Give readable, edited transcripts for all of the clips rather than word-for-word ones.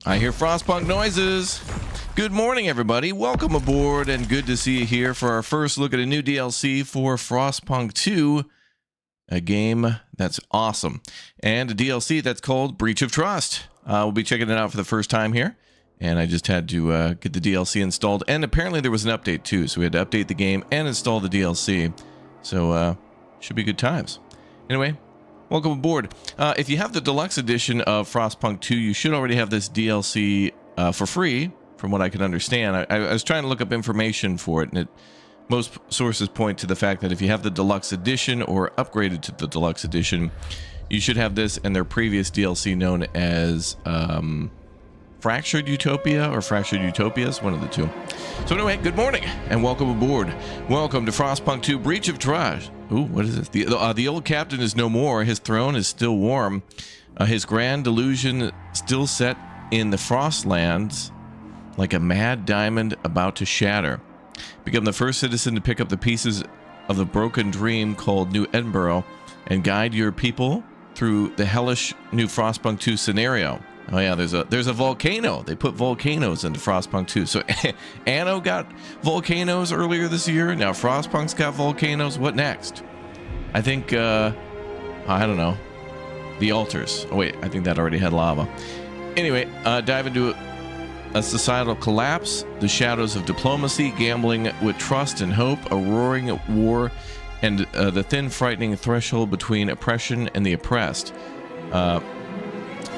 I hear Frostpunk noises. Good morning, everybody. Welcome aboard, and good to see you here for our first look at a new DLC for Frostpunk 2, a game that's awesome, and a DLC that's called Breach of Trust. We'll be checking it out for the first time here, and I just had to get the DLC installed, and apparently there was an update too, so we had to update the game and install the DLC, so should be good times. Anyway, welcome aboard. If you have the deluxe edition of Frostpunk 2, you should already have this DLC for free, from what I can understand. I was trying to look up information for it, and most sources point to the fact that if you have the deluxe edition or upgraded to the deluxe edition, you should have this and their previous DLC known as Fractured Utopia or Fractured Utopias, one of the two. So anyway, good morning and welcome aboard. Welcome to Frostpunk 2 Breach of Trust. Ooh, what is this? The old captain is no more. His throne is still warm. His grand delusion still set in the Frostlands like a mad diamond about to shatter. Become the first citizen to pick up the pieces of the broken dream called New Edinburgh and guide your people through the hellish new Frostpunk 2 scenario. Oh yeah, there's a volcano. They put volcanoes into Frostpunk 2. So Anno got volcanoes earlier this year. Now Frostpunk's got volcanoes. What next? I think I don't know. The altars. Oh wait, I think that already had lava. Anyway, dive into a societal collapse, the shadows of diplomacy, gambling with trust and hope, a roaring war, and the thin, frightening threshold between oppression and the oppressed.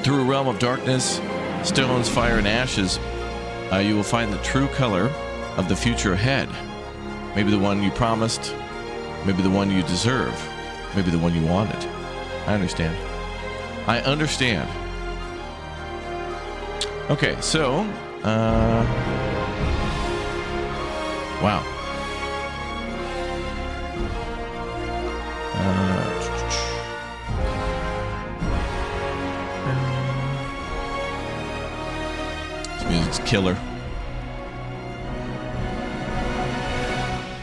Through a realm of darkness, stones, fire, and ashes, you will find the true color of the future ahead. Maybe the one you promised, maybe the one you deserve, maybe the one you wanted. I understand. I understand. Okay, so, wow. This music's killer.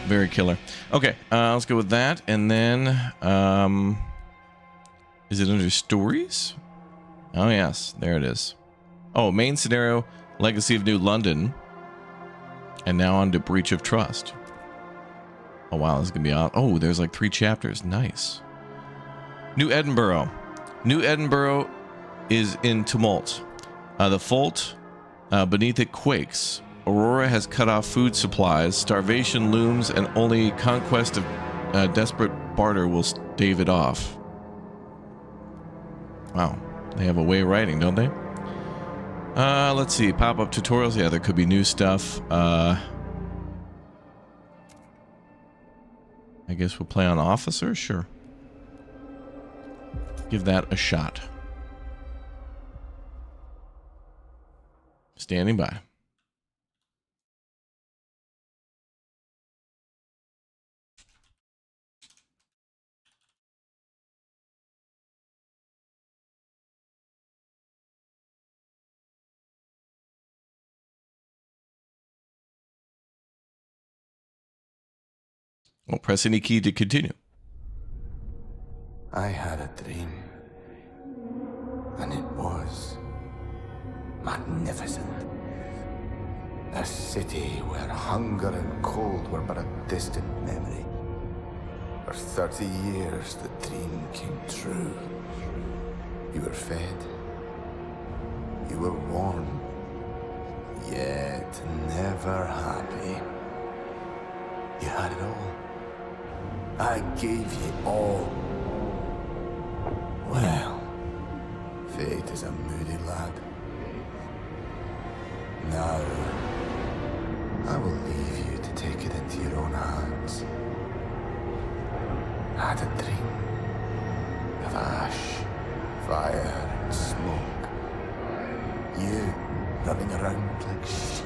Very killer. Okay, let's go with that, and then, is it under stories? Oh yes, there it is. Oh, main scenario, Legacy of New London. And now on to Breach of Trust. Oh, wow, this is going to be odd. Oh, there's like 3 chapters. Nice. New Edinburgh. New Edinburgh is in tumult. The fault beneath it quakes. Aurora has cut off food supplies. Starvation looms, and only conquest of desperate barter will stave it off. Wow. They have a way of writing, don't they? Let's see, pop-up tutorials. Yeah, there could be new stuff. I guess we'll play on officer. Sure. Give that a shot. Standing by. Well, press any key to continue. I had a dream, and it was magnificent. A city where hunger and cold were but a distant memory. For 30 years, the dream came true. You were fed, you were warm, yet never happy. You had it all. I gave you all. Well, fate is a moody lad. Now, I will leave you to take it into your own hands. I had a dream of ash, fire, and smoke. You running around like sheep,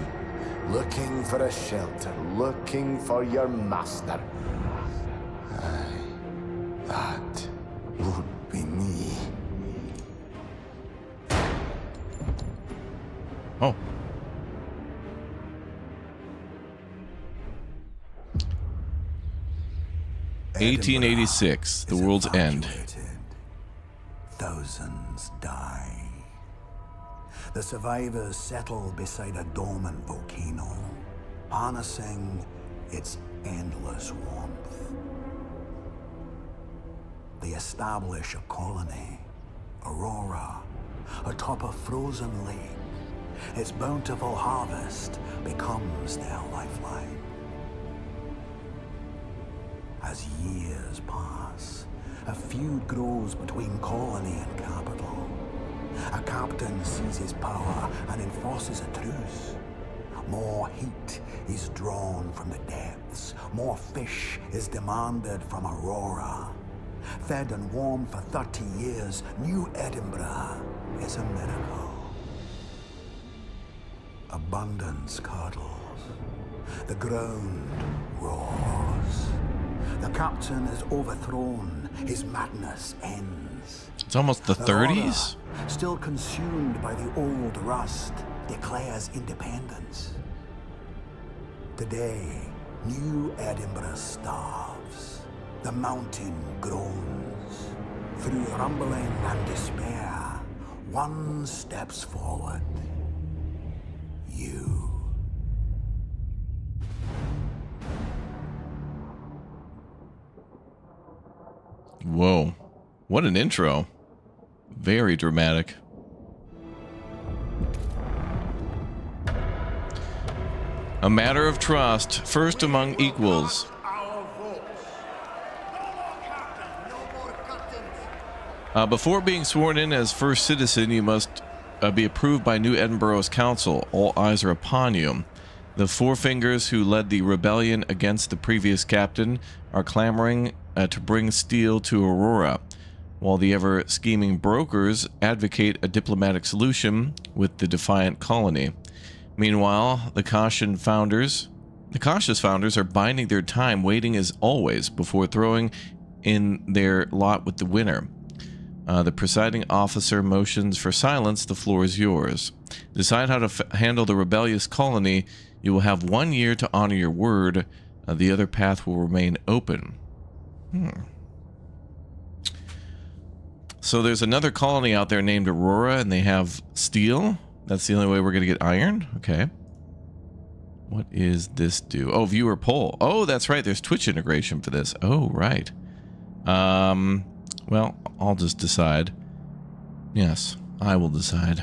looking for a shelter, looking for your master. That would be me. Oh. (1886), the world's end. Thousands die. The survivors settle beside a dormant volcano, harnessing its endless warmth. They establish a colony, Aurora, atop a frozen lake. Its bountiful harvest becomes their lifeline. As years pass, a feud grows between colony and capital. A captain seizes power and enforces a truce. More heat is drawn from the depths. More fish is demanded from Aurora. Fed and warmed for 30 years, New Edinburgh is a miracle. Abundance curdles. The ground roars. The captain is overthrown. His madness ends. It's almost the 30s? Aurora, still consumed by the old rust, declares independence. Today, New Edinburgh starves. The mountain groans. Through rumbling and despair, one steps forward. You. Whoa. What an intro. Very dramatic. A matter of trust, first among equals. Before being sworn in as first citizen, you must be approved by New Edinburgh's council. All eyes are upon you. The Four Fingers, who led the rebellion against the previous captain, are clamoring to bring steel to Aurora, while the ever-scheming brokers advocate a diplomatic solution with the defiant colony. Meanwhile, the cautious founders are biding their time, waiting as always before throwing in their lot with the winner. The presiding officer motions for silence. The floor is yours. Decide how to handle the rebellious colony. You will have 1 year to honor your word. The other path will remain open. So there's another colony out there named Aurora, and they have steel. That's the only way we're going to get iron? Okay. What is this do? Oh, viewer poll. Oh, that's right. There's Twitch integration for this. Oh, right. Well, I'll just decide. Yes, I will decide.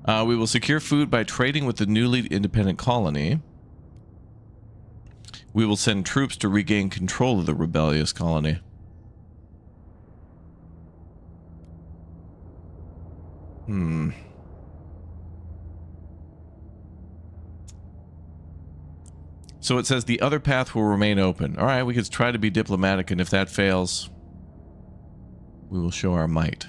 We will secure food by trading with the newly independent colony. We will send troops to regain control of the rebellious colony. So it says the other path will remain open. All right, we could try to be diplomatic, and if that fails, we will show our might.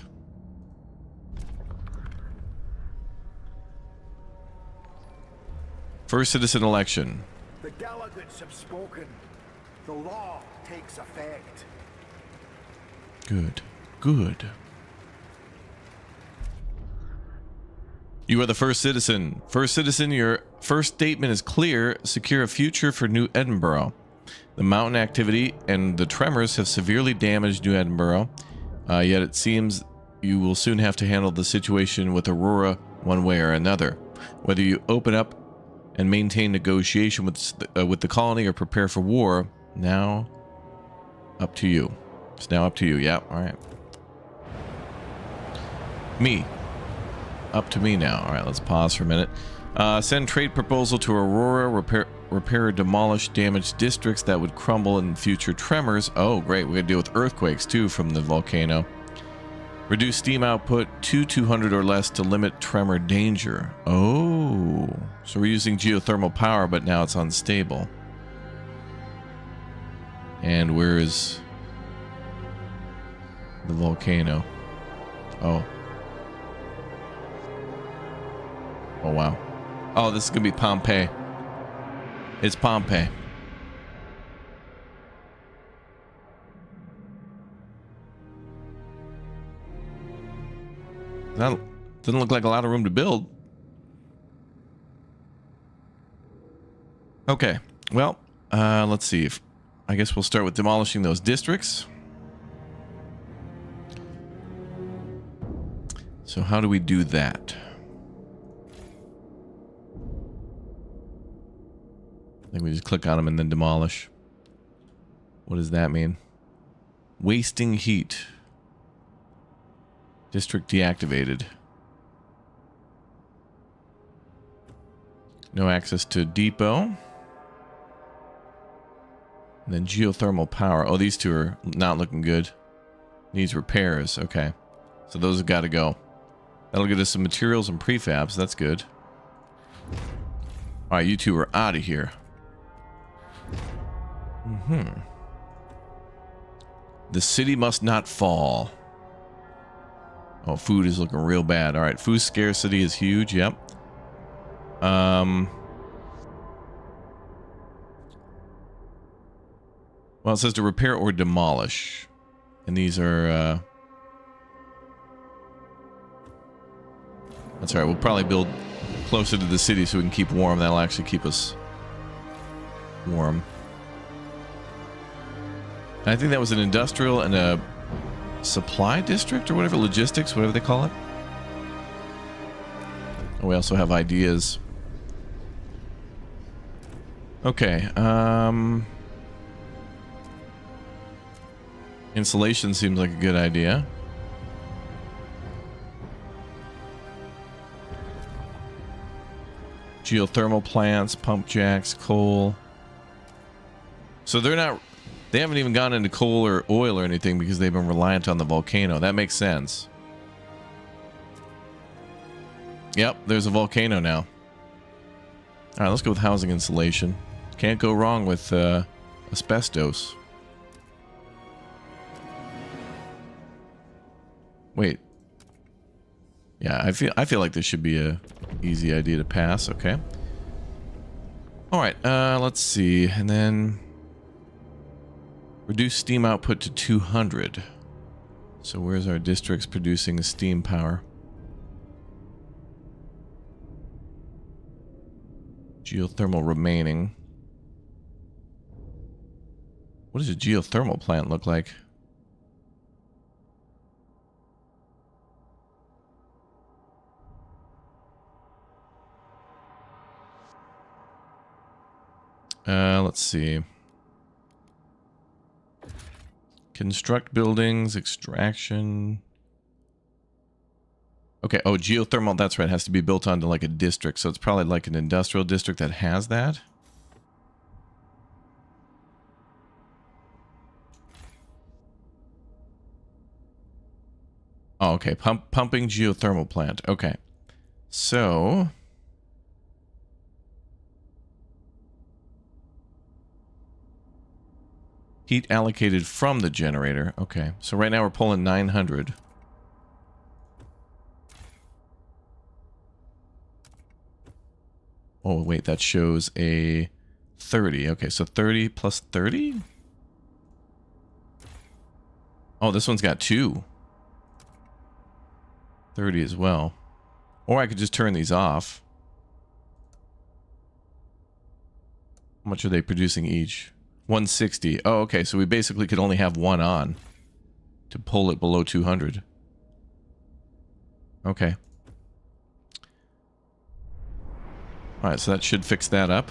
First citizen election. The delegates have spoken. The law takes effect. Good. Good. You are the first citizen. First citizen, your first statement is clear. Secure a future for New Edinburgh. The mountain activity and the tremors have severely damaged New Edinburgh. Yet it seems you will soon have to handle the situation with Aurora one way or another. Whether you open up and maintain negotiation with the colony or prepare for war, now up to you. It's now up to you. Yeah, all right. Me. Up to me now. All right, let's pause for a minute. Send trade proposal to Aurora. Repair or demolish damaged districts that would crumble in future tremors. Oh, great. We're going to deal with earthquakes, too, from the volcano. Reduce steam output to 200 or less to limit tremor danger. Oh. So we're using geothermal power, but now it's unstable. And where is the volcano? Oh. Oh, wow. Oh, this is going to be Pompeii. It's Pompeii. That doesn't look like a lot of room to build. Okay. Well, let's see. I guess we'll start with demolishing those districts. So how do we do that? think we just click on them and then demolish. What does that mean? Wasting heat. District deactivated. No access to depot. And then geothermal power. Oh, these two are not looking good. Needs repairs. Okay. So those have got to go. That'll get us some materials and prefabs. That's good. Alright, you two are out of here. The city must not fall. Oh, food is looking real bad. Alright, food scarcity is huge. Yep. Well, it says to repair or demolish. And these are, that's alright, we'll probably build closer to the city so we can keep warm. That'll actually keep us warm. And I think that was an industrial and a supply district or whatever, logistics, whatever they call it. Oh, we also have ideas. Okay, insulation seems like a good idea. Geothermal plants, pump jacks, coal. So they haven't even gone into coal or oil or anything because they've been reliant on the volcano. That makes sense. Yep, there's a volcano now. Alright, let's go with housing insulation. Can't go wrong with asbestos. Wait. Yeah, I feel like this should be a easy idea to pass. Okay. All right. Let's see, and then reduce steam output to 200. So where's our districts producing steam power? Geothermal remaining. What does a geothermal plant look like? Let's see. Construct buildings, extraction. Okay, oh, geothermal, that's right, it has to be built onto like a district, so it's probably like an industrial district that has that. Oh, okay, pumping geothermal plant. Okay. So heat allocated from the generator. Okay. So right now we're pulling 900. Oh, wait, that shows a 30. Okay, so 30 plus 30? Oh, this one's got 2. 30 as well. Or I could just turn these off. How much are they producing each? 160. Oh, okay, so we basically could only have one on to pull it below 200. Okay. Alright, so that should fix that up.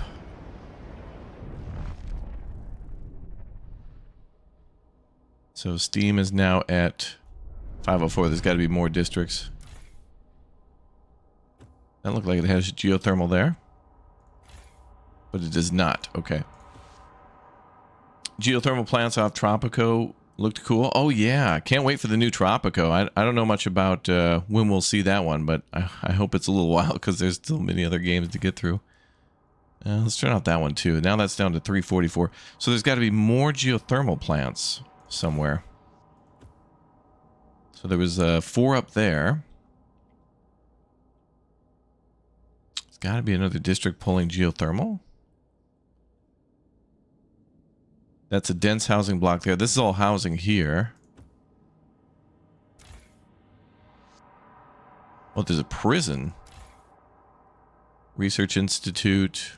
So steam is now at 504. There's got to be more districts. That looked like it has geothermal there. But it does not. Okay. Geothermal plants off Tropico looked cool. Oh yeah, can't wait for the new Tropico. I don't know much about when we'll see that one, but I hope it's a little while because there's still many other games to get through. Let's turn out that one too. Now that's down to 344. So there's got to be more geothermal plants somewhere. So there was 4 up there. There's got to be another district pulling geothermal. That's a dense housing block there. This is all housing here. Oh, there's a prison. Research Institute.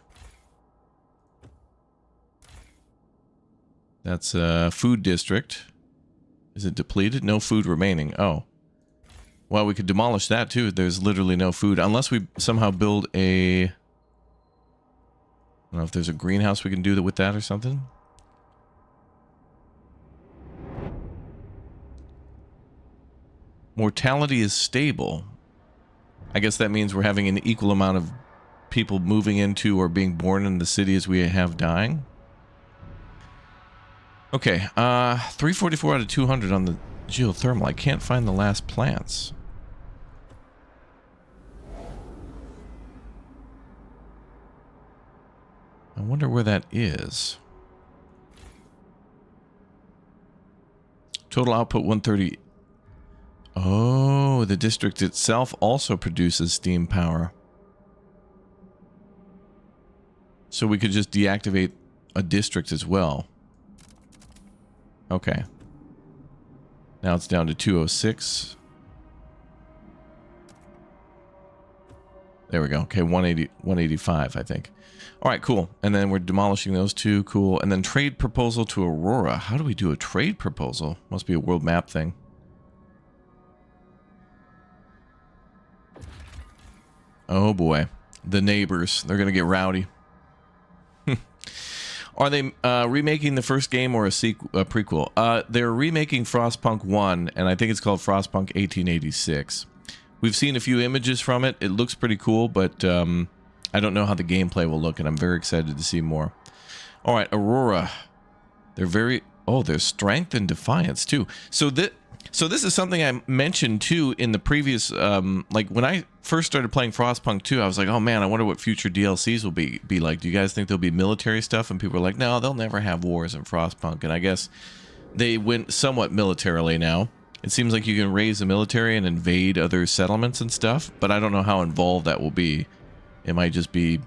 That's a food district. Is it depleted? No food remaining. Oh. Well, we could demolish that too. There's literally no food. Unless we somehow build a don't know if there's a greenhouse we can do with that or something. Mortality is stable. I guess that means we're having an equal amount of people moving into or being born in the city as we have dying. Okay, 344 out of 200 on the geothermal. I can't find the last plants. I wonder where that is. Total output 130. Oh, the district itself also produces steam power. So we could just deactivate a district as well. Okay. Now it's down to 206. There we go. Okay, 185, I think. All right, cool. And then we're demolishing those two. Cool. And then trade proposal to Aurora. How do we do a trade proposal? Must be a world map thing. Oh boy. The neighbors. They're going to get rowdy. Are they remaking the first game or a prequel? They're remaking Frostpunk 1, and I think it's called Frostpunk 1886. We've seen a few images from it. It looks pretty cool, but I don't know how the gameplay will look, and I'm very excited to see more. All right, Aurora. They're very... Oh, there's strength and defiance, too. So this is something I mentioned, too, in the previous... like, when I first started playing Frostpunk 2, I was like, oh, man, I wonder what future DLCs will be like. Do you guys think there'll be military stuff? And people are like, no, they'll never have wars in Frostpunk. And I guess they went somewhat militarily now. It seems like you can raise the military and invade other settlements and stuff, but I don't know how involved that will be. It might just be...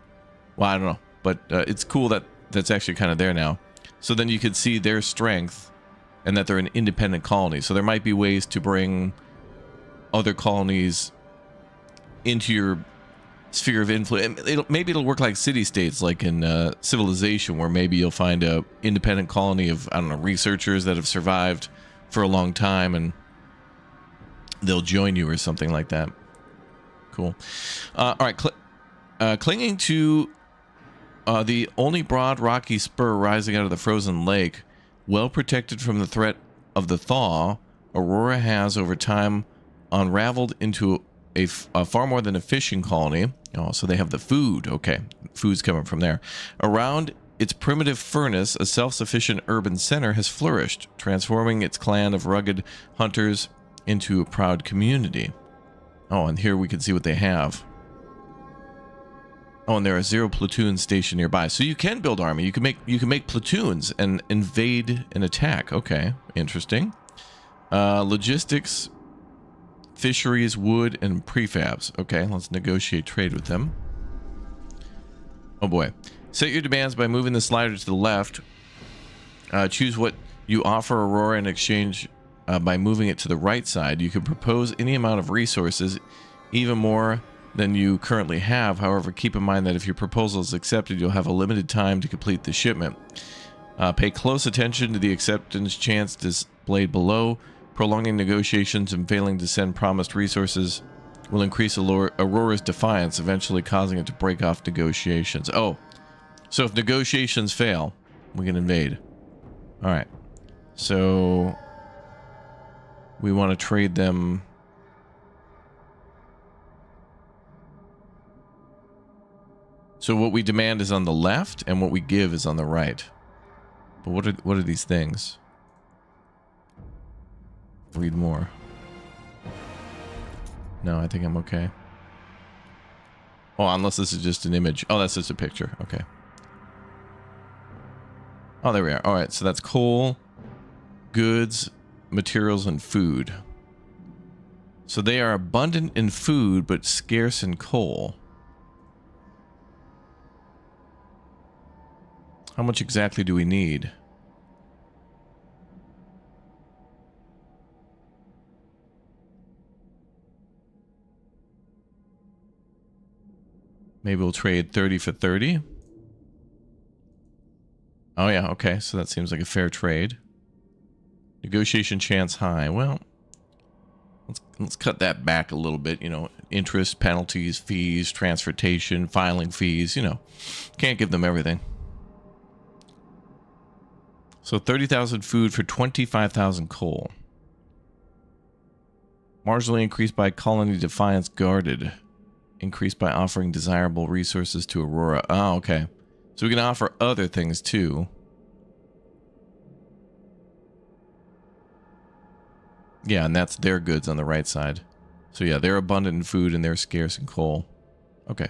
Well, I don't know. But it's cool that that's actually kind of there now. So then you could see their strength and that they're an independent colony. So there might be ways to bring other colonies into your sphere of influence. Maybe it'll work like city-states, like in Civilization, where maybe you'll find a independent colony of, I don't know, researchers that have survived for a long time, and they'll join you or something like that. Cool. All right, clinging to the only broad rocky spur rising out of the frozen lake, well protected from the threat of the thaw, Aurora has over time unraveled into a far more than a fishing colony. Oh, so they have the food. Okay, food's coming from there. Around its primitive furnace, a self-sufficient urban center has flourished, transforming its clan of rugged hunters into a proud community. Oh, and here we can see what they have. Oh, and there are 0 platoons stationed nearby. So you can build army. You can make platoons and invade and attack. Okay, interesting. Logistics, fisheries, wood, and prefabs. Okay, let's negotiate trade with them. Oh boy. Set your demands by moving the slider to the left. Choose what you offer Aurora in exchange by moving it to the right side. You can propose any amount of resources, even more than you currently have. However, keep in mind that if your proposal is accepted, you'll have a limited time to complete the shipment. Pay close attention to the acceptance chance displayed below. Prolonging negotiations and failing to send promised resources will increase Aurora's defiance, eventually causing it to break off negotiations. Oh, so if negotiations fail, we can invade. All right. So we want to trade them. So what we demand is on the left, and what we give is on the right. But what are these things? Read more. No, I think I'm okay. Oh, unless this is just an image. Oh, that's just a picture. Okay. Oh, there we are. All right, so that's coal, goods, materials, and food. So they are abundant in food, but scarce in coal. How much exactly do we need? Maybe we'll trade 30 for 30. Oh yeah, okay, so that seems like a fair trade. Negotiation chance high. Well, Let's cut that back a little bit. You know, interest, penalties, fees, transportation, filing fees. You know, can't give them everything. So 30,000 food for 25,000 coal. Marginally increased by colony defiance guarded. Increased by offering desirable resources to Aurora. Oh, okay. So we can offer other things too. Yeah, and that's their goods on the right side. So yeah, they're abundant in food and they're scarce in coal. Okay.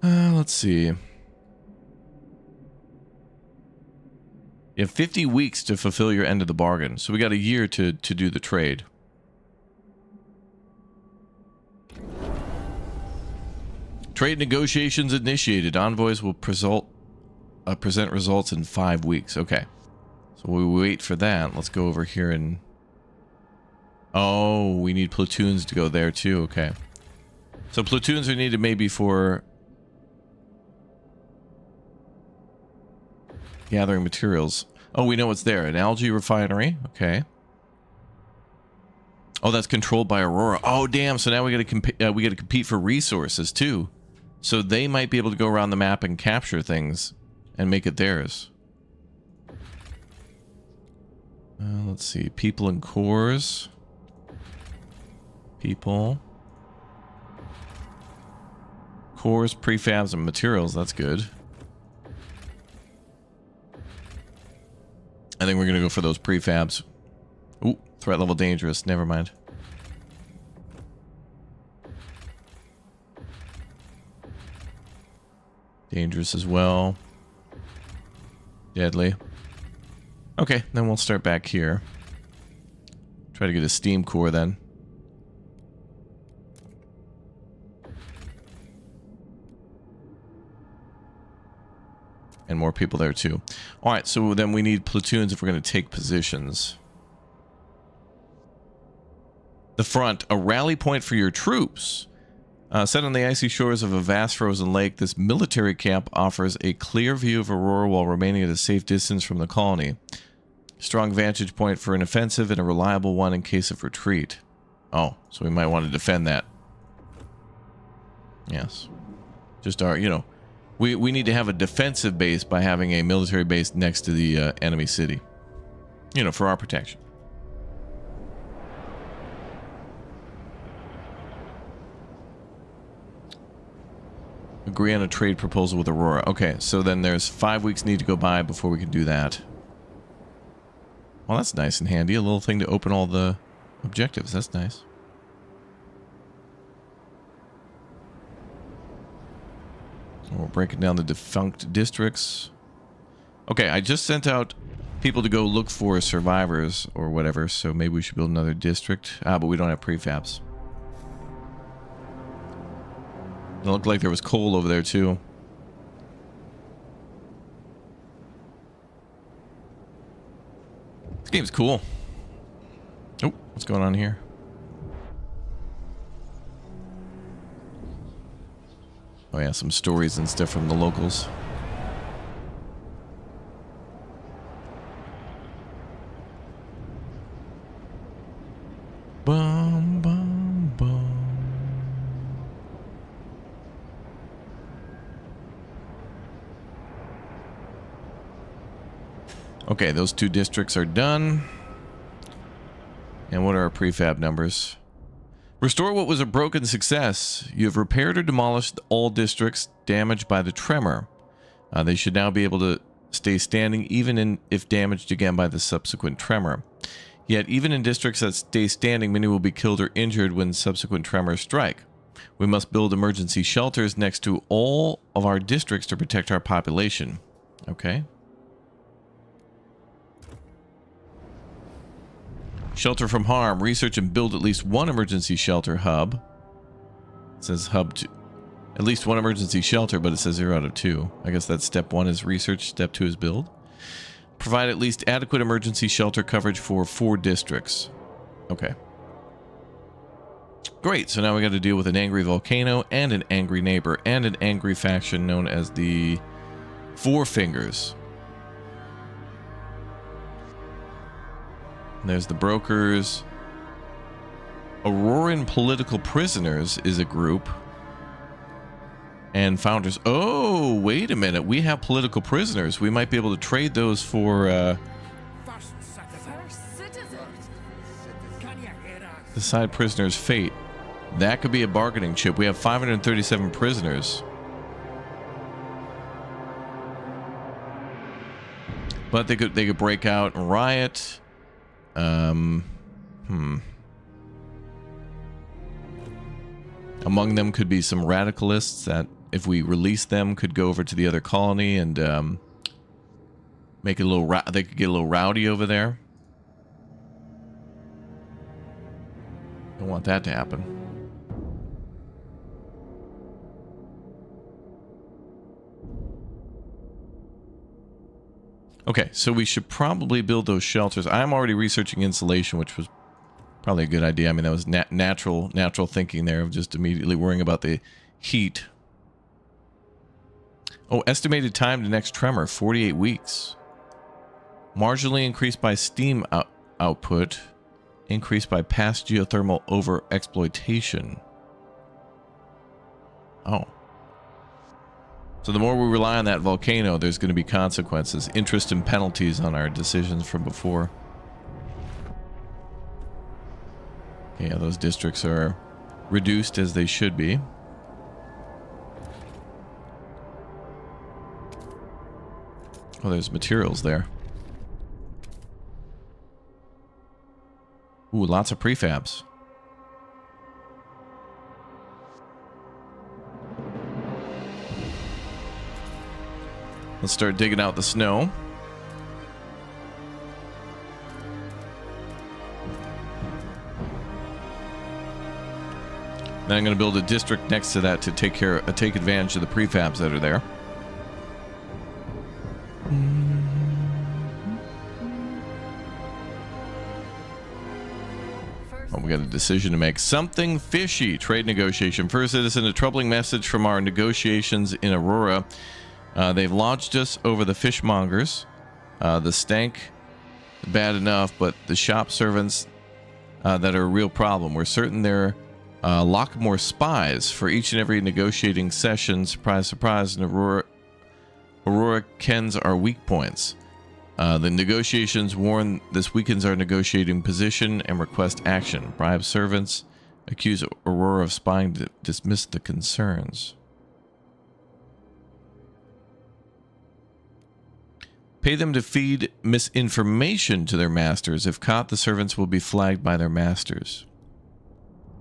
Let's see. You have 50 weeks to fulfill your end of the bargain. So we got a year to do the trade. Trade negotiations initiated. Envoys will present results in 5 weeks. Okay. So we wait for that. Let's go over here and... Oh, we need platoons to go there too. Okay. So platoons are needed maybe for... gathering materials. Oh, we know what's there. An algae refinery. Okay. Oh, that's controlled by Aurora. Oh, damn. So now we got to compete for resources too. So they might be able to go around the map and capture things and make it theirs. Let's see. People and cores. People. Cores, prefabs, and materials. That's good. I think we're going to go for those prefabs. Ooh, threat level dangerous. Never mind. Dangerous as well. Deadly. Okay, then we'll start back here. Try to get a steam core then. And more people there too. Alright, so then we need platoons if we're going to take positions. The front, a rally point for your troops. Set on the icy shores of a vast frozen lake, this military camp offers a clear view of Aurora while remaining at a safe distance from the colony. Strong vantage point for an offensive and a reliable one in case of retreat. Oh, so we might want to defend that. Yes. Just our, you know, we need to have a defensive base by having a military base next to the enemy city. You know, for our protection. Agree on a trade proposal with Aurora. Okay, so then there's 5 weeks need to go by before we can do that. Well, that's nice and handy. A little thing to open all the objectives. That's nice. We're breaking down the defunct districts. Okay, I just sent out people to go look for survivors or whatever, so maybe we should build another district. Ah, but we don't have prefabs. It looked like there was coal over there too. This game's cool. Oh, what's going on here? Oh yeah, some stories and stuff from the locals. Bum, bum, bum. Okay, those 2 districts are done. And what are our prefab numbers? Restore what was a broken success. You have repaired or demolished all districts damaged by the tremor. They should now be able to stay standing even if damaged again by the subsequent tremor. Yet, even in districts that stay standing, many will be killed or injured when subsequent tremors strike. We must build emergency shelters next to all of our districts to protect our population. Okay. Shelter from harm. Research and build at least 1 emergency shelter hub. It says hub 2. At least 1 emergency shelter, but it says 0 out of 2. I guess that's step 1 is research, step 2 is build. Provide at least adequate emergency shelter coverage for 4 districts. Okay. Great, so now we got to deal with an angry volcano and an angry neighbor and an angry faction known as the Four Fingers. And there's the brokers. Auroran political prisoners is a group. And founders. Oh, wait a minute. We have political prisoners. We might be able to trade those for decide prisoner's fate. That could be a bargaining chip. We have 537 prisoners. But they could break out and riot. Among them could be some radicalists that, if we release them, could go over to the other colony and make it a little. They could get a little rowdy over there. Don't want that to happen. Okay, so we should probably build those shelters. I'm already researching insulation, which was probably a good idea. I mean, that was natural thinking there of just immediately worrying about the heat. Oh, estimated time to next tremor, 48 weeks. Marginally increased by steam output. Increased by past geothermal over-exploitation. Oh. So the more we rely on that volcano, there's going to be consequences. Interest and penalties on our decisions from before. Okay, yeah, those districts are reduced as they should be. Oh, there's materials there. Ooh, lots of prefabs. Let's start digging out the snow. Then I'm going to build a district next to that to take advantage of the prefabs that are there. Oh, we got a decision to make. Something fishy. Trade negotiation. First citizen, a troubling message from our negotiations in Aurora. They've lodged us over the fishmongers. The stank, bad enough, but the shop servants that are a real problem. We're certain they're Lockmore spies for each and every negotiating session. Surprise, surprise. And Aurora kens our weak points. The negotiations warn this weakens our negotiating position and request action. Bribe servants. Accuse Aurora of spying to dismiss the concerns. Pay them to feed misinformation to their masters. If caught, the servants will be flagged by their masters.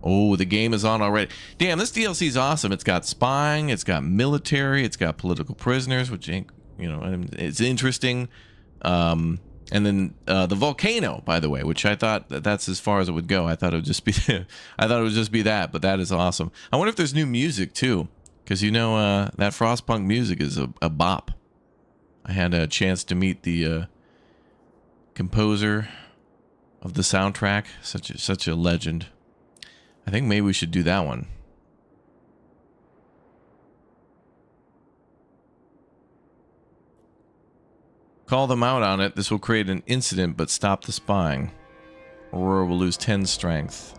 Oh, the game is on already. Damn, this DLC is awesome. It's got spying, it's got military, it's got political prisoners, which ain't, it's interesting. And then the volcano, by the way, which I thought that's as far as it would go. I thought it would just be, that, but that is awesome. I wonder if there's new music too, because that Frostpunk music is a bop. I had a chance to meet the composer of the soundtrack. Such a legend. I think maybe we should do that one. Call them out on it. This will create an incident, but stop the spying. Aurora will lose 10 strength,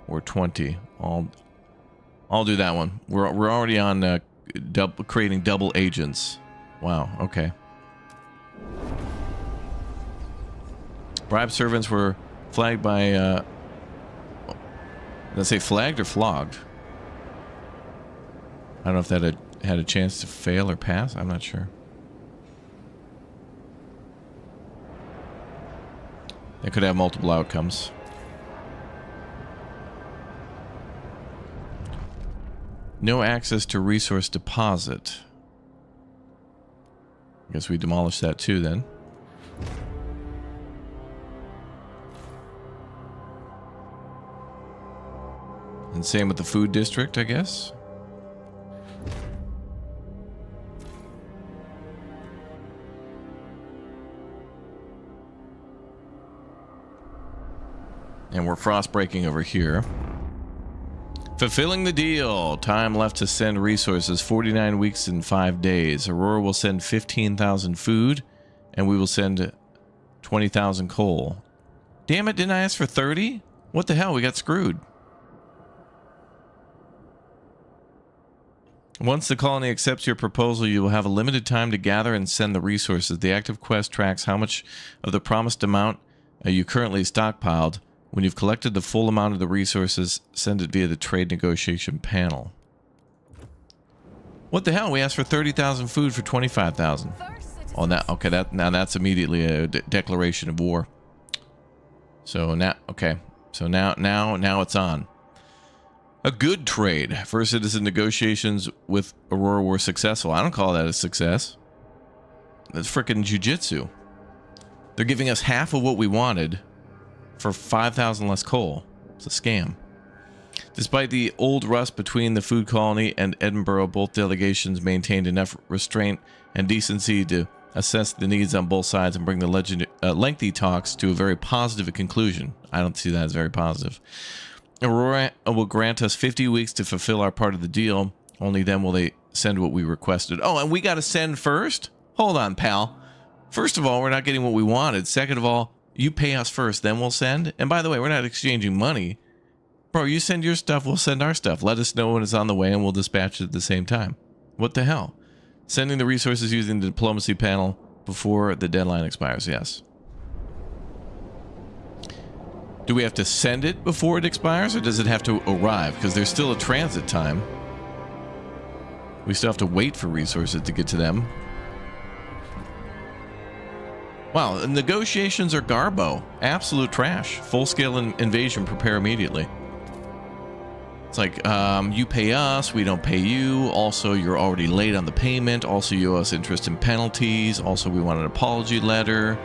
or 20. I'll do that one. We're already on creating double agents. Wow, okay. Bribe servants were flagged by, let's say flagged or flogged? I don't know if that had a chance to fail or pass. I'm not sure. It could have multiple outcomes. No access to resource deposit. I guess we demolish that too then. And same with the food district, I guess. And we're frost breaking over here. Fulfilling the deal. Time left to send resources. 49 weeks and 5 days. Aurora will send 15,000 food, and we will send 20,000 coal. Damn it, didn't I ask for 30? What the hell? We got screwed. Once the colony accepts your proposal, you will have a limited time to gather and send the resources. The active quest tracks how much of the promised amount you currently stockpiled. When you've collected the full amount of the resources, send it via the trade negotiation panel. What the hell? We asked for 30,000 food for 25,000. Oh, now okay. Now that's immediately a declaration of war. So now, okay. So now it's on. A good trade. First citizen negotiations with Aurora were successful. I don't call that a success. That's frickin' jujitsu. They're giving us half of what we wanted for 5,000 less coal. It's a scam. Despite the old rust between the food colony and Edinburgh, both delegations maintained enough restraint and decency to assess the needs on both sides and bring the lengthy talks to a very positive conclusion. I don't see that as very positive. Aurora will grant us 50 weeks to fulfill our part of the deal. Only then will they send what we requested. Oh, and we got to send first? Hold on, pal. First of all, we're not getting what we wanted. Second of all, you pay us first, then we'll send. And by the way, we're not exchanging money. Bro, you send your stuff, we'll send our stuff. Let us know when it's on the way and we'll dispatch it at the same time. What the hell? Sending the resources using the diplomacy panel before the deadline expires, yes. Do we have to send it before it expires, or does it have to arrive? Because there's still a transit time. We still have to wait for resources to get to them. Wow, the negotiations are garbo. Absolute trash. Full-scale invasion, prepare immediately. It's like, you pay us, we don't pay you. Also, you're already late on the payment. Also, you owe us interest and penalties. Also, we want an apology letter.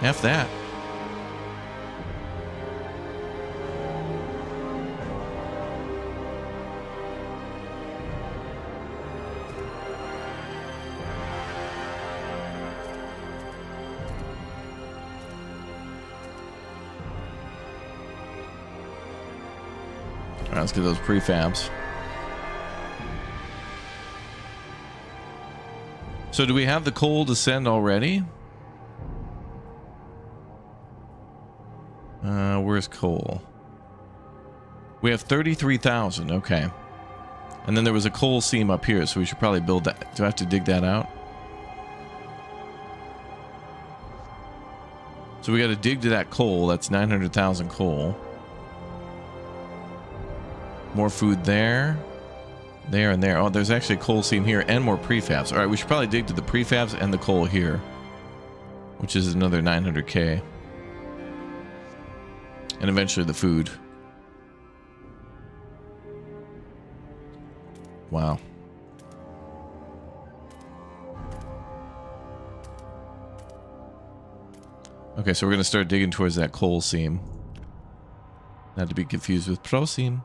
F that. Alright, let's get those prefabs. So do we have the coal to send already? Where's coal? We have 33,000, okay. And then there was a coal seam up here, so we should probably build that. Do I have to dig that out? So we got to dig to that coal. That's 900,000 coal. More food there. There and there. Oh, there's actually a coal seam here and more prefabs. All right, we should probably dig to the prefabs and the coal here, which is another 900k. And eventually the food. Wow. Okay, so we're going to start digging towards that coal seam. Not to be confused with pro seam.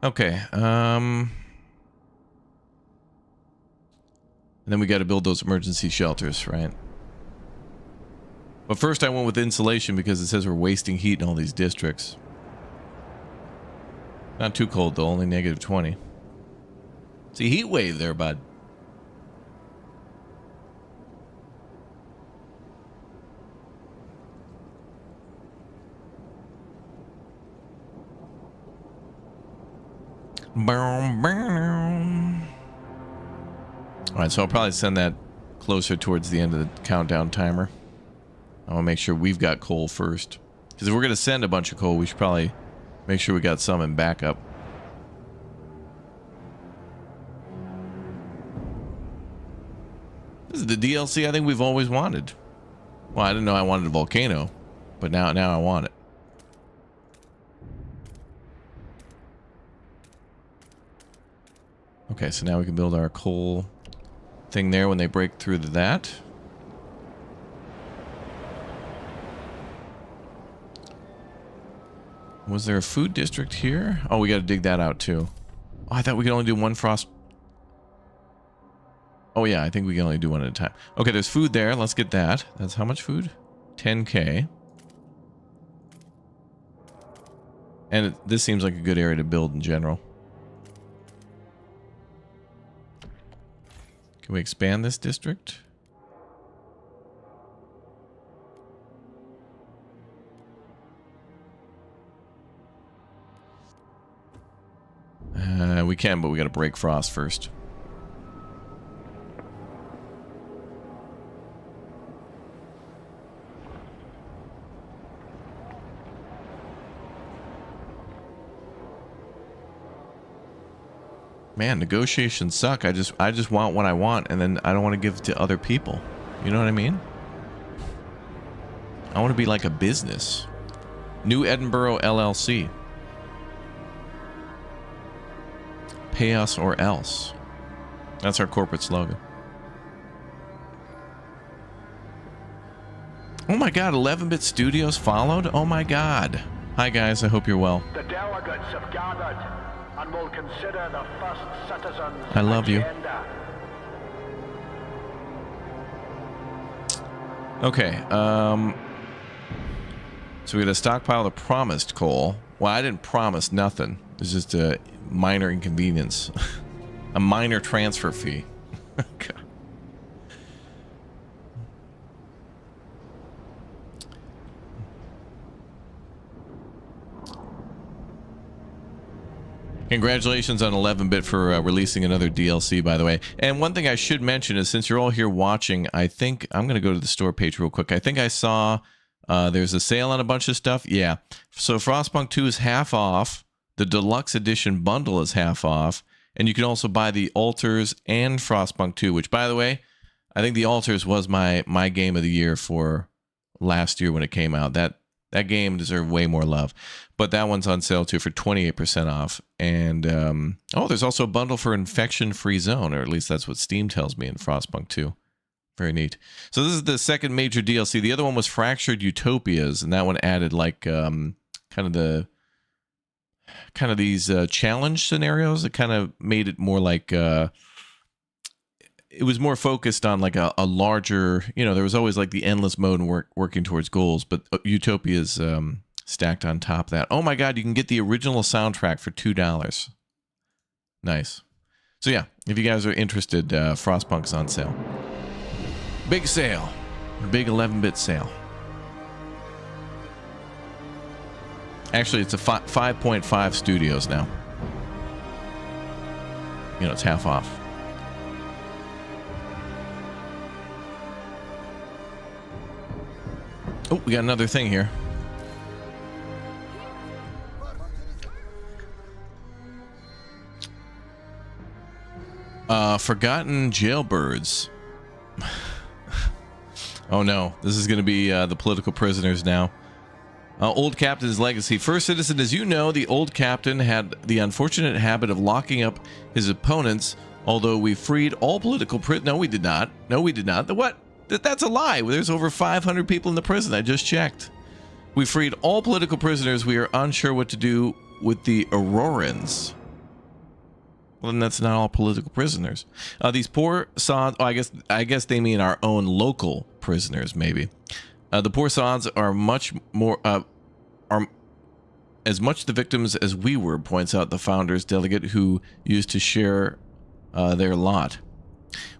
Okay, and then we got to build those emergency shelters, right? But first I went with insulation because it says we're wasting heat in all these districts. Not too cold though, only -20. See, heat wave there, bud. Alright, so I'll probably send that closer towards the end of the countdown timer. I want to make sure we've got coal first. Because if we're going to send a bunch of coal, we should probably make sure we got some in backup. This is the DLC I think we've always wanted. Well, I didn't know I wanted a volcano, but now I want it. Okay, so now we can build our coal thing there when they break through to that. Was there a food district here? Oh, we got to dig that out too. Oh, I thought we could only do one frost. Oh yeah, I think we can only do one at a time. Okay, there's food there. Let's get that. That's how much food? 10k. And this seems like a good area to build in general. Can we expand this district? We can, but we got to break frost first. Man, negotiations suck. I just want what I want, and then I don't want to give it to other people. You know what I mean? I want to be like a business. New Edinburgh LLC. Pay us or else. That's our corporate slogan. Oh my god, 11-bit Studios followed? Oh my god. Hi guys, I hope you're well. The delegates have gathered and will consider the first citizens' I love you. agenda. Okay, so we got to stockpile the promised coal. Well, I didn't promise nothing. It's just a minor inconvenience. A minor transfer fee. God. Congratulations on 11-bit for releasing another DLC, by the way. And one thing I should mention is, since you're all here watching, I think I'm going to go to the store page real quick. I think I saw there's a sale on a bunch of stuff. Yeah. So Frostpunk 2 is half off. The deluxe edition bundle is half off. And you can also buy the Altars and Frostpunk 2, which, by the way, I think the Altars was my game of the year for last year when it came out. That game deserved way more love. But that one's on sale too for 28% off. And oh, there's also a bundle for Infection-Free Zone, or at least that's what Steam tells me in Frostpunk 2. Very neat. So this is the second major DLC. The other one was Fractured Utopias, and that one added like kind of these challenge scenarios. It kind of made it more like it was more focused on like a larger, you know, there was always like the endless mode and working towards goals, but Utopia's stacked on top of that. Oh my god, you can get the original soundtrack for $2. Nice. So yeah, if you guys are interested, Frostpunk's on sale. Big sale. Big 11-bit sale. Actually, it's a 5.5 studios now. You know, it's half off. Oh, we got another thing here. Forgotten jailbirds. Oh no, this is going to be the political prisoners now. Old Captain's legacy. First citizen, as you know, the old captain had the unfortunate habit of locking up his opponents, although we freed all political prisoners. No, we did not. No, we did not. The what? That's a lie. There's over 500 people in the prison. I just checked. We freed all political prisoners. We are unsure what to do with the Aurorans. Well, then that's not all political prisoners. These poor sods. Oh, I guess they mean our own local prisoners, maybe. The poor sods are much more are as much the victims as we were, points out the founders delegate who used to share their lot.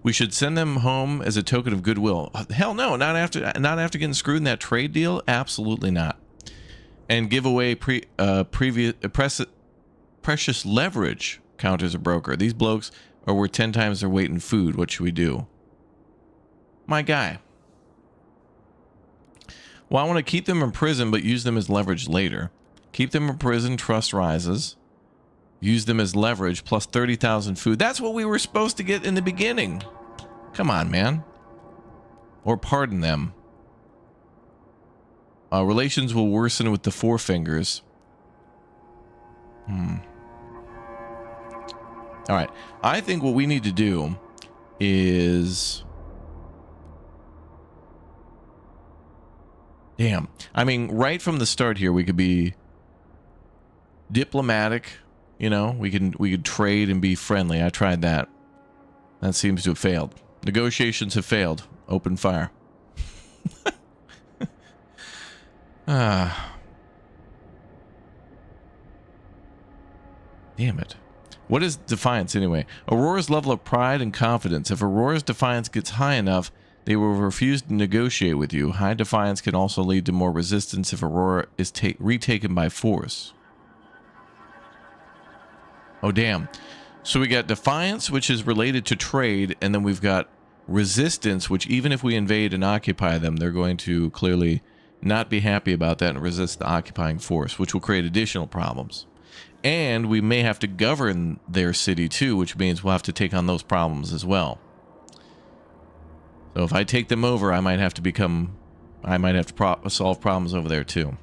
We should send them home as a token of goodwill. Hell no, not after getting screwed in that trade deal. Absolutely not. And give away precious leverage. Counters a broker. These blokes are worth 10 times their weight in food. What should we do? My guy. Well, I want to keep them in prison, but use them as leverage later. Keep them in prison, trust rises. Use them as leverage, plus 30,000 food. That's what we were supposed to get in the beginning. Come on, man. Or pardon them. Relations will worsen with the forefingers. All right. I think what we need to do is... Damn. I mean, right from the start here, we could be diplomatic. You know, we could trade and be friendly. I tried that. That seems to have failed. Negotiations have failed. Open fire. Damn it. What is defiance anyway? Aurora's level of pride and confidence. If Aurora's defiance gets high enough, they will refuse to negotiate with you. High defiance can also lead to more resistance if Aurora is retaken by force. Oh, damn. So we got defiance, which is related to trade, and then we've got resistance, which even if we invade and occupy them, they're going to clearly not be happy about that and resist the occupying force, which will create additional problems. And we may have to govern their city too, which means we'll have to take on those problems as well. So if I take them over, I might have to solve problems over there too.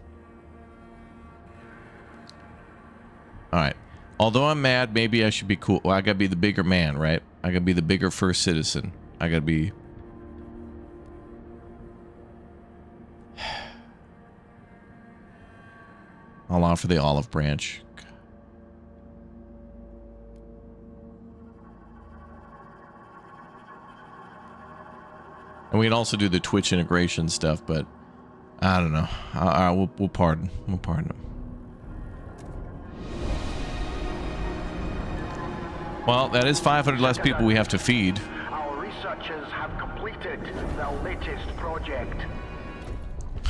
All right. Although I'm mad, maybe I should be cool. Well, I gotta be the bigger man, right? I gotta be the bigger first citizen. I gotta be... I'll offer the olive branch. And we can also do the Twitch integration stuff, but I don't know. We'll pardon. We'll pardon him. Well, that is 500 less people we have to feed. Our researchers have completed their latest project.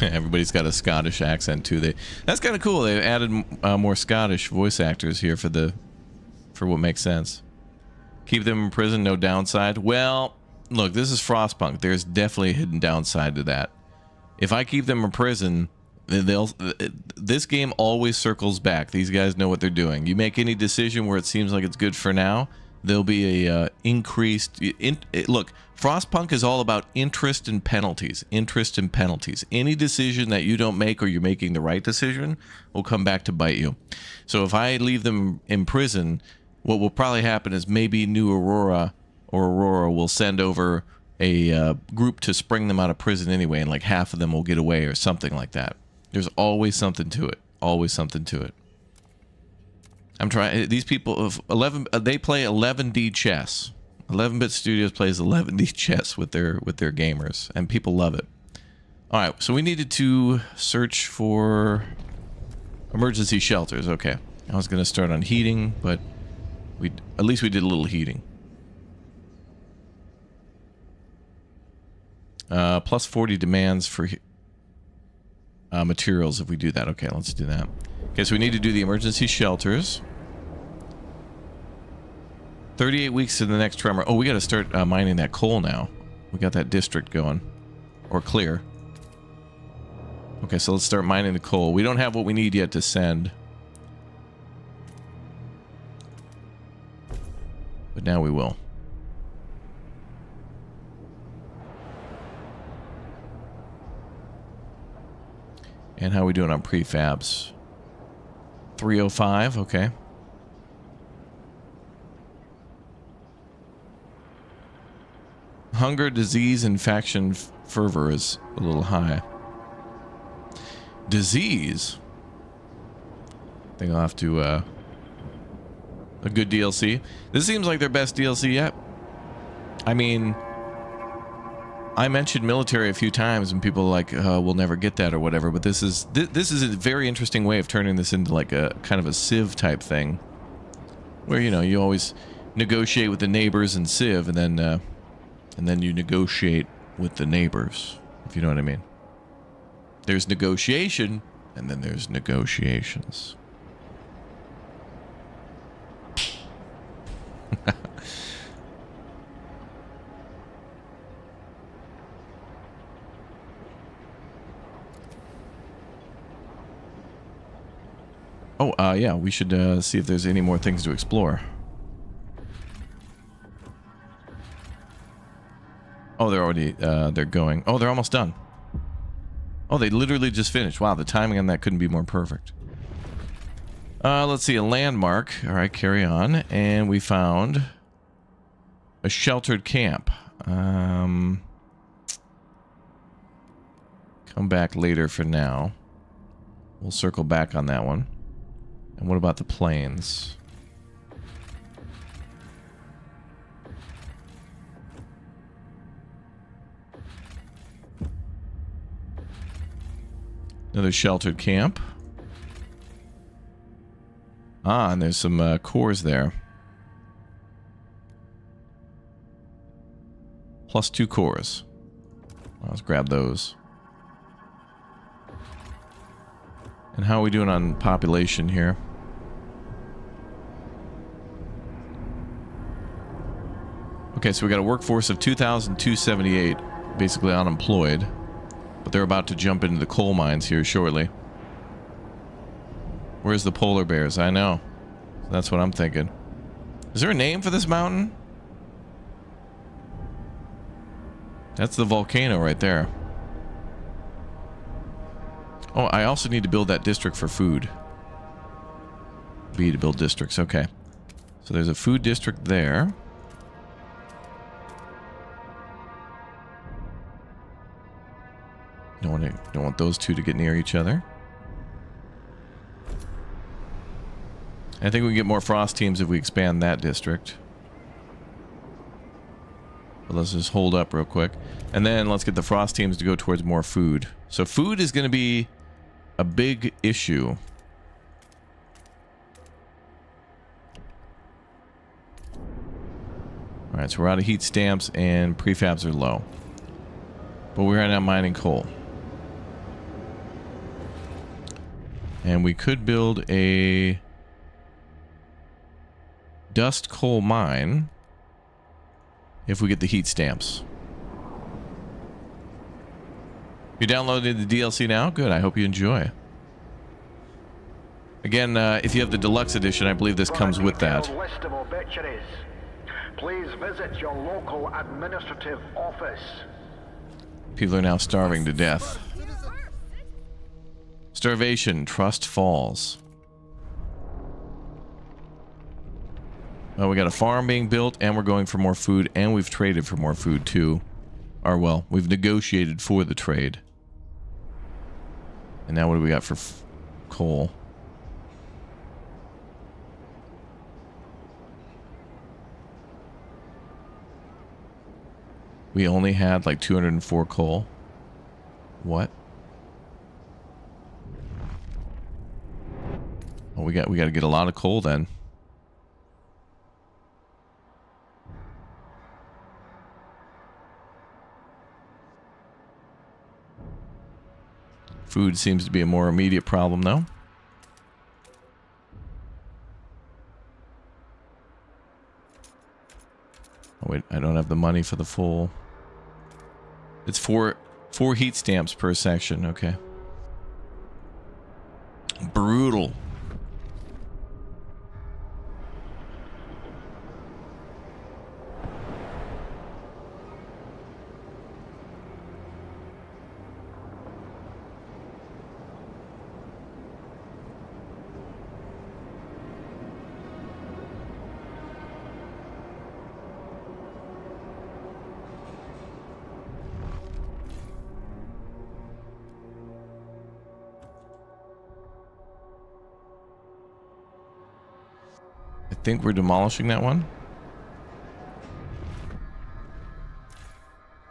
Everybody's got a Scottish accent too. That's kind of cool. They added more Scottish voice actors here for what makes sense. Keep them in prison, no downside. Well, look, this is Frostpunk. There's definitely a hidden downside to that. If I keep them in prison, this game always circles back. These guys know what they're doing. You make any decision where it seems like it's good for now, there'll be a increased... Look, Frostpunk is all about interest and penalties. Interest and penalties. Any decision that you don't make or you're making the right decision will come back to bite you. So if I leave them in prison, what will probably happen is maybe New Aurora or Aurora will send over a group to spring them out of prison anyway, and like half of them will get away or something like that. There's always something to it. Always something to it. I'm trying. These people of 11. They play 11D chess. 11-bit Studios plays 11D chess with their gamers, and people love it. All right, so we needed to search for emergency shelters. Okay, I was going to start on heating, but at least we did a little heating. Plus 40 demands for materials if we do that. Okay, let's do that. Okay, so we need to do the emergency shelters. 38 weeks to the next tremor. Oh, we got to start mining that coal now. We got that district going. Or clear. Okay, so let's start mining the coal. We don't have what we need yet to send. But now we will. And how are we doing on prefabs? 305, okay. Hunger, disease, and faction fervor is a little high. Disease? I think I'll have to, a good DLC. This seems like their best DLC yet. I mean, I mentioned military a few times and people are like, we'll never get that or whatever, but this is a very interesting way of turning this into like a kind of a Civ type thing. Where, you know, you always negotiate with the neighbors in Civ and then you negotiate with the neighbors, if you know what I mean. There's negotiation, and then there's negotiations. Oh, yeah, we should see if there's any more things to explore. Oh, they're already, they're going. Oh, they're almost done. Oh, they literally just finished. Wow, the timing on that couldn't be more perfect. Let's see, a landmark. All right, carry on. And we found a sheltered camp. Come back later for now. We'll circle back on that one. And what about the plains? Another sheltered camp. Ah, and there's some cores there. Plus 2 cores. Let's grab those. And how are we doing on population here? Okay, so we got a workforce of 2,278, basically unemployed. But they're about to jump into the coal mines here shortly. Where's the polar bears? I know. That's what I'm thinking. Is there a name for this mountain? That's the volcano right there. Oh, I also need to build that district for food. B to build districts. Okay. So there's a food district there. Don't want those two to get near each other. I think we can get more frost teams if we expand that district. But let's just hold up real quick. And then let's get the frost teams to go towards more food. So food is going to be a big issue. Alright, so we're out of heat stamps and prefabs are low. But we're right now mining coal. And we could build a dust coal mine if we get the heat stamps. You downloaded the DLC now? Good, I hope you enjoy. Again, if you have the deluxe edition, I believe this comes with that. List of obituaries. Please visit your local administrative office. People are now starving to death. Starvation, trust falls. We got a farm being built, and we're going for more food, and we've traded for more food too. Or well, we've negotiated for the trade. And now what do we got for coal? We only had like 204 coal. What? Oh, we got to get a lot of coal then. Food seems to be a more immediate problem though. Oh wait, I don't have the money for the full. It's four heat stamps per section. Okay. Brutal. I think we're demolishing that one.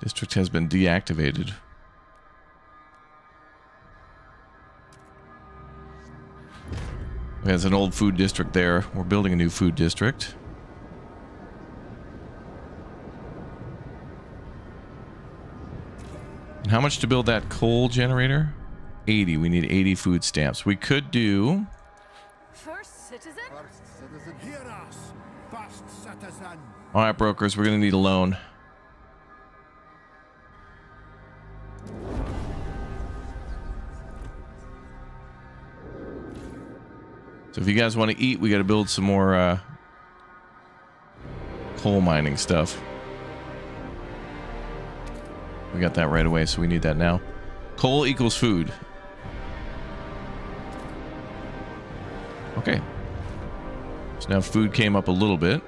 District has been deactivated. There's an old food district there. We're building a new food district. And how much to build that coal generator? 80. We need 80 food stamps. We could do... First citizen? Hear us, first citizen. Alright, brokers, we're going to need a loan. So if you guys want to eat, we got to build some more coal mining stuff. We got that right away, so we need that now. Coal equals food. Okay. So now food came up a little bit.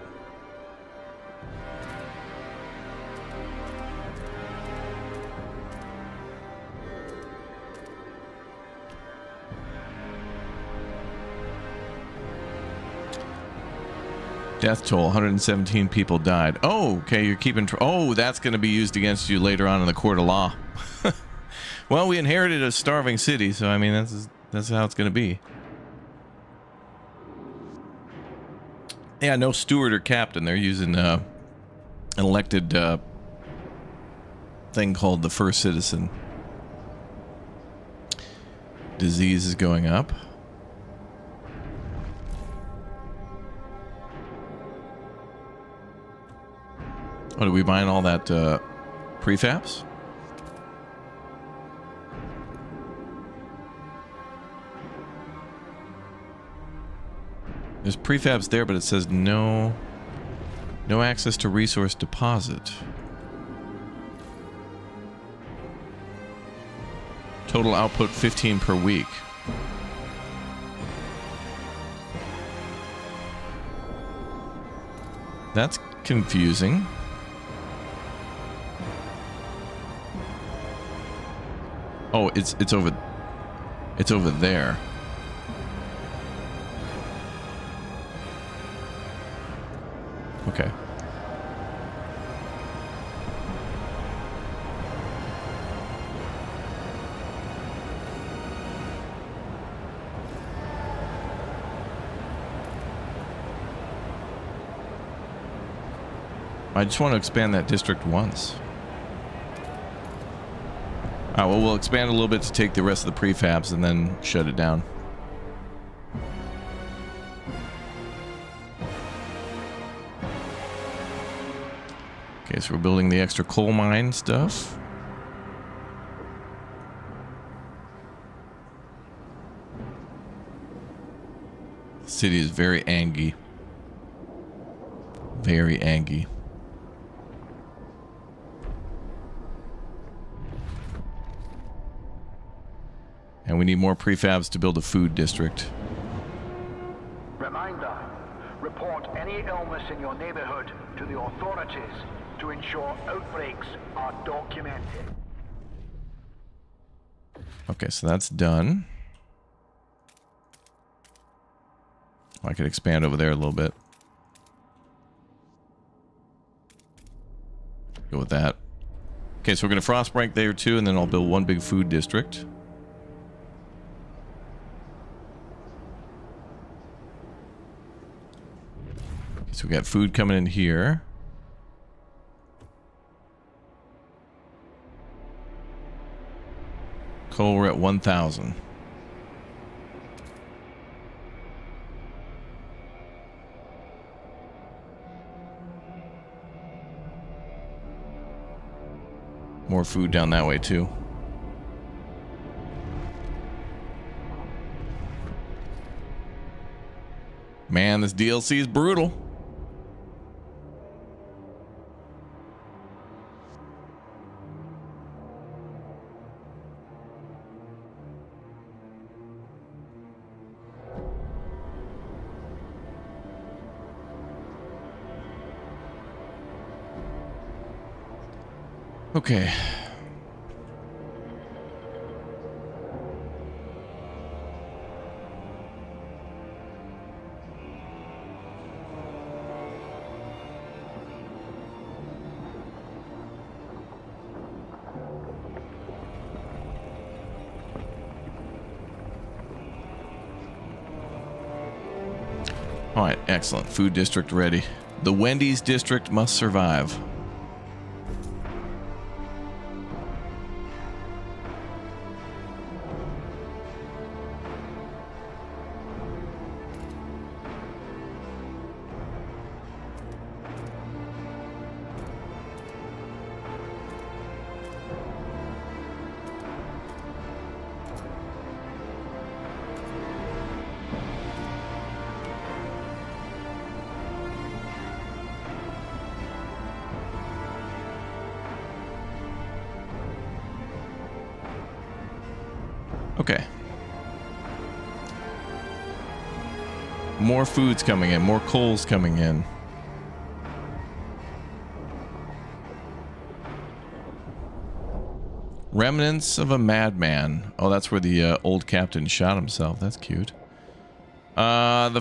Death toll, 117 people died. Oh, okay, you're keeping... Oh, that's going to be used against you later on in the court of law. Well, we inherited a starving city, so I mean, that's how it's going to be. Yeah, no steward or captain. They're using an elected thing called the first citizen. Disease is going up. Oh, did we mine all that prefabs? There's prefabs there, but it says no access to resource deposit. Total output 15 per week. That's confusing. Oh, it's over there. Okay. I just want to expand that district once. Alright, well, we'll expand a little bit to take the rest of the prefabs and then shut it down. Okay, so we're building the extra coal mine stuff. The city is very angry. Very angry. And we need more prefabs to build a food district. Reminder, report any illness in your neighborhood to the authorities to ensure outbreaks are documented. Okay, so that's done. I could expand over there a little bit. Go with that. Okay, so we're going to Frostpunk there too, and then I'll build one big food district. So we got food coming in here. Coal, we're at 1,000. More food down that way too. Man, this DLC is brutal. Okay. All right, excellent. Food district ready. The Wendy's district must survive. Okay. More food's coming in, more coal's coming in. Remnants of a madman. Oh, that's where the old captain shot himself. That's cute. The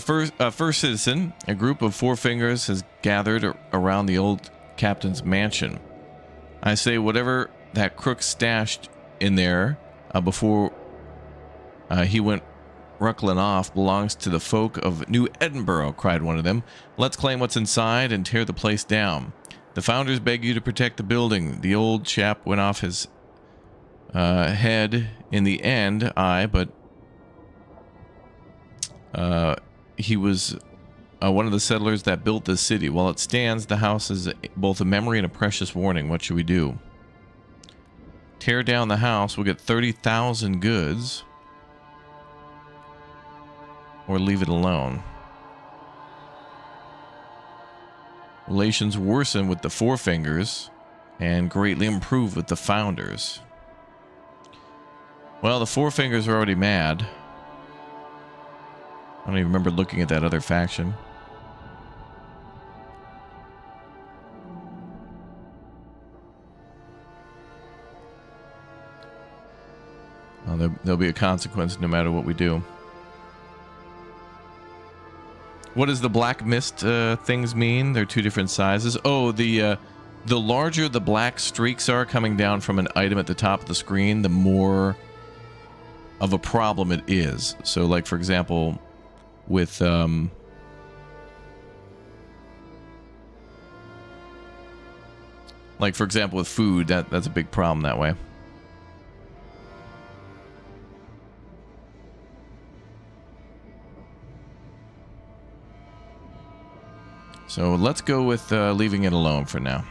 first citizen, a group of four fingers, has gathered around the old captain's mansion. I say whatever that crook stashed in there before he went ruckling off belongs to the folk of New Edinburgh, cried one of them. Let's claim what's inside and tear the place down. The founders beg you to protect the building. The old chap went off his head in the end, but he was one of the settlers that built this city. While it stands, the house is both a memory and a precious warning. What should we do? Tear down the house. We'll get 30,000 goods. Or leave it alone. Relations worsen with the Four Fingers and greatly improve with the Founders. Well, the Four Fingers are already mad. I don't even remember looking at that other faction. Well, there'll be a consequence no matter what we do. What does the black mist things mean? They're two different sizes. Oh, the larger the black streaks are coming down from an item at the top of the screen, the more of a problem it is. So, like, for example, with with food, that's a big problem that way. So let's go with leaving it alone for now.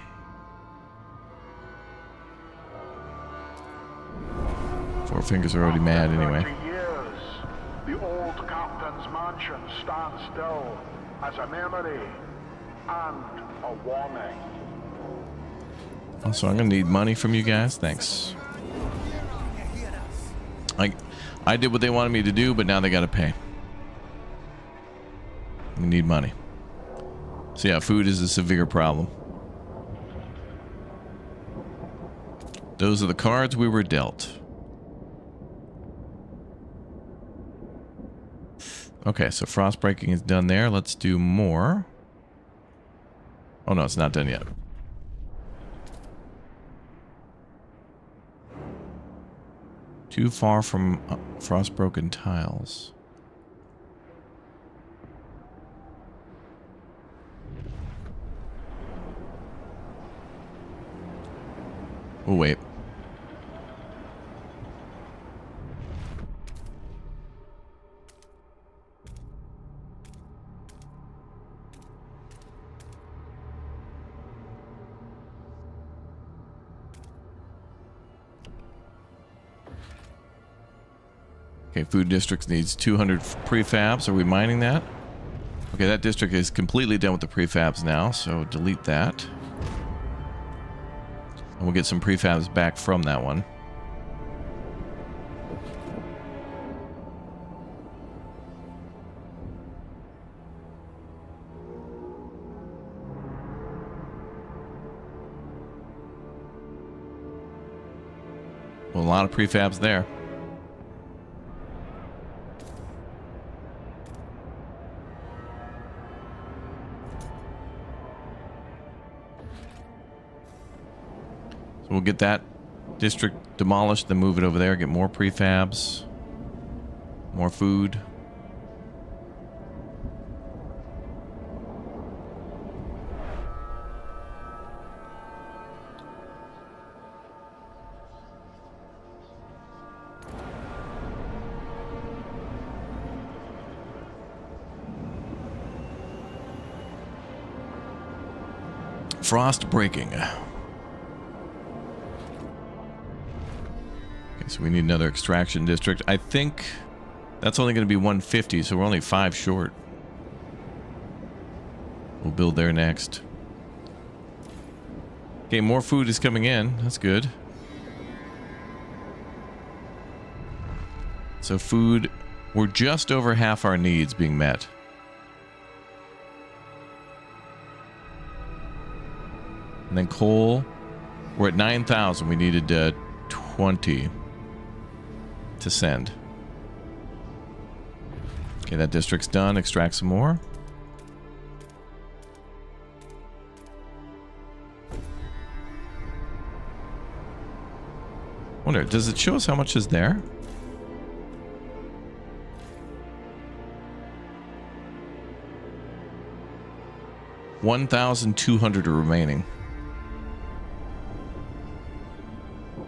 Four Fingers are already mad anyway. 30 years, the old captain's mansion stands still as a memory and a warning. Also, I'm gonna need money from you guys. Thanks. I did what they wanted me to do, but now they gotta pay. We need money. So yeah, food is a severe problem. Those are the cards we were dealt. Okay, so frost breaking is done there. Let's do more. Oh no, it's not done yet. Too far from frost-broken tiles. Oh, wait. Okay, food districts needs 200 prefabs. Are we mining that? Okay, that district is completely done with the prefabs now, so delete that. And we'll get some prefabs back from that one. Well, a lot of prefabs there. So we'll get that district demolished, then move it over there, get more prefabs, more food. Frost breaking. So we need another extraction district. I think that's only going to be 150, so we're only 5 short. We'll build there next. Okay, more food is coming in. That's good. So food, we're just over half our needs being met. And then coal, we're at 9,000. We needed 20. To send. Okay, that district's done. Extract some more. Wonder, does it show us how much is there? $1,200 are remaining.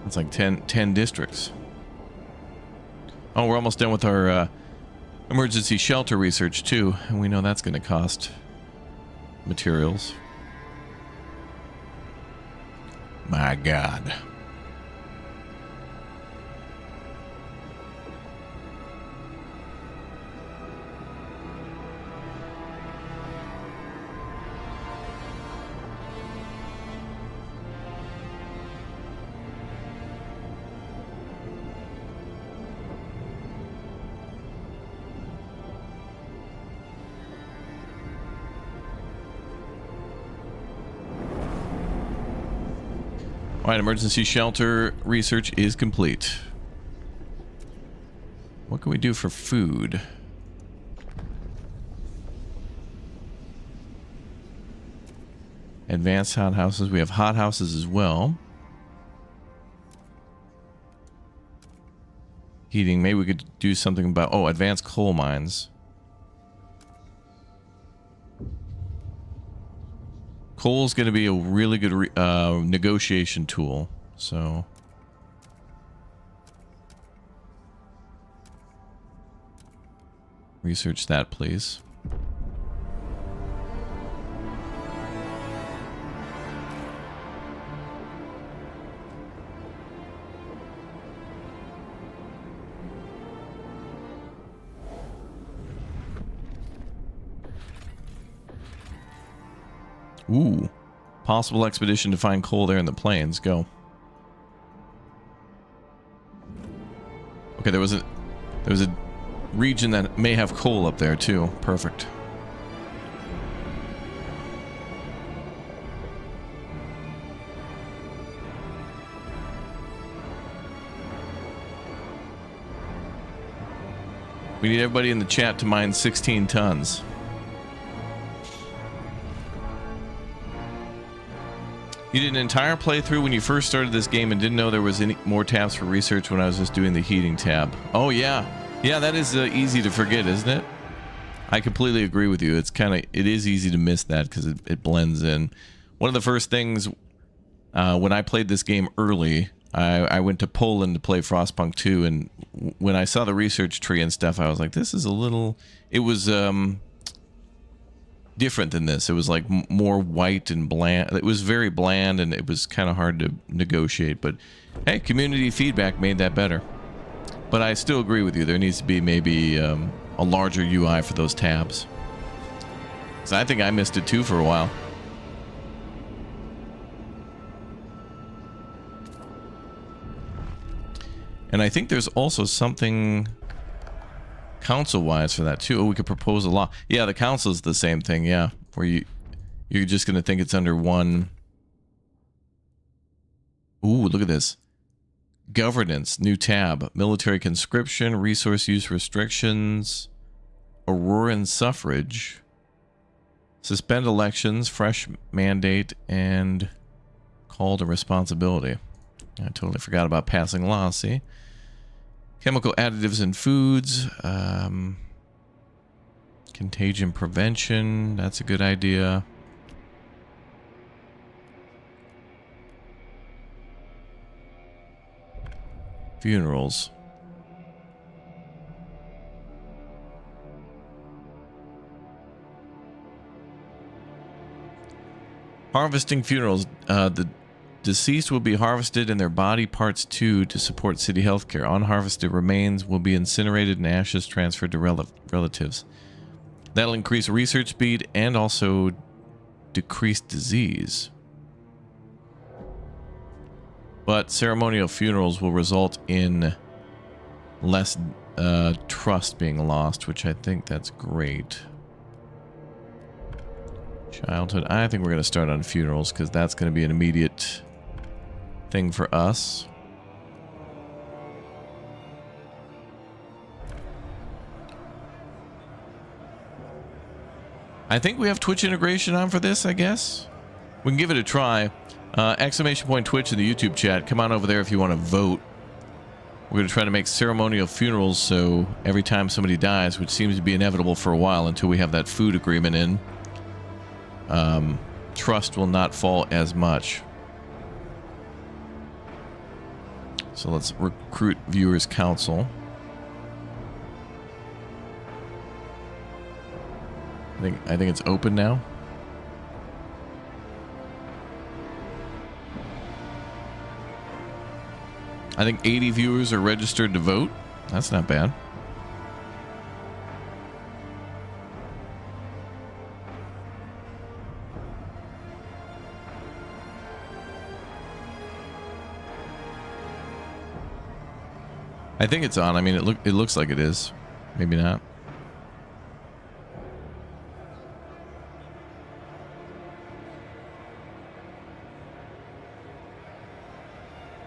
It's like 10 districts. Oh, we're almost done with our Emergency shelter research too, and we know that's going to cost materials. My God. All right, emergency shelter research is complete. What can we do for food? Advanced hothouses. We have hothouses as well. Heating. Maybe we could do something about... Oh, advanced coal mines. Coal's going to be a really good negotiation tool, so... Research that, please. Ooh. Possible expedition to find coal there in the plains. Go. Okay, there was a region that may have coal up there too. Perfect. We need everybody in the chat to mine 16 tons. You did an entire playthrough when you first started this game and didn't know there was any more tabs for research when I was just doing the heating tab. Oh yeah. Yeah, that is easy to forget, isn't it? I completely agree with you. It is easy to miss that because it blends in. One of the first things when I played this game early, I went to Poland to play Frostpunk 2, and when I saw the research tree and stuff, I was like, this is a little... It was different than this. It was like more white and bland. It was very bland, and it was kind of hard to negotiate, but hey, community feedback made that better. But I still agree with you. There needs to be maybe a larger UI for those tabs. So I think I missed it too for a while. And I think there's also something council-wise for that too. Oh, we could propose a law. Yeah, the council is the same thing. Yeah, where you're just gonna think it's under one. Ooh, look at this. Governance, new tab. Military conscription, resource use restrictions, Auroran suffrage, suspend elections, fresh mandate, and call to responsibility. I totally forgot about passing laws, see? Chemical additives in foods. Contagion prevention. That's a good idea. Funerals. Harvesting funerals. The deceased will be harvested and their body parts too to support city healthcare. Unharvested remains will be incinerated and ashes transferred to relatives. That'll increase research speed and also decrease disease. But ceremonial funerals will result in less trust being lost, which I think that's great. Childhood. I think we're going to start on funerals because that's going to be an immediate thing for us. I think we have Twitch integration on for this, I guess. We can give it a try. Exclamation point Twitch in the YouTube chat. Come on over there if you want to vote. We're going to try to make ceremonial funerals so every time somebody dies, which seems to be inevitable for a while until we have that food agreement in, trust will not fall as much. So let's recruit viewers council. I think it's open now. I think 80 viewers are registered to vote. That's not bad. I think it's on. I mean, it looks like it is. Maybe not.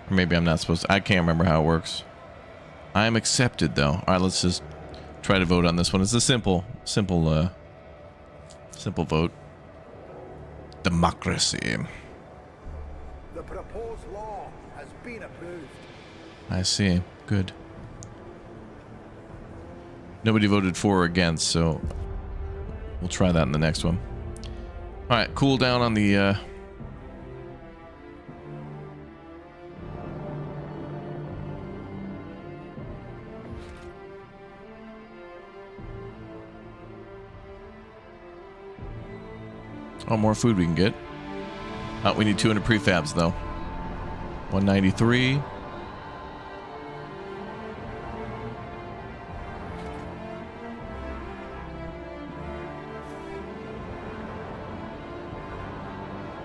Or maybe I'm not supposed to. I can't remember how it works. I am accepted though. All right, let's just try to vote on this one. It's a simple vote. Democracy. The proposed law has been approved. I see. Good. Nobody voted for or against, so we'll try that in the next one. All right, cool down on the oh, more food we can get. Oh, we need 200 prefabs though. 193.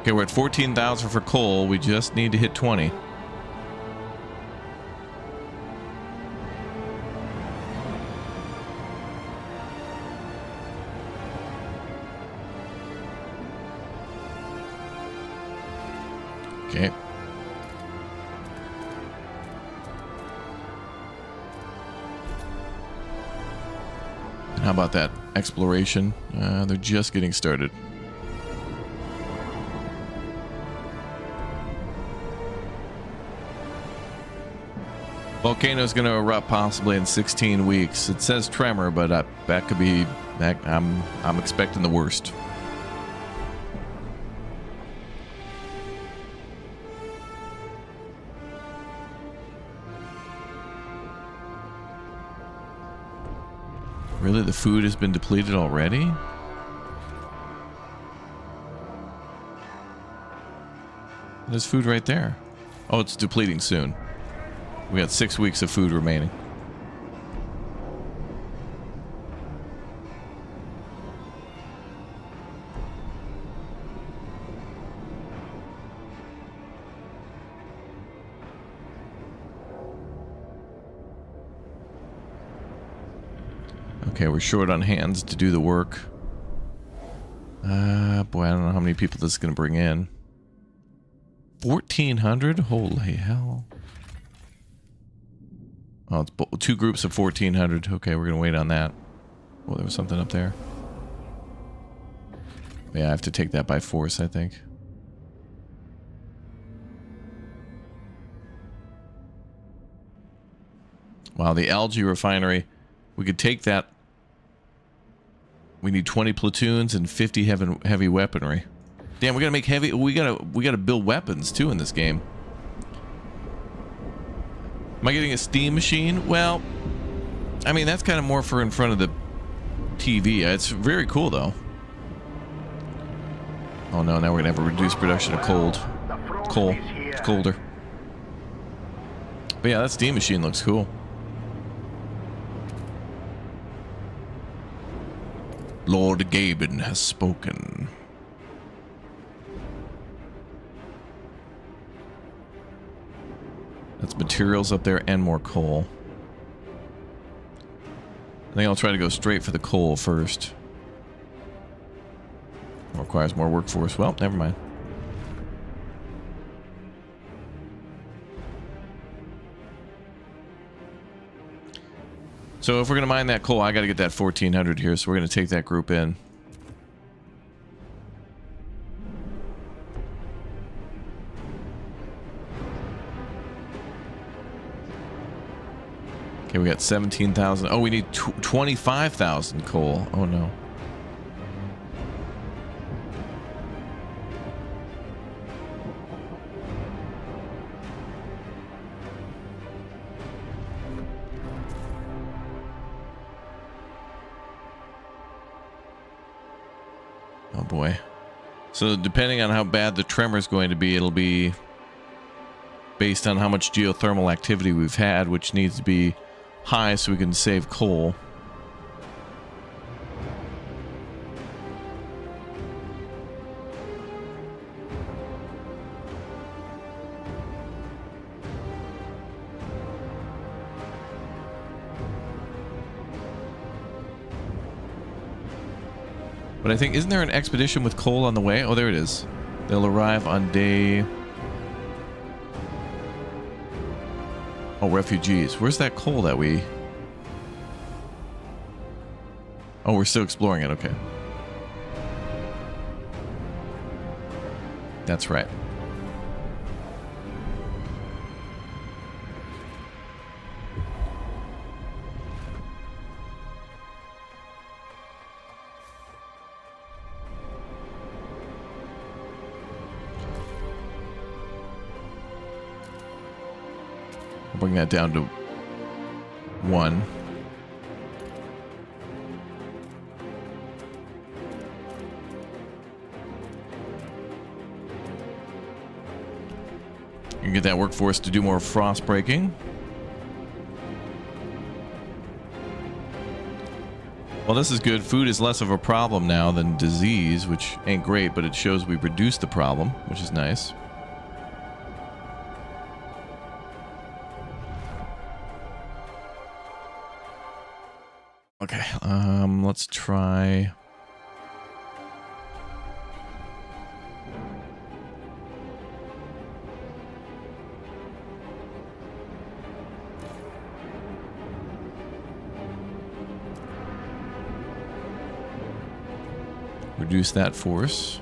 Okay, we're at 14,000 for coal. We just need to hit 20. Okay. And how about that exploration? They're just getting started. Volcano is going to erupt possibly in 16 weeks. It says tremor, but that could be. I'm expecting the worst. Really, the food has been depleted already? There's food right there. Oh, it's depleting soon. We got 6 weeks of food remaining. Okay, we're short on hands to do the work. Boy, I don't know how many people this is going to bring in. 1,400? Holy hell. Oh, it's 2 groups of 1,400. Okay, we're going to wait on that. Oh, there was something up there. Yeah, I have to take that by force, I think. Wow, the algae refinery. We could take that. We need 20 platoons and 50 heavy weaponry. Damn, we gotta make heavy. We gotta build weapons too in this game. Am I getting a steam machine? Well, I mean that's kind of more for in front of the TV. It's very cool though. Oh no, now we're gonna have a reduced production of coal. It's colder. But yeah, that steam machine looks cool. Lord Gaben has spoken. That's materials up there and more coal. I think I'll try to go straight for the coal first. Requires more workforce. Well, never mind. So if we're gonna mine that coal, I gotta get that 1,400 here, so we're gonna take that group in. Okay, we got 17,000. Oh, we need 25,000 coal. Oh no. boy. So depending on how bad the tremor is going to be, it'll be based on how much geothermal activity we've had, which needs to be high so we can save coal. But I think, isn't there an expedition with coal on the way? Oh, there it is. They'll arrive on day... Oh, refugees. Where's that coal that we... Oh, we're still exploring it. Okay. That's right. Bring that down to 1. You can get that workforce to do more frost breaking. Well, this is good. Food is less of a problem now than disease, which ain't great, but it shows we've reduced the problem, which is nice. Okay, let's try... reduce that force.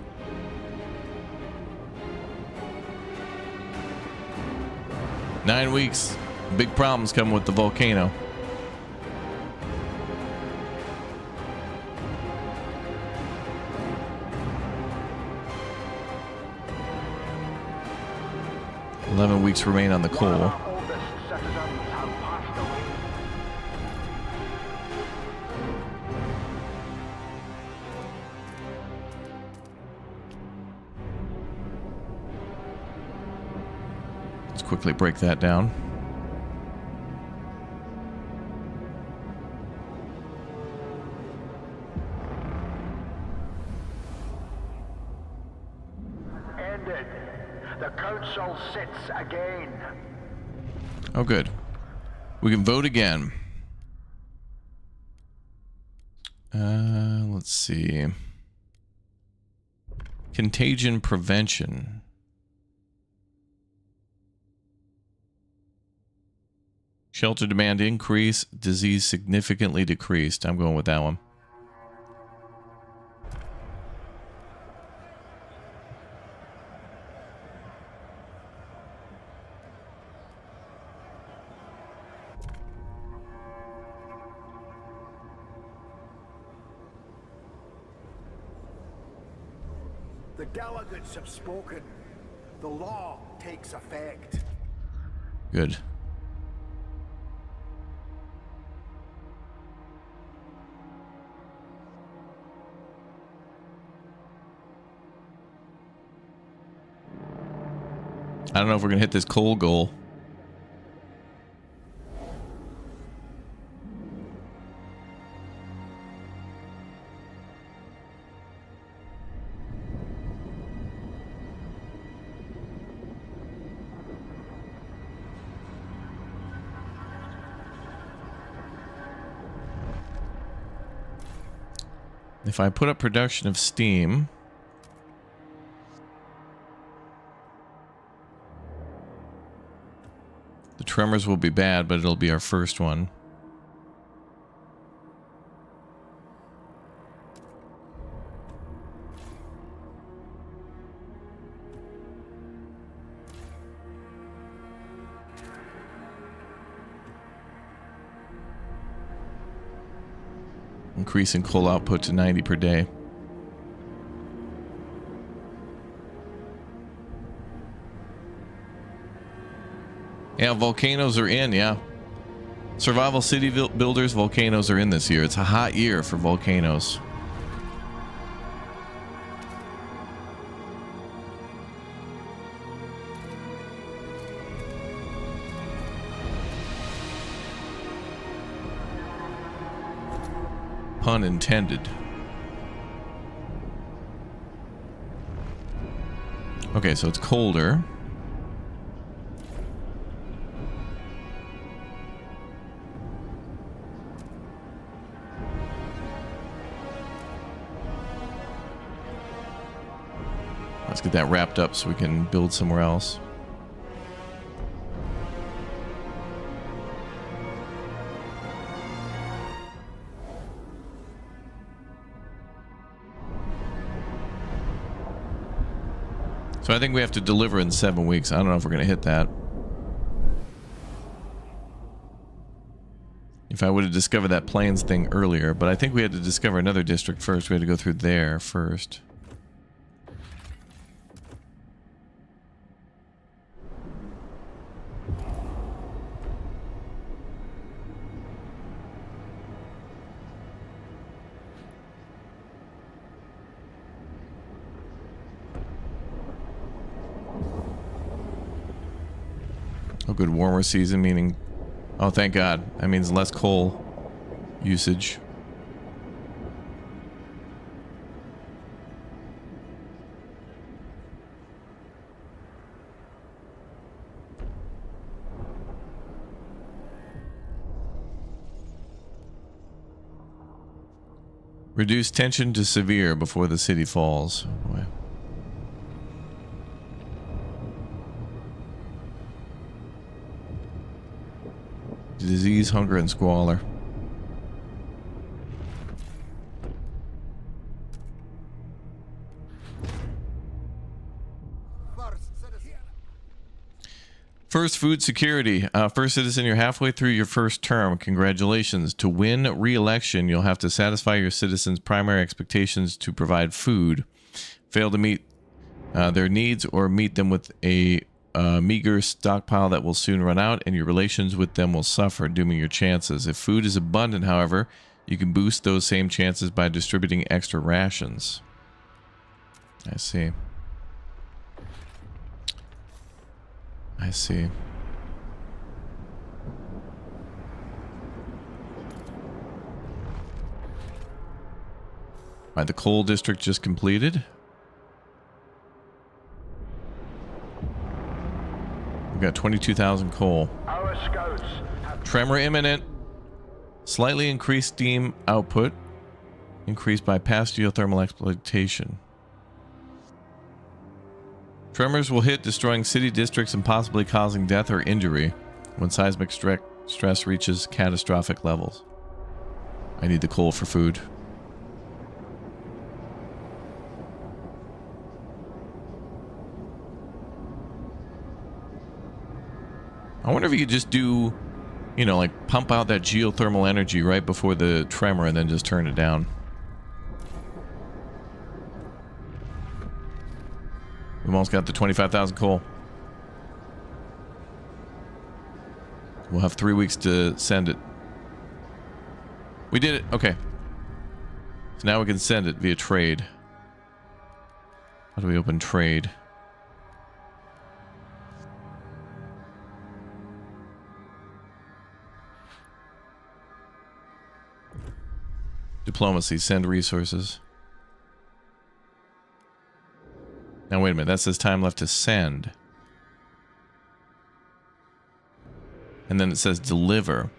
Nine weeks. Big problems coming with the volcano. Weeks remain on the coal. Let's quickly break that down. Sits again. Oh, good. We can vote again. Let's see. Contagion prevention. Shelter demand increase. Disease significantly decreased. I'm going with that one. The delegates have spoken. The law takes effect. Good. I don't know if we're gonna hit this coal goal. If I put up production of steam, the tremors will be bad, but it'll be our first one. Increasing coal output to 90 per day. Yeah, volcanoes are in, yeah. Survival city builders, volcanoes are in this year. It's a hot year for volcanoes. Pun intended. Okay, so it's colder. Let's get that wrapped up so we can build somewhere else. So I think we have to deliver in 7 weeks. I don't know if we're going to hit that. If I would have discovered that plains thing earlier, but I think we had to discover another district first. We had to go through there first. Oh, good. Warmer season, meaning... Oh, thank God. That means less coal usage. Reduce tension to severe before the city falls. Oh, boy. Disease, hunger, and squalor. First, food security. First citizen, you're halfway through your first term. Congratulations. To win re-election, you'll have to satisfy your citizens' primary expectations to provide food. Fail to meet their needs or meet them with a meager stockpile that will soon run out, and your relations with them will suffer, dooming your chances. If food is abundant, however, you can boost those same chances by distributing extra rations. I see. I see. Alright, the coal district just completed. We've got 22,000 coal. Our scouts have Tremor imminent. Slightly increased steam output. Increased by past geothermal exploitation. Tremors will hit, destroying city districts and possibly causing death or injury when seismic stress reaches catastrophic levels. I need the coal for food. I wonder if you could just do, you know, like pump out that geothermal energy right before the tremor and then just turn it down. We almost got the 25,000 coal. We'll have 3 weeks to send it. We did it. Okay. So now we can send it via trade. How do we open trade? Diplomacy, send resources. Now wait a minute, that says time left to send. And then it says deliver.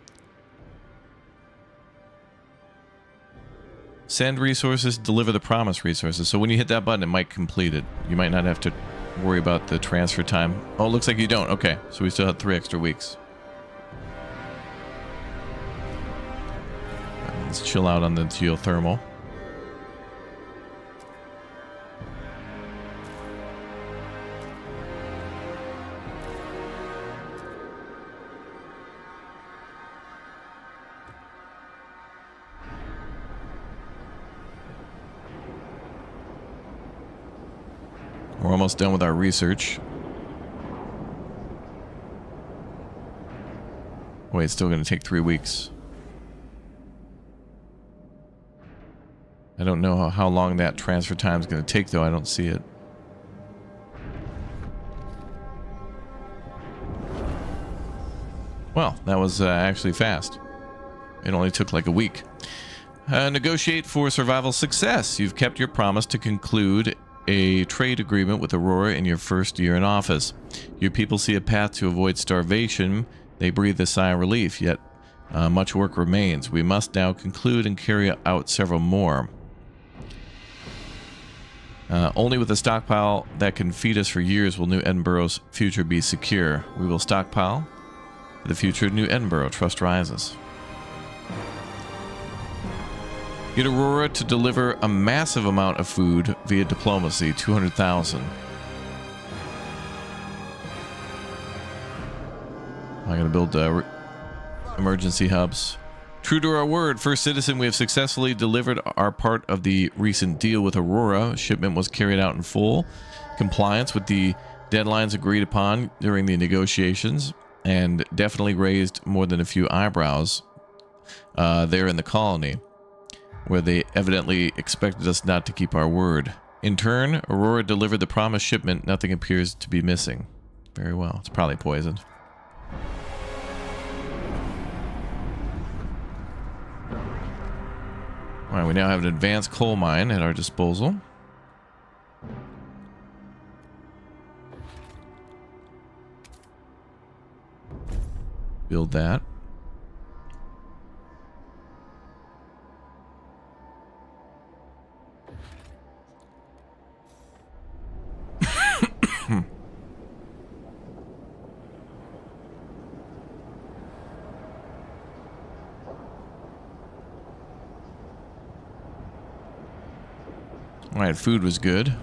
Send resources, deliver the promised resources. So when you hit that button, it might complete it. You might not have to worry about the transfer time. Oh, it looks like you don't. Okay, so we still have 3 extra weeks. Let's chill out on the geothermal. We're almost done with our research. Wait, it's still going to take 3 weeks. I don't know how long that transfer time is going to take, though. I don't see it. Well, that was actually fast. It only took like a week. Negotiate for survival success. You've kept your promise to conclude a trade agreement with Aurora in your first year in office. Your people see a path to avoid starvation. They breathe a sigh of relief, yet much work remains. We must now conclude and carry out several more. Only with a stockpile that can feed us for years will New Edinburgh's future be secure. We will stockpile for the future of New Edinburgh. Trust rises. Get Aurora to deliver a massive amount of food via diplomacy, 200,000. I'm going to build emergency hubs. True to our word, first citizen, we have successfully delivered our part of the recent deal with Aurora. Shipment was carried out in full compliance with the deadlines agreed upon during the negotiations, and definitely raised more than a few eyebrows there in the colony, where they evidently expected us not to keep our word. In turn, Aurora delivered the promised shipment. Nothing appears to be missing. Very well. It's probably poisoned. Alright, we now have an advanced coal mine at our disposal. Build that. Alright, food was good.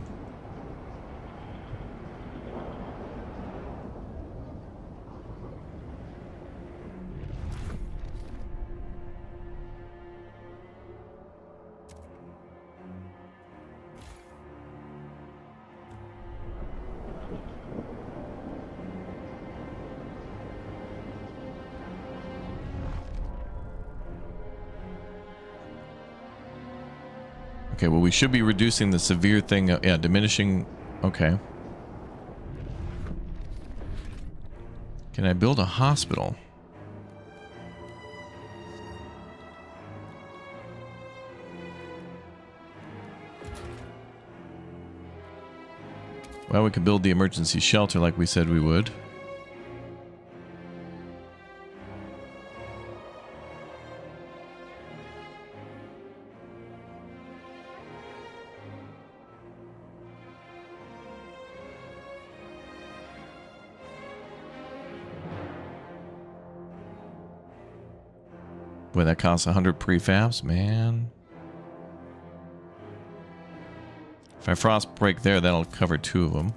Okay, well, we should be reducing the severe thing. Yeah, diminishing. Okay. Can I build a hospital? Well, we could build the emergency shelter like we said we would. Boy, that costs 100 prefabs, man. If I frost break there, that'll cover 2 of them.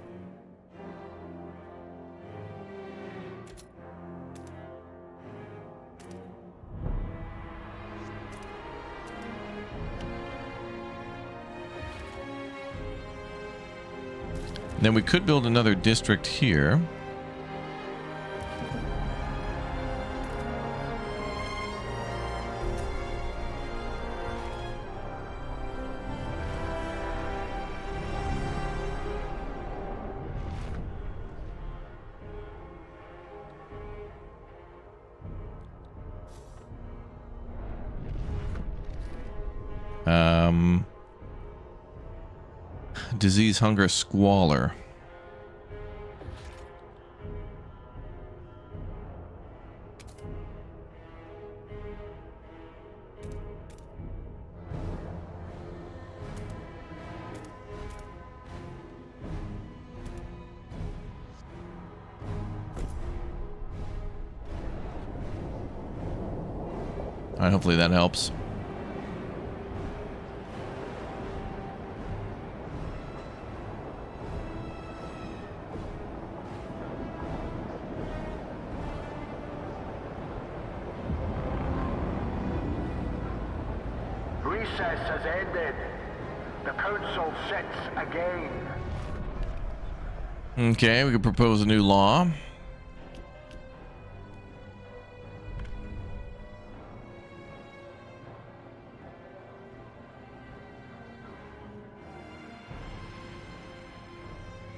Then we could build another district here. Disease, hunger, squalor. All right, hopefully that helps. Recess has ended. The council sits again. Okay, we could propose a new law.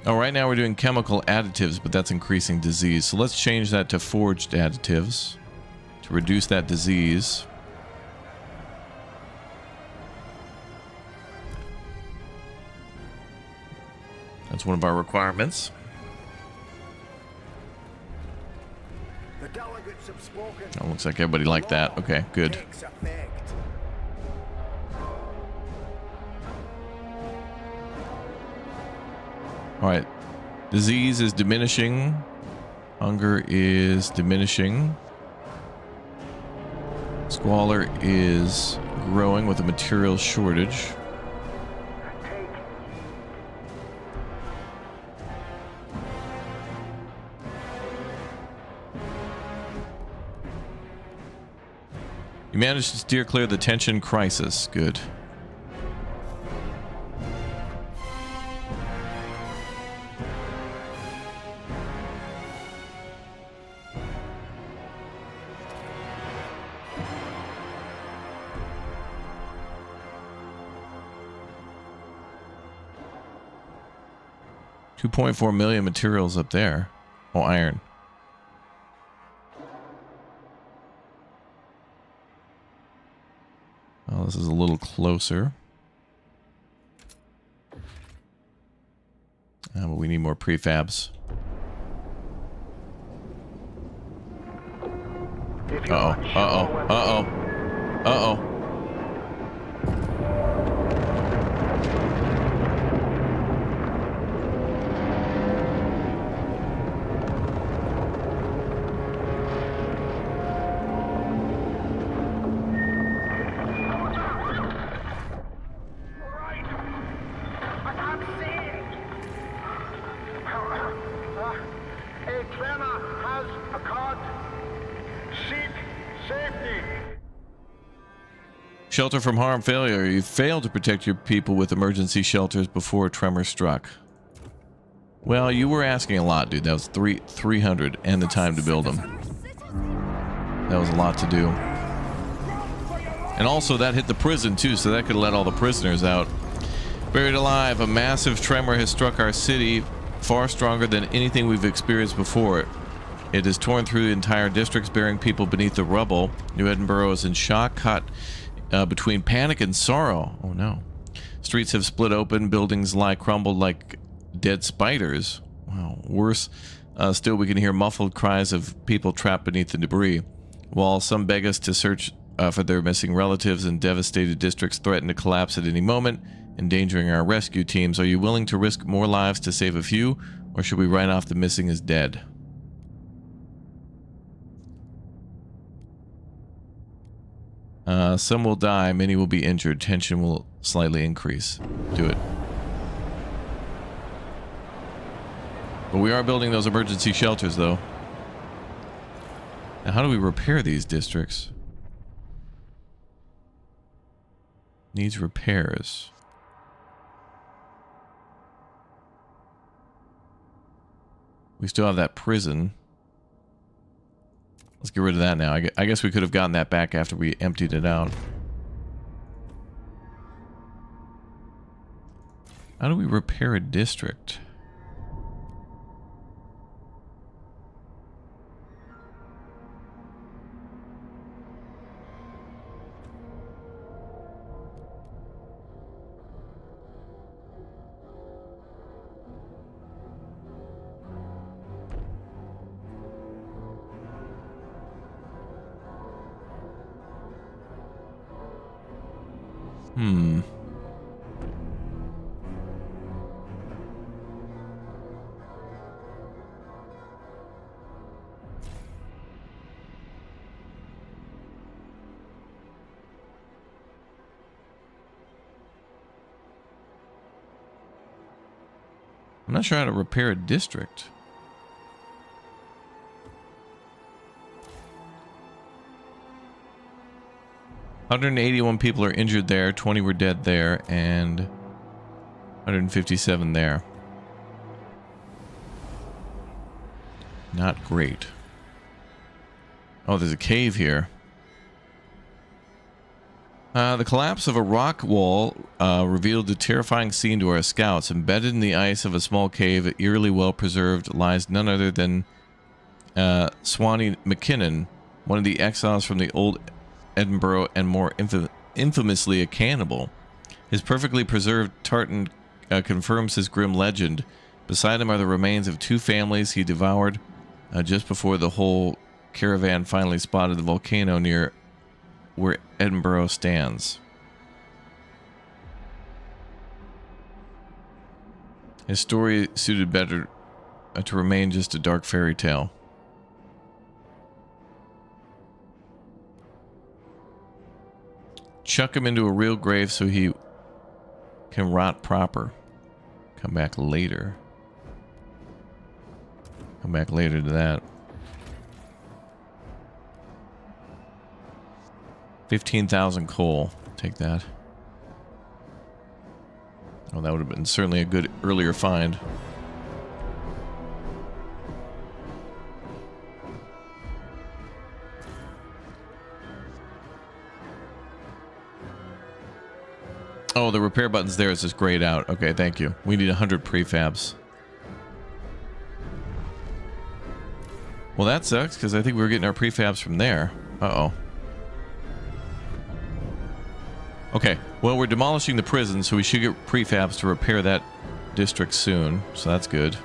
Oh, right now we're doing chemical additives, but that's increasing disease. So let's change that to forged additives to reduce that disease. That's one of our requirements. The delegates have spoken. Oh, looks like everybody liked that. Okay, good. Takes effect. All right. Disease is diminishing. Hunger is diminishing. Squalor is growing with a material shortage. You managed to steer clear of the tension crisis. Good. $2.4 million materials up there. Oh, iron. Well, this is a little closer. But we need more prefabs. Uh-oh. Uh-oh. Uh-oh. Uh-oh. Shelter from harm failure. You failed to protect your people with emergency shelters before a tremor struck. Well, you were asking a lot, dude. That was 300 and the time to build them. That was a lot to do. And also that hit the prison too, so that could let all the prisoners out. Buried alive, a massive tremor has struck our city, far stronger than anything we've experienced before. It has torn through the entire districts, burying people beneath the rubble. New Edinburgh is in shock, caught between panic and sorrow. Oh no. Streets have split open, buildings lie crumbled like dead spiders. Wow. Worse still, we can hear muffled cries of people trapped beneath the debris. While some beg us to search for their missing relatives, and devastated districts threaten to collapse at any moment, endangering our rescue teams, are you willing to risk more lives to save a few, or should we write off the missing as dead? Some will die, many will be injured. Tension will slightly increase. Do it. But we are building those emergency shelters, though. Now, how do we repair these districts? Needs repairs. We still have that prison. Let's get rid of that now. I guess we could have gotten that back after we emptied it out. How do we repair a district? I'm not sure how to repair a district. $181 people are injured there, 20 were dead there, and 157 there. Not great. Oh, there's a cave here. The collapse of a rock wall revealed a terrifying scene to our scouts. Embedded in the ice of a small cave, eerily well preserved, lies none other than Swanee McKinnon, one of the exiles from the old Edinburgh and more infamously a cannibal. His perfectly preserved tartan confirms his grim legend. Beside him are the remains of 2 families he devoured just before the whole caravan finally spotted the volcano near where Edinburgh stands. His story suited better to remain just a dark fairy tale. Chuck him into a real grave so he can rot proper. Come back later. Come back later to that. 15,000 coal. Take that. Oh, that would have been certainly a good earlier find. Oh, the repair button's there. It's just grayed out. Okay, thank you. We need 100 prefabs. Well, that sucks, because I think we were getting our prefabs from there. Uh-oh. Okay, well, we're demolishing the prison, so we should get prefabs to repair that district soon. So that's good.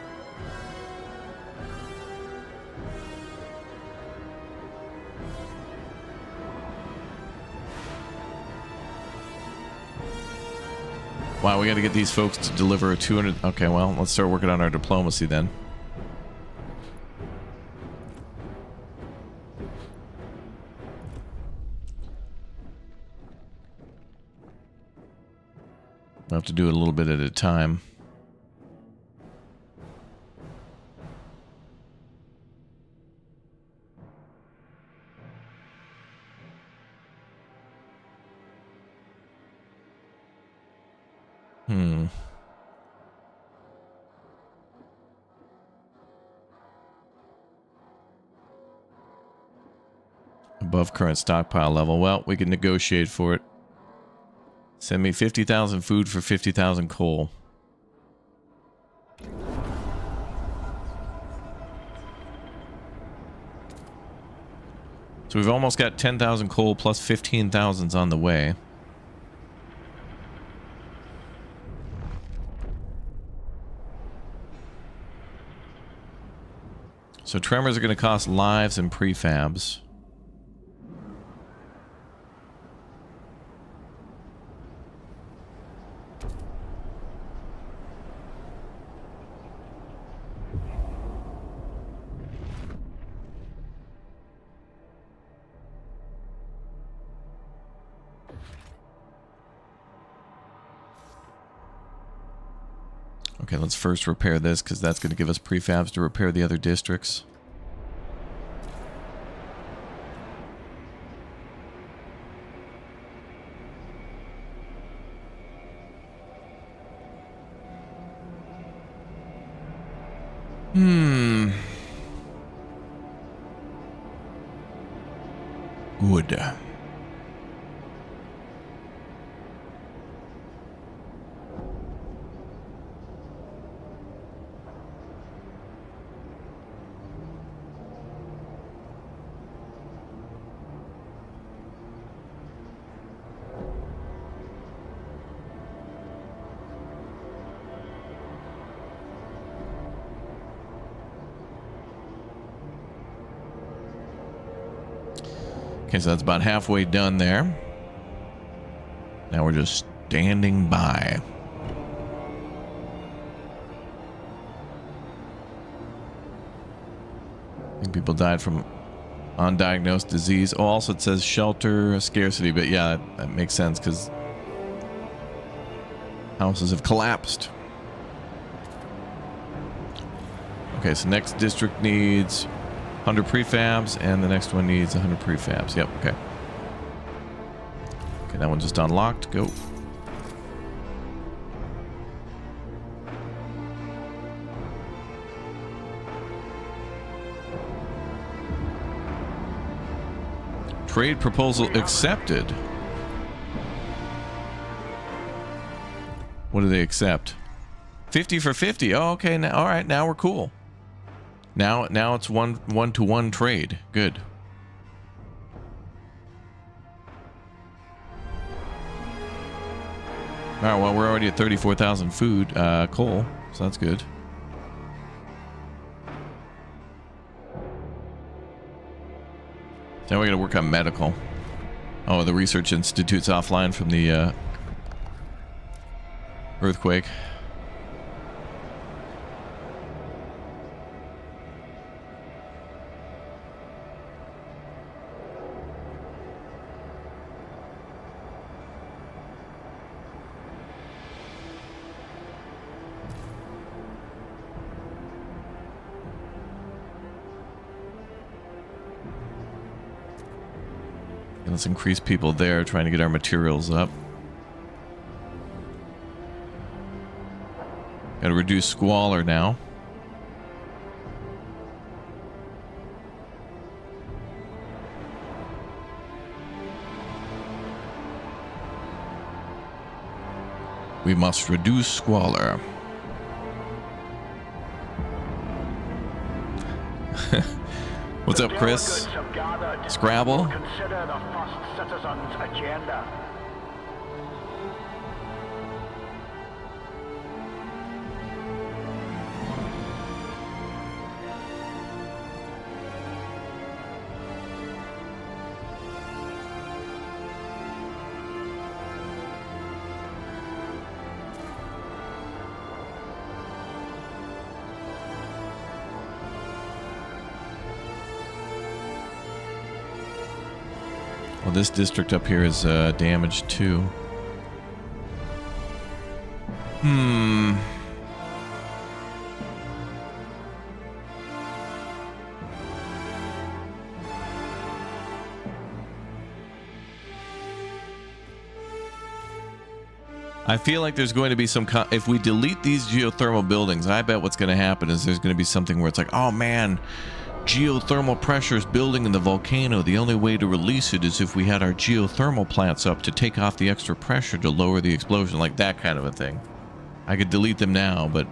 Wow, we got to get these folks to deliver a 200... Okay, well, let's start working on our diplomacy then. We'll have to do it a little bit at a time. Above current stockpile level. Well, we can negotiate for it. Send me 50,000 food for 50,000 coal. So we've almost got 10,000 coal plus 15,000's on the way. So tremors are going to cost lives and prefabs. Okay, let's first repair this, because that's going to give us prefabs to repair the other districts. Good. Okay, so that's about halfway done there. Now we're just standing by. I think people died from undiagnosed disease. Oh, also it says shelter scarcity, but yeah, that makes sense because houses have collapsed. Okay, so next district needs 100 prefabs, and the next one needs 100 prefabs. Yep, okay. Okay, that one just unlocked. Go. Trade proposal accepted. What do they accept? 50 for 50. Oh, okay. Now, all right. Now we're cool. Now it's one-to-one trade. Good. All right. Well, we're already at 34,000 food coal, so that's good. Now we got to work on medical. Oh, the research institute's offline from the earthquake. Let's increase people there, trying to get our materials up. Got to reduce squalor now. We must reduce squalor. What's up, Chris? Scrabble? Consider the first citizen's agenda. Well, this district up here is damaged too. I feel like there's going to be some... if we delete these geothermal buildings, I bet what's going to happen is there's going to be something where it's like, oh man, geothermal pressure is building in the volcano. The only way to release it is if we had our geothermal plants up to take off the extra pressure to lower the explosion, like that kind of a thing. I could delete them now, but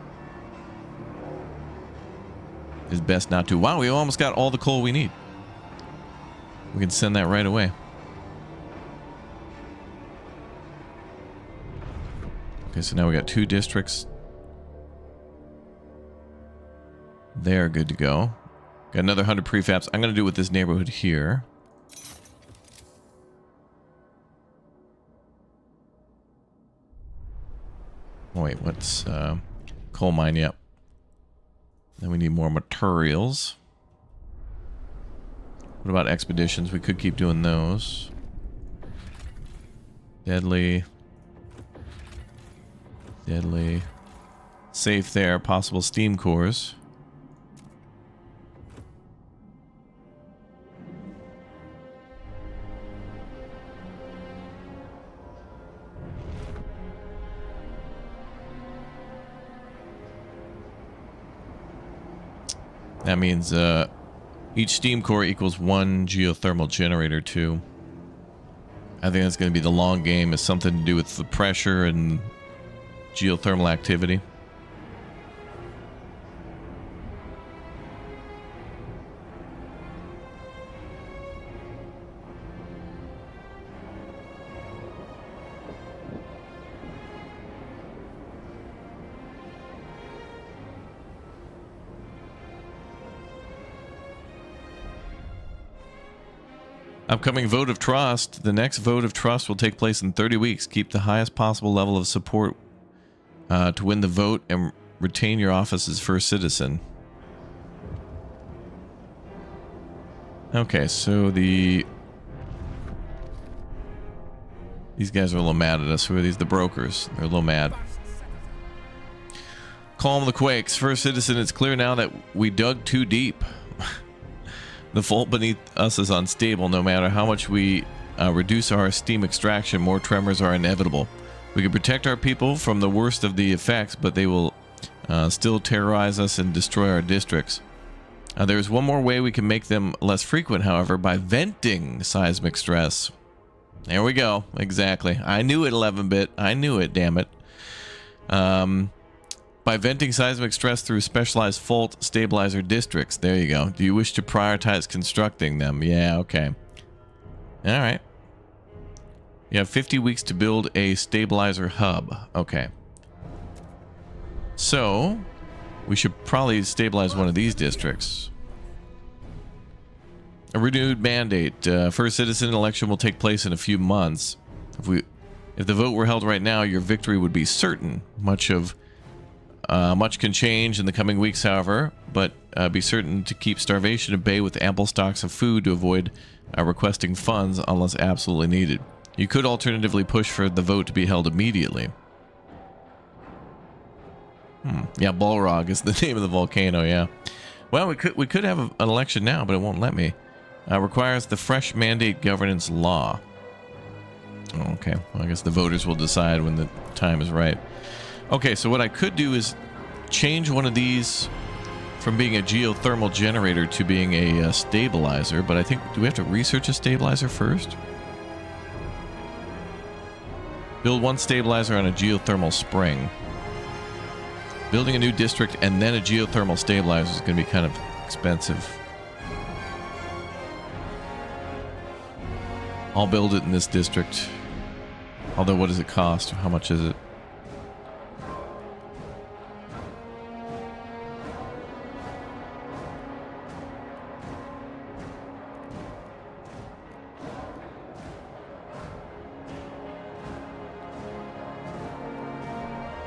it's best not to. Wow, we almost got all the coal we need. We can send that right away. Okay, so now we got 2 districts. They're good to go. Got another 100 prefabs. I'm going to do it with this neighborhood here. Wait, what's coal mine? Yep. Then we need more materials. What about expeditions? We could keep doing those. Deadly. Deadly. Safe there. Possible steam cores. That means each steam core equals 1 geothermal generator too. I think that's going to be the long game. Is something to do with the pressure and geothermal activity. Upcoming vote of trust. The next vote of trust will take place in 30 weeks. Keep the highest possible level of support to win the vote and retain your office as first citizen. Okay, so these guys are a little mad at us. Who are these? The brokers. They're a little mad. Calm the quakes. First citizen, it's clear now that we dug too deep. The fault beneath us is unstable. No matter how much we reduce our steam extraction, more tremors are inevitable. We can protect our people from the worst of the effects, but they will still terrorize us and destroy our districts. There's one more way we can make them less frequent, however, by venting seismic stress. There we go. Exactly. I knew it, 11-bit. I knew it, damn it. By venting seismic stress through specialized fault stabilizer districts. There you go. Do you wish to prioritize constructing them? Yeah, okay. All right. You have 50 weeks to build a stabilizer hub. Okay. So, we should probably stabilize one of these districts. A renewed mandate. First citizen election will take place in a few months. If the vote were held right now, your victory would be certain. Much can change in the coming weeks, however, but be certain to keep starvation at bay with ample stocks of food to avoid requesting funds unless absolutely needed. You could alternatively push for the vote to be held immediately. Yeah, Balrog is the name of the volcano, yeah. Well, we could have an election now, but it won't let me. Requires the fresh mandate governance law. Oh, okay, well, I guess the voters will decide when the time is right. Okay, so what I could do is change one of these from being a geothermal generator to being a stabilizer, but I think, do we have to research a stabilizer first? Build one stabilizer on a geothermal spring. Building a new district and then a geothermal stabilizer is going to be kind of expensive. I'll build it in this district. Although, what does it cost? How much is it?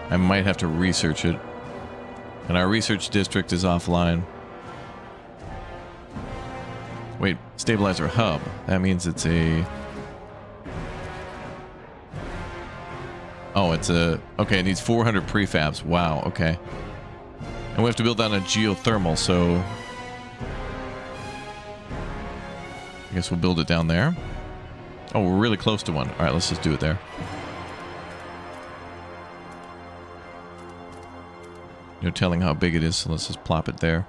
I might have to research it. And our research district is offline. Wait, stabilizer hub. That means it's a... Oh, it's a... Okay, it needs 400 prefabs. Wow, okay. And we have to build that on a geothermal, so... I guess we'll build it down there. Oh, we're really close to one. Alright, let's just do it there. No telling how big it is, so let's just plop it there.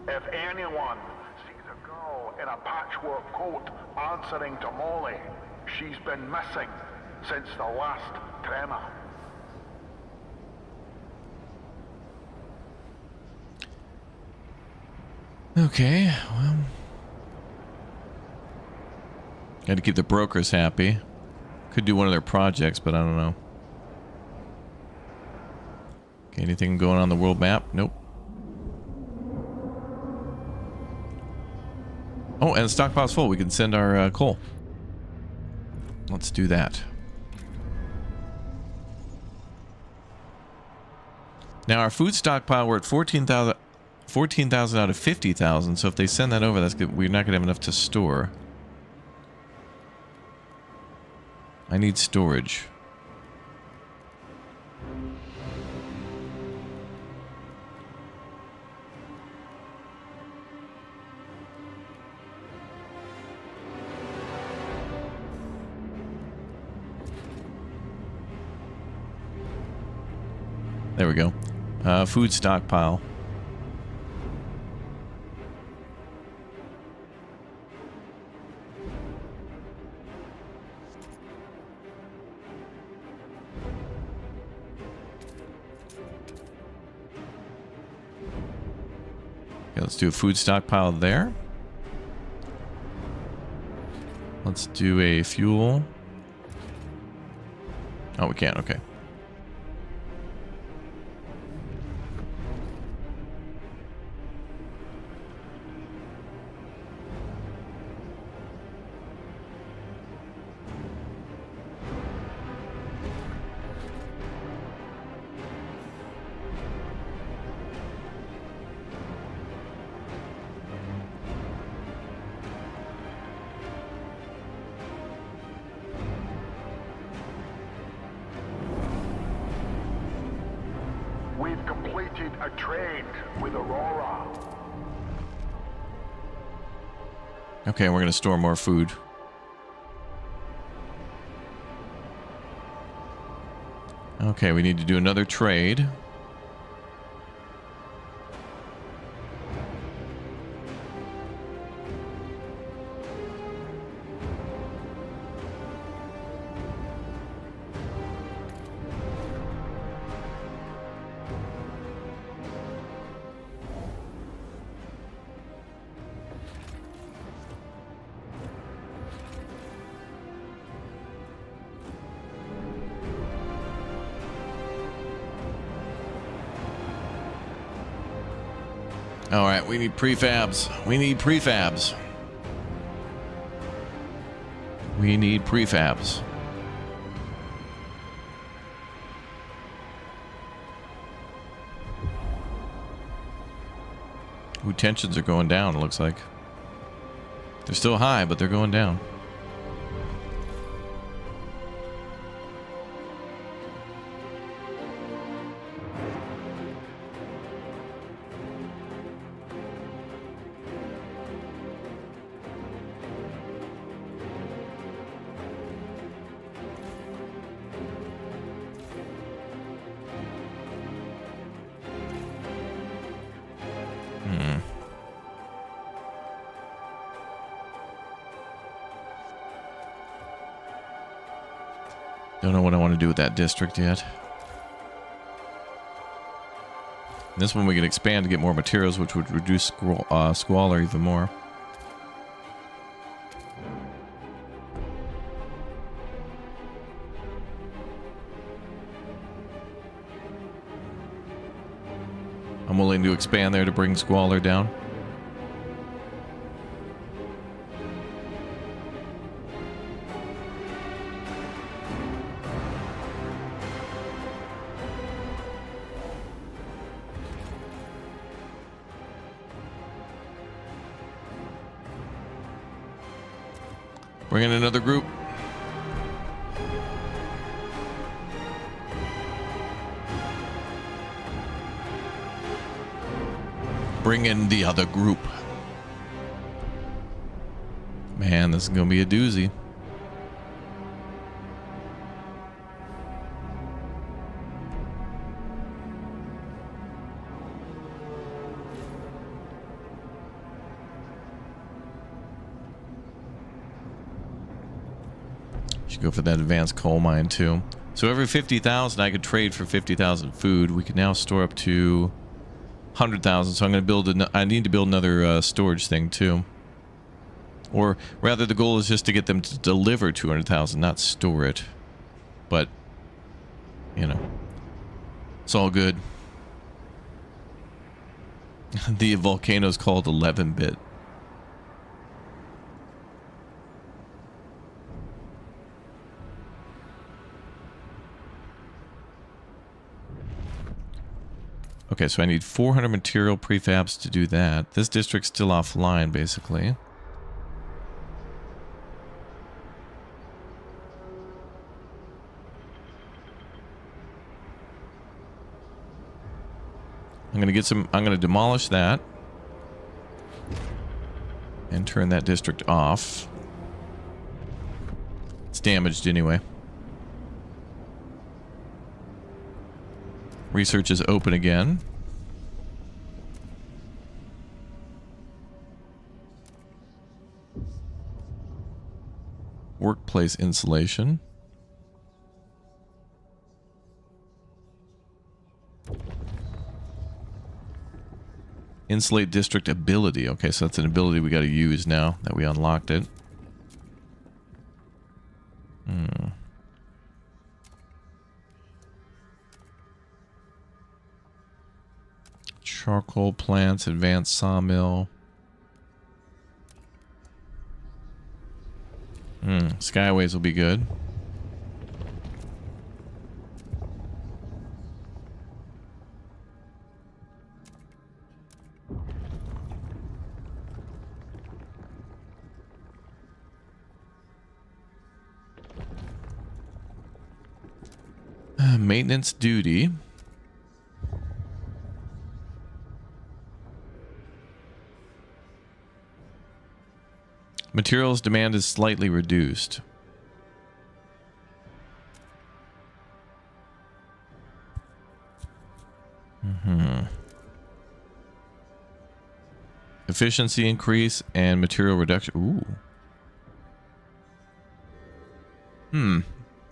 If anyone sees a girl in a patchwork coat answering to Molly, she's been missing since the last tremor. Okay, well... Got to keep the brokers happy. Could do one of their projects, but I don't know. Okay, anything going on the world map? Nope. Oh, and the stockpile's full. We can send our coal. Let's do that. Now, our food stockpile, we're at 14,000 out of 50,000, so if they send that over, that's good. We're not going to have enough to store. I need storage. There we go. Food stockpile. Okay, let's do a food stockpile there. Let's do a fuel. Oh, we can't. Okay. We've completed a trade with Aurora. Okay, we're going to store more food. Okay, we need to do another trade. All right, we need prefabs. We need prefabs. We need prefabs. Ooh, tensions are going down, it looks like. They're still high, but they're going down. Don't know what I want to do with that district yet. This one we can expand to get more materials, which would reduce squalor even more. I'm willing to expand there to bring squalor down. Bring in another group. Bring in the other group. Man, this is going to be a doozy. Should go for that advanced coal mine too. So every 50,000 I could trade for 50,000 food. We can now store up to 100,000. So I'm going to build I need to build another storage thing too. Or rather, the goal is just to get them to deliver 200,000, not store it. But, you know, it's all good. The volcano's called 11-bit. Okay, so I need 400 material prefabs to do that. This district's still offline, basically. I'm gonna demolish that and turn that district off. It's damaged anyway. Research is open again. Workplace insulation. Insulate district ability. Okay, so that's an ability we got to use now that we unlocked it. Charcoal plants, advanced sawmill. Skyways will be good. Maintenance duty. Materials demand is slightly reduced. Efficiency increase and material reduction. Ooh.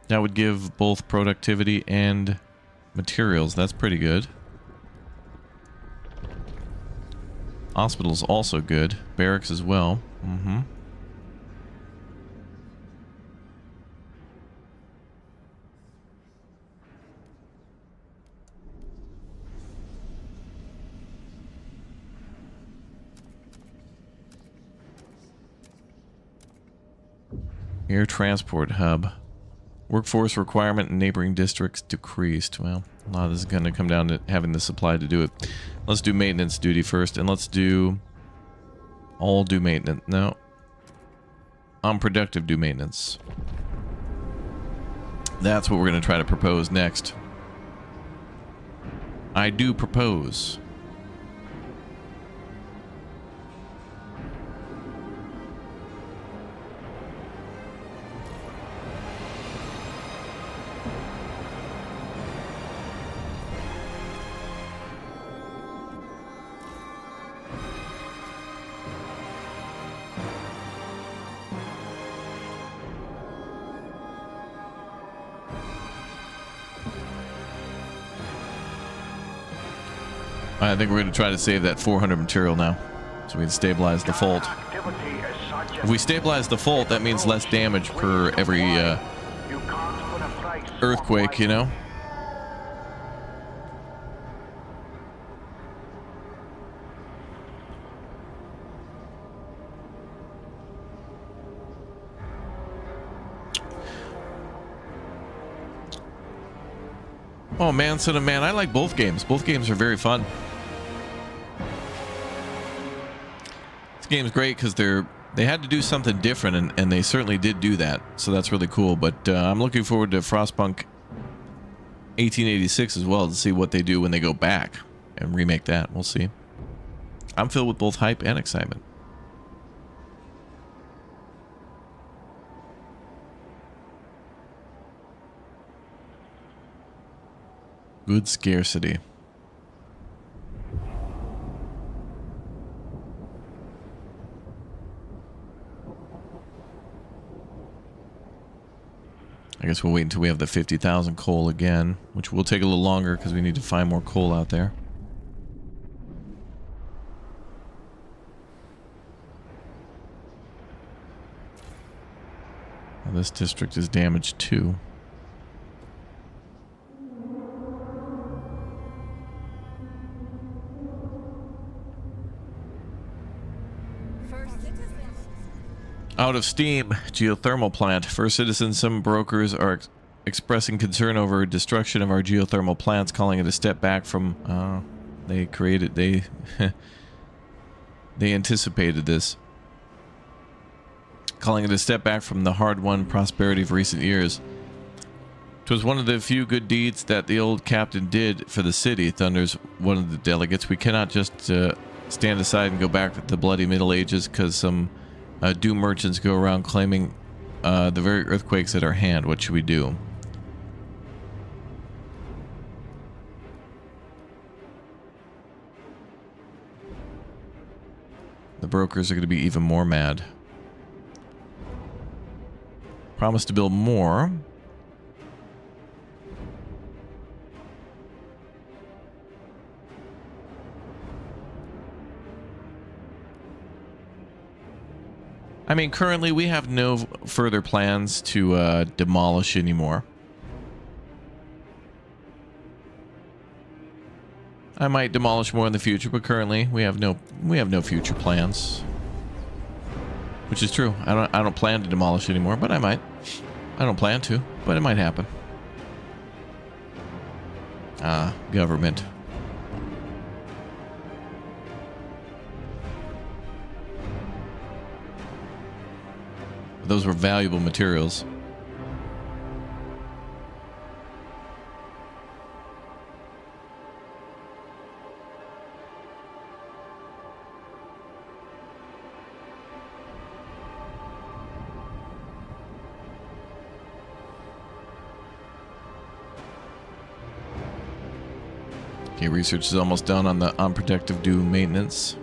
That would give both productivity and materials. That's pretty good. Hospital's also good. Barracks as well. Air transport hub. Workforce requirement in neighboring districts decreased. Well, a lot of this is going to come down to having the supply to do it. Let's do maintenance duty first, and let's do... all do maintenance. No. Unproductive do maintenance. That's what we're going to try to propose next. I do propose. I think we're going to try to save that 400 material now, so we can stabilize the fault. If we stabilize the fault, that means less damage per every earthquake, you know? Oh man, son of man, I like both games. Both games are very fun. This game's great because they had to do something different, and they certainly did do that. So that's really cool. But I'm looking forward to Frostpunk 1886 as well to see what they do when they go back and remake that. We'll see. I'm filled with both hype and excitement. Good scarcity. I guess we'll wait until we have the 50,000 coal again, which will take a little longer because we need to find more coal out there. Now this district is damaged too. Out of steam, geothermal plant. First citizens, some brokers are expressing concern over destruction of our geothermal plants, calling it a step back from... they anticipated this. Calling it a step back from the hard-won prosperity of recent years. It was one of the few good deeds that the old captain did for the city, thunders one of the delegates. We cannot just stand aside and go back to the bloody Middle Ages because some... doom merchants go around claiming the very earthquakes at our hand. What should we do? The brokers are going to be even more mad. Promise to build more. I mean, currently we have no further plans to demolish anymore. I might demolish more in the future, but currently we have no future plans. Which is true. I don't plan to demolish anymore, but I might. I don't plan to, but it might happen. Government. Those were valuable materials. Okay, research is almost done on the unprotective do maintenance.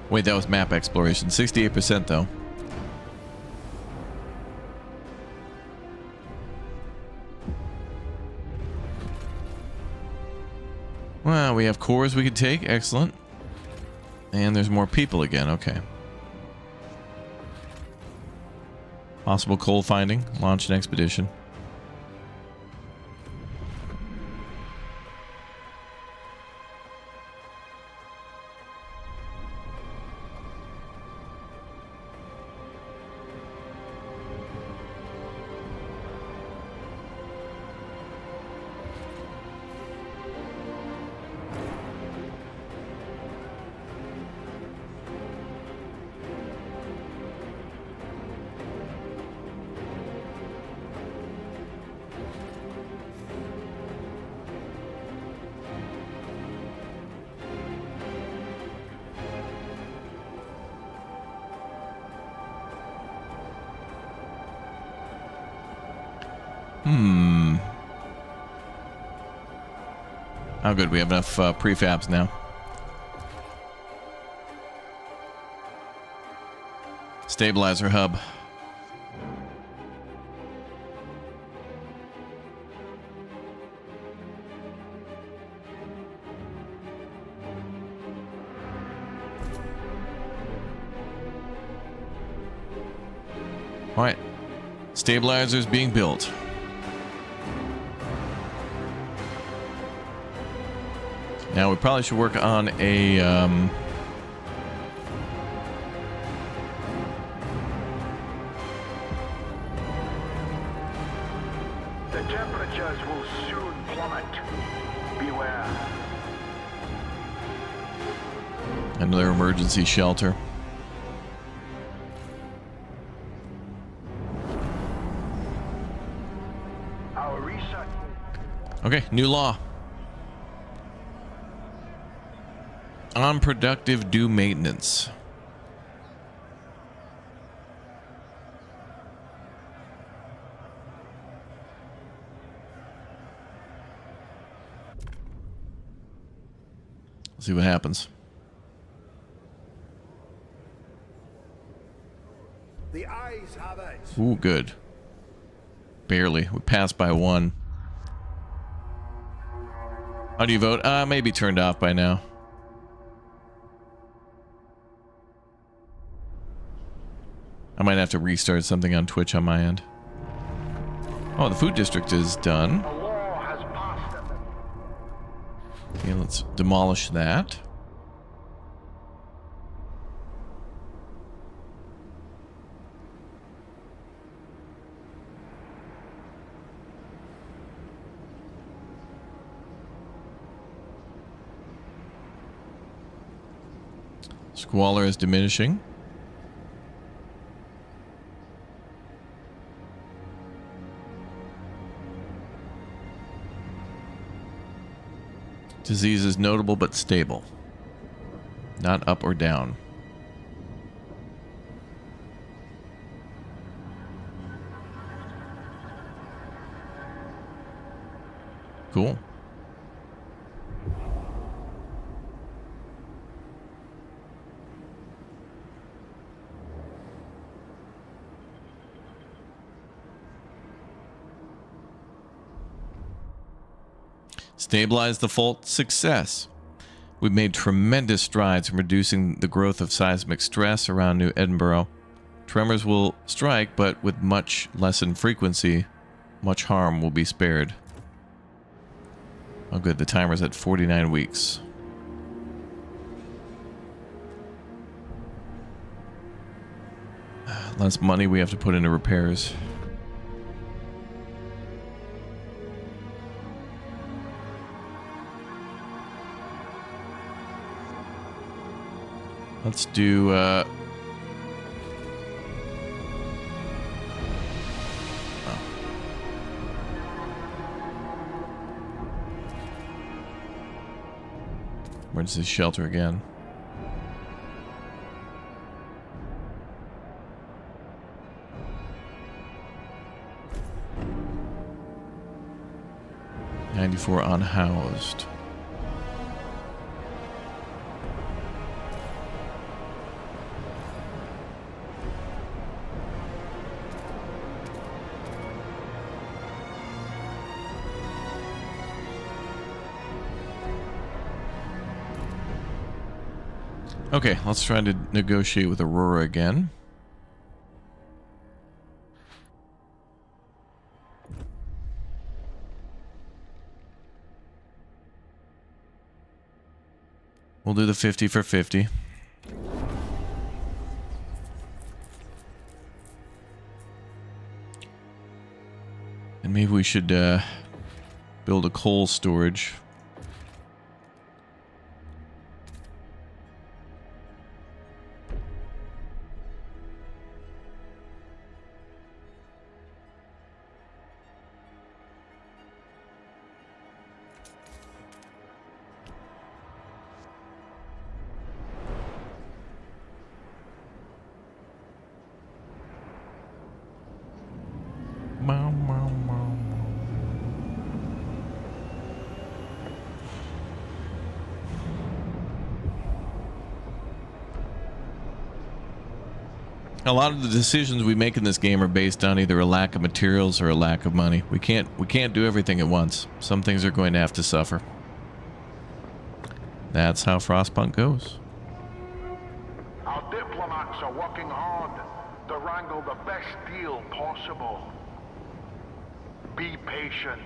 Wait, that was map exploration. 68% though. Well, we have cores we could take. Excellent. And there's more people again. Okay. Possible coal finding. Launch an expedition. Oh, good. We have enough prefabs now. Stabilizer hub. All right. Stabilizers being built. Now we probably should work on a The temperatures will soon plummet. Beware. another emergency shelter. Our research. Okay, new law. Unproductive due maintenance. Let's see what happens. The eyes have it. Ooh, good. Barely. We passed by one. How do you vote? Maybe turned off by now. I might have to restart something on Twitch on my end. Oh, the food district is done. A law has passed. Okay, let's demolish that. Squalor is diminishing. Disease is notable but stable. Not up or down. Cool. Stabilize the fault. Success. We've made tremendous strides in reducing the growth of seismic stress around New Edinburgh. Tremors will strike, but with much lessened frequency, much harm will be spared. Oh good, the timer's at 49 weeks. Less money we have to put into repairs. Let's do, oh. Emergency shelter again. $94 unhoused. Okay, let's try to negotiate with Aurora again. We'll do the 50 for 50. And maybe we should build a coal storage. A lot of the decisions we make in this game are based on either a lack of materials or a lack of money. We can't do everything at once. Some things are going to have to suffer. That's how Frostpunk goes. Our diplomats are working hard to wrangle the best deal possible. Be patient.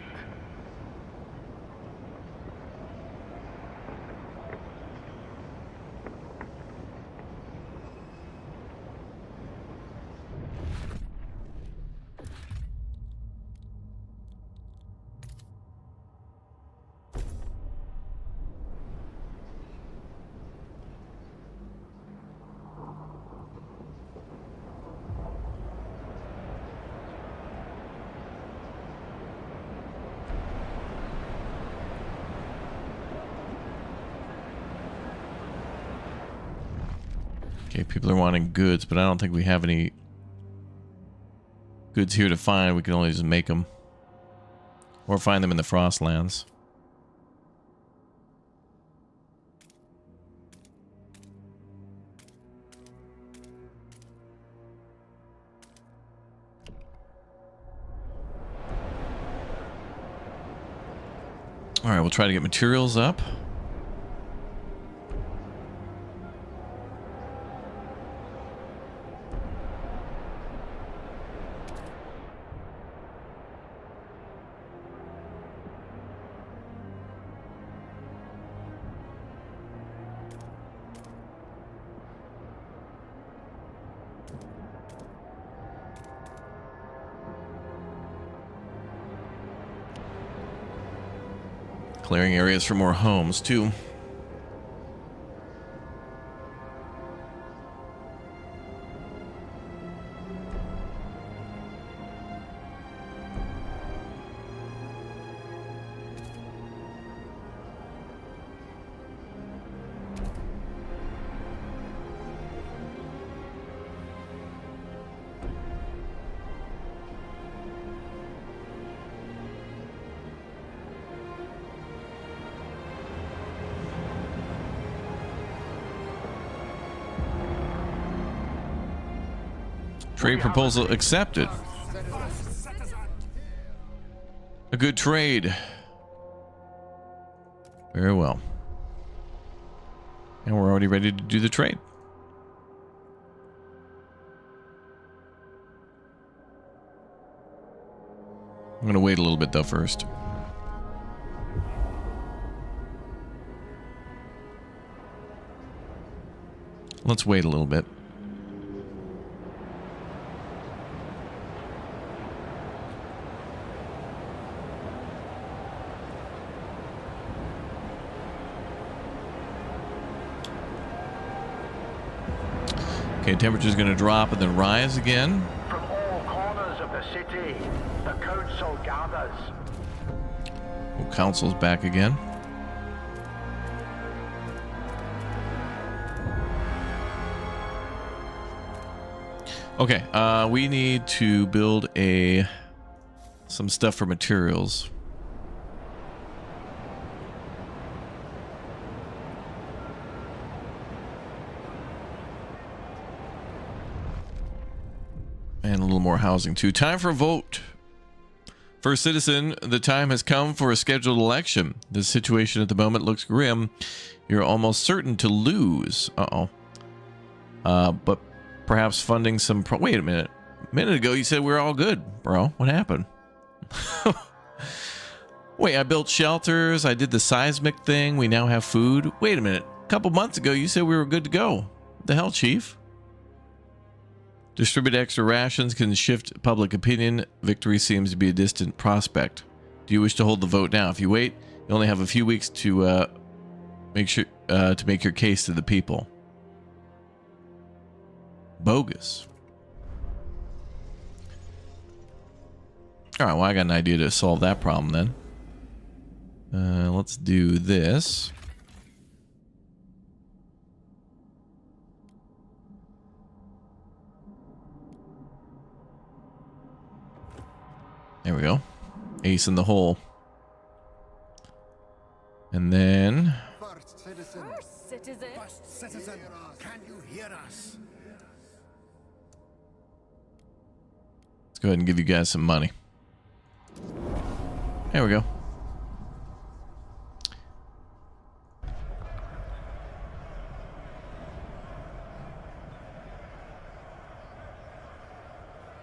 Okay, people are wanting goods, but I don't think we have any goods here to find. We can only just make them. Or find them in the Frostlands. Alright, we'll try to get materials up. Clearing areas for more homes, too. Trade proposal accepted. A good trade. Very well. And we're already ready to do the trade. I'm going to wait a little bit though first. Let's wait a little bit. Okay, temperature's going to drop and then rise again. From all corners of the city, the council gathers. Oh, council's back again. Okay, we need to build some stuff for materials. And a little more housing too. Time for a vote. First citizen, the time has come for a scheduled election. The situation at the moment looks grim. You're almost certain to lose. But perhaps funding some... Wait a minute. A minute ago you said we're all good, bro. What happened? Wait, I built shelters. I did the seismic thing. We now have food. Wait a minute. A couple months ago you said we were good to go. What the hell, Chief? Distribute extra rations can shift public opinion. Victory seems to be a distant prospect. Do you wish to hold the vote now? If you wait, you only have a few weeks to make your case to the people. Bogus. All right, well, I got an idea to solve that problem then. Let's do this. There we go. Ace in the hole. And then... First citizen. First citizen, can you hear us? Let's go ahead and give you guys some money. There we go.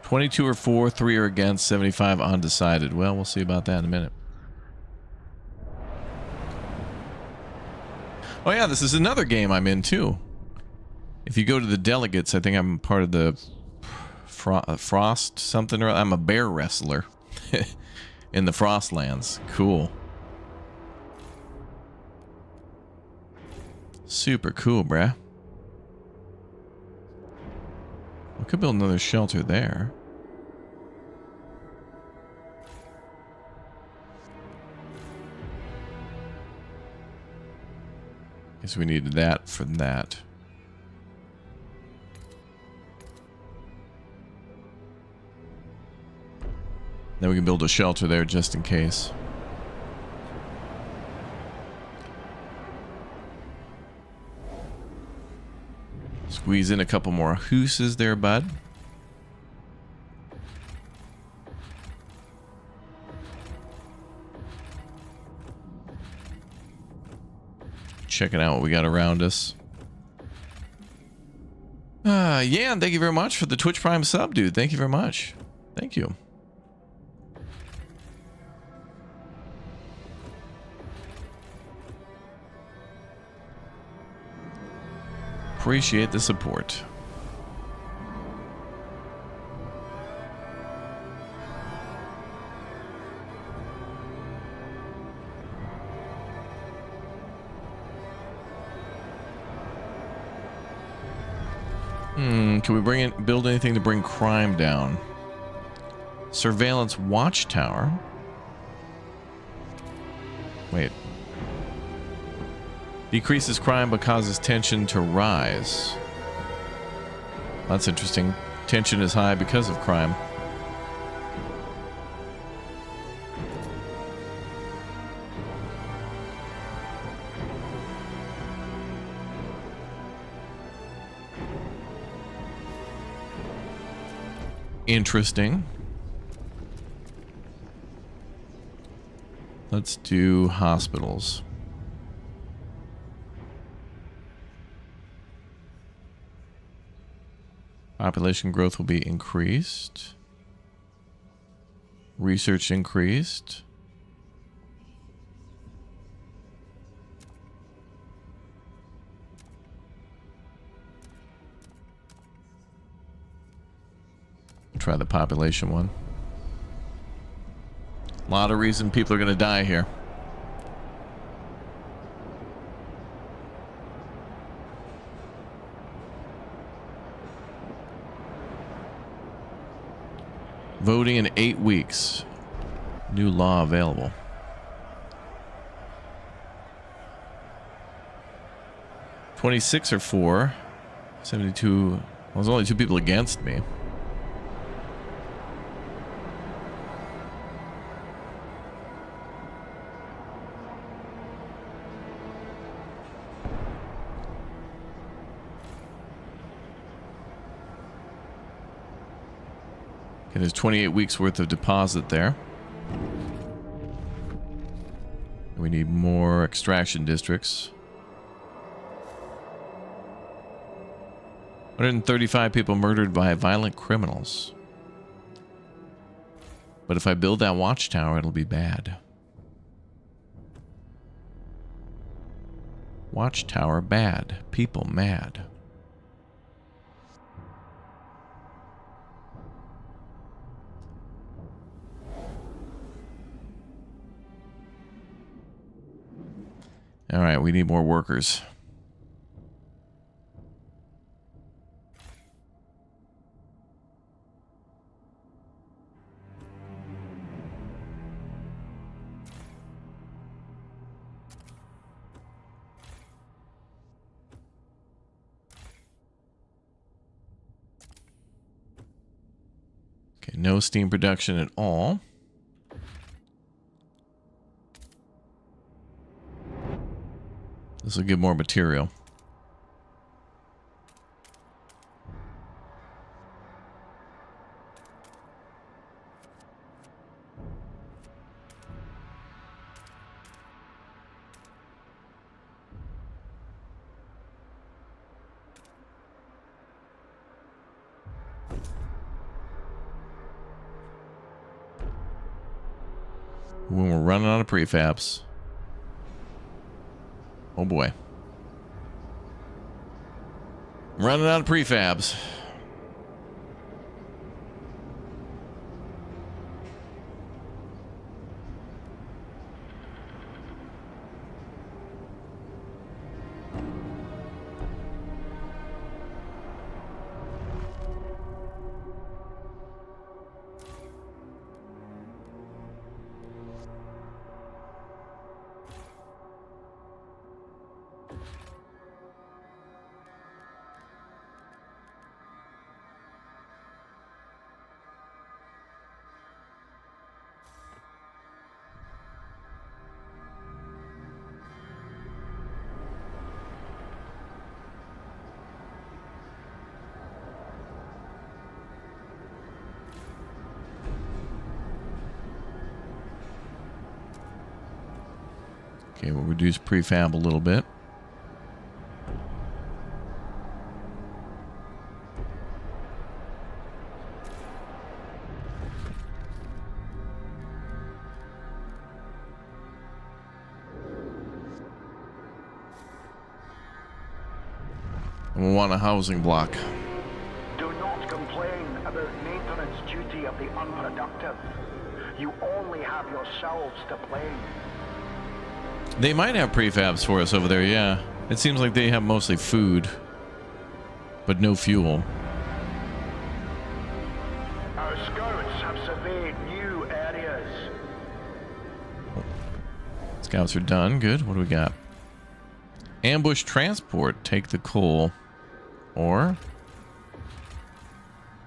$22 are for, 3 are against, 75 undecided. Well, we'll see about that in a minute. Oh yeah, this is another game I'm in too. If you go to the delegates, I think I'm part of the Frost something or I'm a bear wrestler in the Frostlands. Cool. Super cool, bruh. We could build another shelter there. Guess we needed that for that. Then we can build a shelter there just in case. Squeeze in a couple more hooses there, bud. Checking out what we got around us. Yeah, and thank you very much for the Twitch Prime sub, dude. Thank you very much. Thank you. Appreciate the support. Can we build anything to bring crime down? Surveillance watchtower. Wait. Decreases crime but causes tension to rise. That's interesting. Tension is high because of crime. Interesting. Let's do hospitals. Population growth will be increased. Research increased. Try the population one. A lot of reason people are going to die here. Voting in 8 weeks. New law available. $26 or 4. 72. Well, there's only 2 people against me. Okay, there's 28 weeks worth of deposit there. We need more extraction districts. 135 people murdered by violent criminals. But if I build that watchtower, it'll be bad. Watchtower bad. People mad. All right, we need more workers. Okay, no steam production at all. This will give more material. when we're running out of prefabs. Oh boy. Running out of prefabs. Okay, we'll reduce prefab a little bit. And we'll want a housing block. Do not complain about maintenance duty of the unproductive. You only have yourselves to blame. They might have prefabs for us over there, yeah. It seems like they have mostly food, but no fuel. Our scouts have surveyed new areas. Scouts are done. Good. What do we got? Ambush transport. Take the coal. Or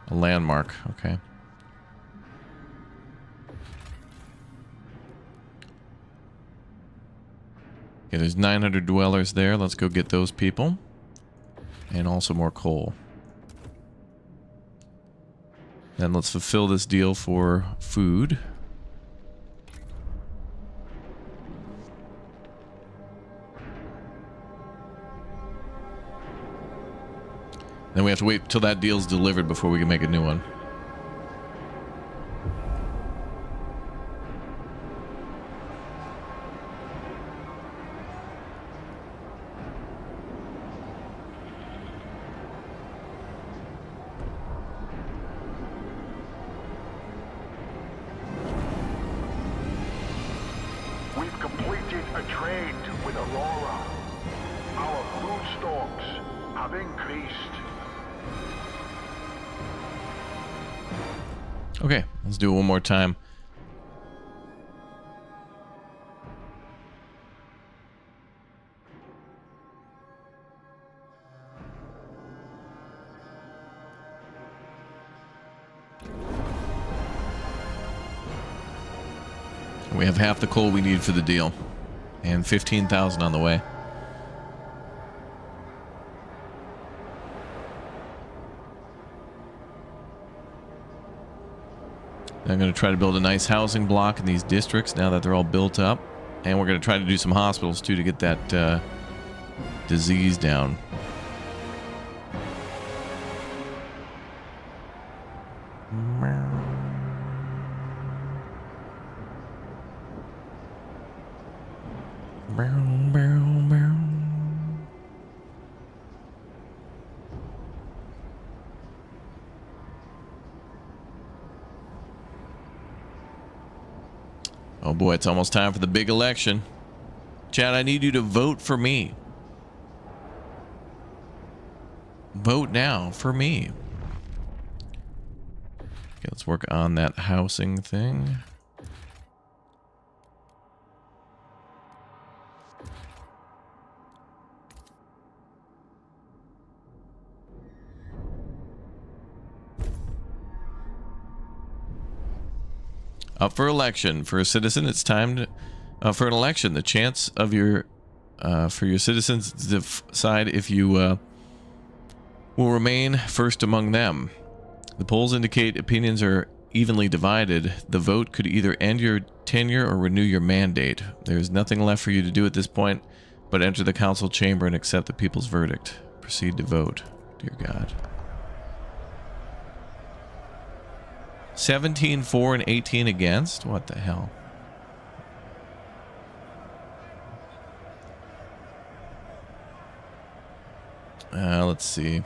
a landmark. Okay. Okay, there's 900 dwellers there. Let's go get those people. And also more coal. Then let's fulfill this deal for food. Then we have to wait till that deal's delivered before we can make a new one. We've completed a trade with Aurora. Our food stocks have increased. Okay, let's do it one more time. We have half the coal we need for the deal. And 15,000 on the way. I'm going to try to build a nice housing block in these districts now that they're all built up. And we're going to try to do some hospitals too to get that disease down. Oh boy, it's almost time for the big election. Chad, I need you to vote for me. Vote now for me. Okay, let's work on that housing thing. Up for election. For a citizen, it's time to, for an election. The chance of your for your citizens to decide if you will remain first among them. The polls indicate opinions are evenly divided. The vote could either end your tenure or renew your mandate. There is nothing left for you to do at this point but enter the council chamber and accept the people's verdict. Proceed to vote. Dear God. 17 for and 18 against? What the hell? Let's see.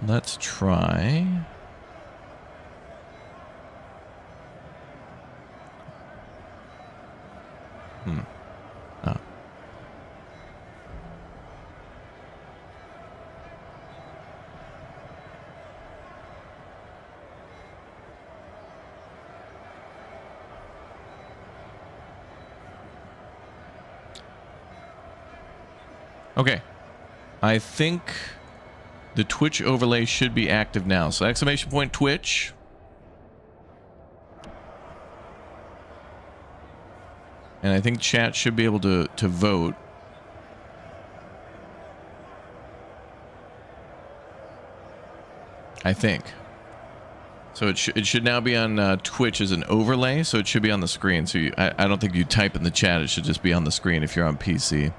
Let's try. Oh. Okay. I think the Twitch overlay should be active now. So exclamation point Twitch. And I think chat should be able to vote. I think. So it should now be on Twitch as an overlay. So it should be on the screen. So I don't think you type in the chat. It should just be on the screen if you're on PC.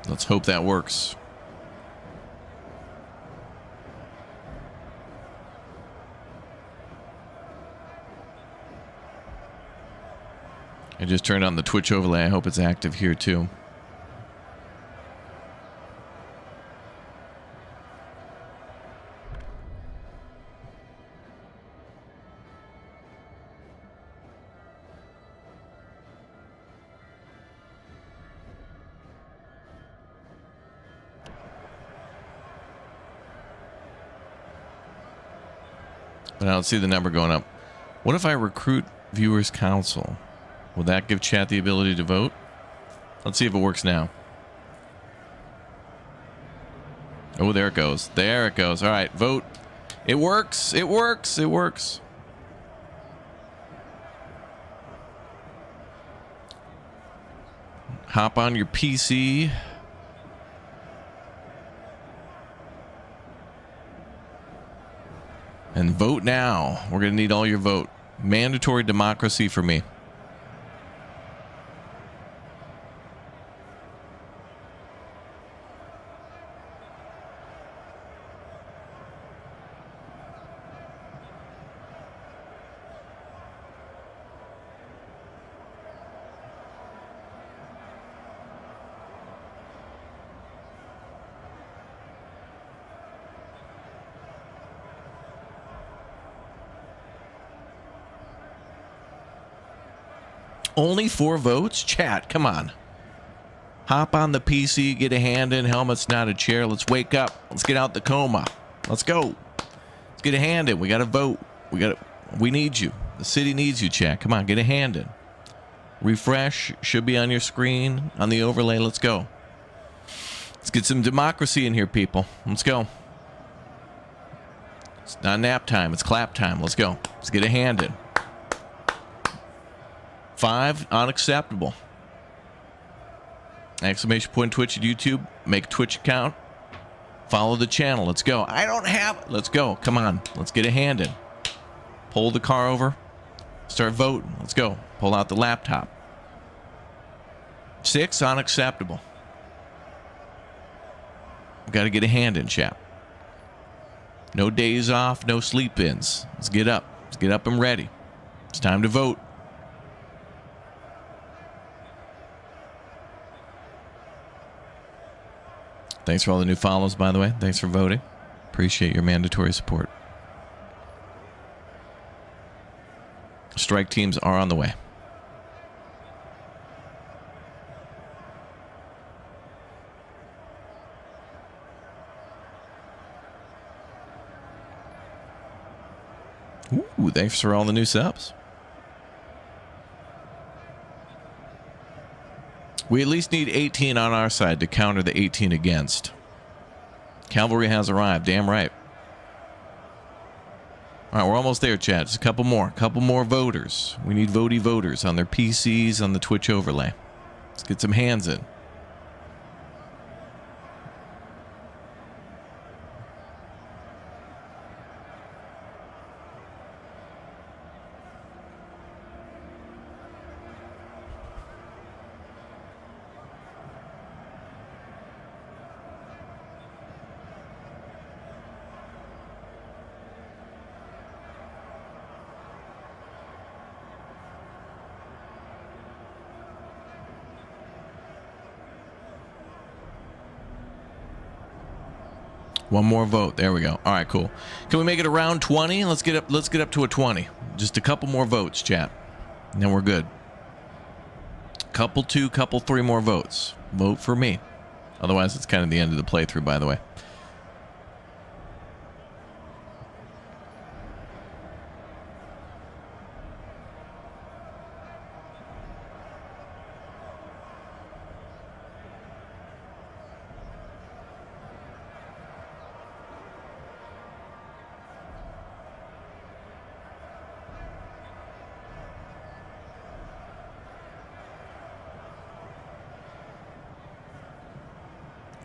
Let's hope that works. I just turned on the Twitch overlay. I hope it's active here too. But I don't see the number going up. What if I recruit viewers council? Will that give chat the ability to vote? Let's see if it works now. Oh, there it goes. There it goes. All right, vote. It works. It works. It works. Hop on your PC. And vote now. We're going to need all your vote. Mandatory democracy for me. Only 4 votes? Chat, come on. Hop on the PC, get a hand in. Helmet's not a chair. Let's wake up. Let's get out the coma. Let's go. Let's get a hand in. We got to vote. We need you. The city needs you, chat. Come on, get a hand in. Refresh should be on your screen on the overlay. Let's go. Let's get some democracy in here, people. Let's go. It's not nap time. It's clap time. Let's go. Let's get a hand in. 5, unacceptable. Exclamation point Twitch and YouTube. Make Twitch account. Follow the channel. Let's go. I don't have... Let's go. Come on. Let's get a hand in. Pull the car over. Start voting. Let's go. Pull out the laptop. 6, unacceptable. Got to get a hand in, chat. No days off. No sleep-ins. Let's get up. Let's get up and ready. It's time to vote. Thanks for all the new follows, by the way. Thanks for voting. Appreciate your mandatory support. Strike teams are on the way. Ooh, thanks for all the new subs. We at least need 18 on our side to counter the 18 against. Cavalry has arrived. Damn right. All right, we're almost there, chat. Just a couple more voters. We need voters on their PCs on the Twitch overlay. Let's get some hands in. One more vote. There we go. All right, cool. Can we make it around 20? Let's get up to a 20. Just a couple more votes, chat. And then we're good. Couple 2, couple 3 more votes. Vote for me. Otherwise, it's kind of the end of the playthrough, by the way.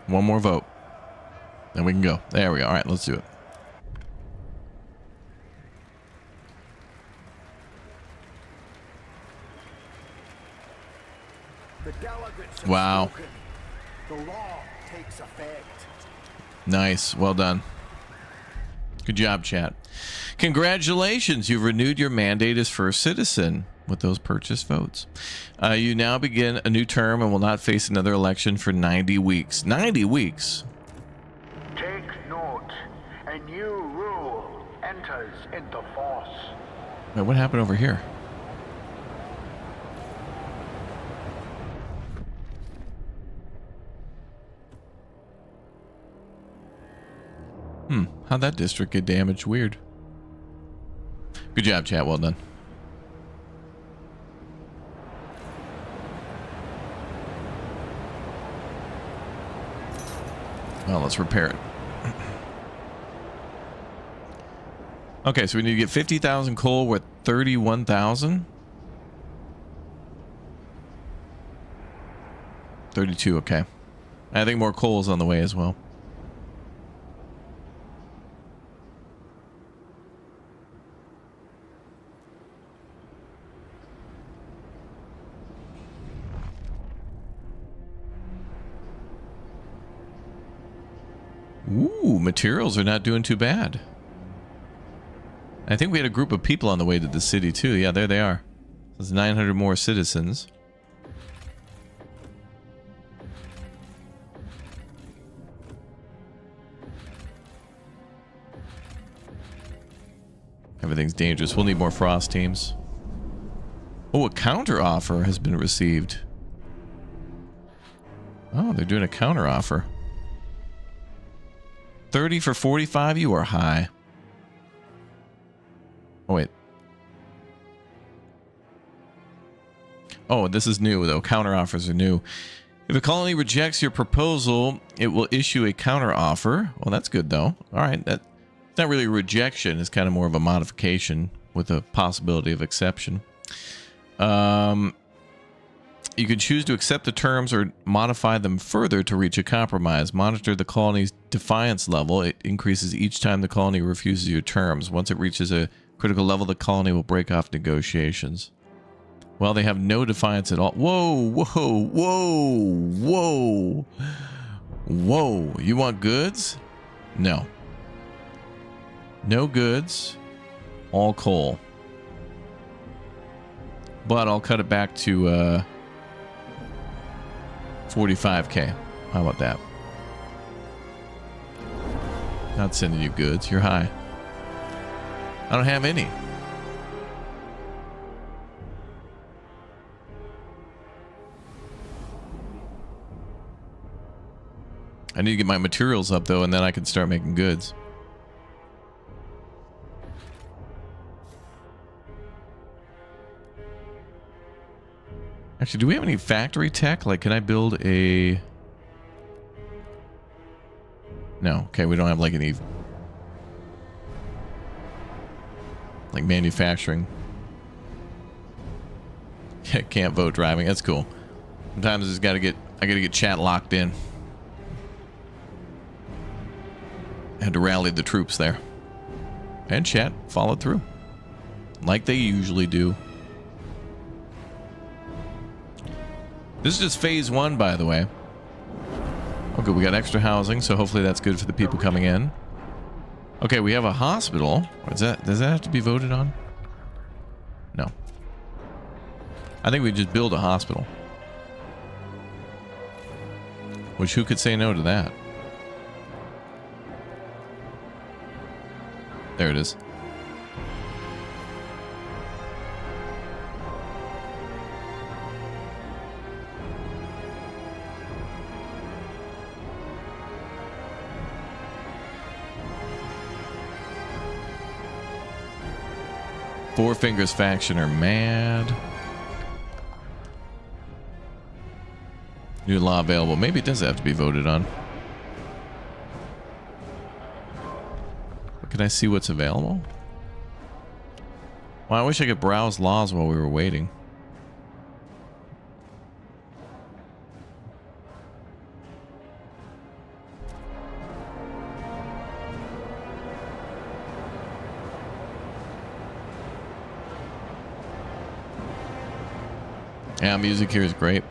One more vote. Then we can go. There we go. All right, let's do it. The delegates have Wow. spoken. The law takes effect. Nice. Well done. Good job, chat. Congratulations. You've renewed your mandate as first citizen with those purchased votes. You now begin a new term and will not face another election for 90 weeks. 90 weeks? Take note. A new rule enters into force. Wait, what happened over here? How'd that district get damaged? Weird. Good job, chat. Well done. Well, let's repair it. Okay, so we need to get 50,000 coal with 31,000. 32, okay. I think more coal is on the way as well. Ooh, materials are not doing too bad. I think we had a group of people on the way to the city too. Yeah, there they are. There's 900 more citizens. Everything's dangerous. We'll need more frost teams. Oh, a counter offer has been received. Oh, they're doing a counter offer. 30 for 45, you are high. Oh, wait. Oh, this is new, though. Counter offers are new. If a colony rejects your proposal, it will issue a counter offer. Well, that's good, though. All right. That's not really a rejection. It's kind of more of a modification with a possibility of exception. You can choose to accept the terms or modify them further to reach a compromise. Monitor the colony's defiance level. It increases each time the colony refuses your terms. Once it reaches a critical level, the colony will break off negotiations. Well, they have no defiance at all. Whoa, whoa, whoa, whoa. Whoa. You want goods? No. No goods. All coal. But I'll cut it back to 45k. How about that? Not sending you goods. You're high. I don't have any. I need to get my materials up though, and then I can start making goods. Actually, do we have any factory tech? Like, can I build a... No. Okay, we don't have like any... Like manufacturing. Can't vote driving. That's cool. Sometimes I gotta get chat locked in. Had to rally the troops there. And chat followed through. Like they usually do. This is just phase 1, by the way. Okay, we got extra housing, so hopefully that's good for the people coming in. Okay, we have a hospital. Does that have to be voted on? No. I think we just build a hospital. Which, who could say no to that? There it is. Four Fingers faction are mad. New law available. Maybe it does have to be voted on. But can I see what's available? Well, I wish I could browse laws while we were waiting. Yeah, music here is great.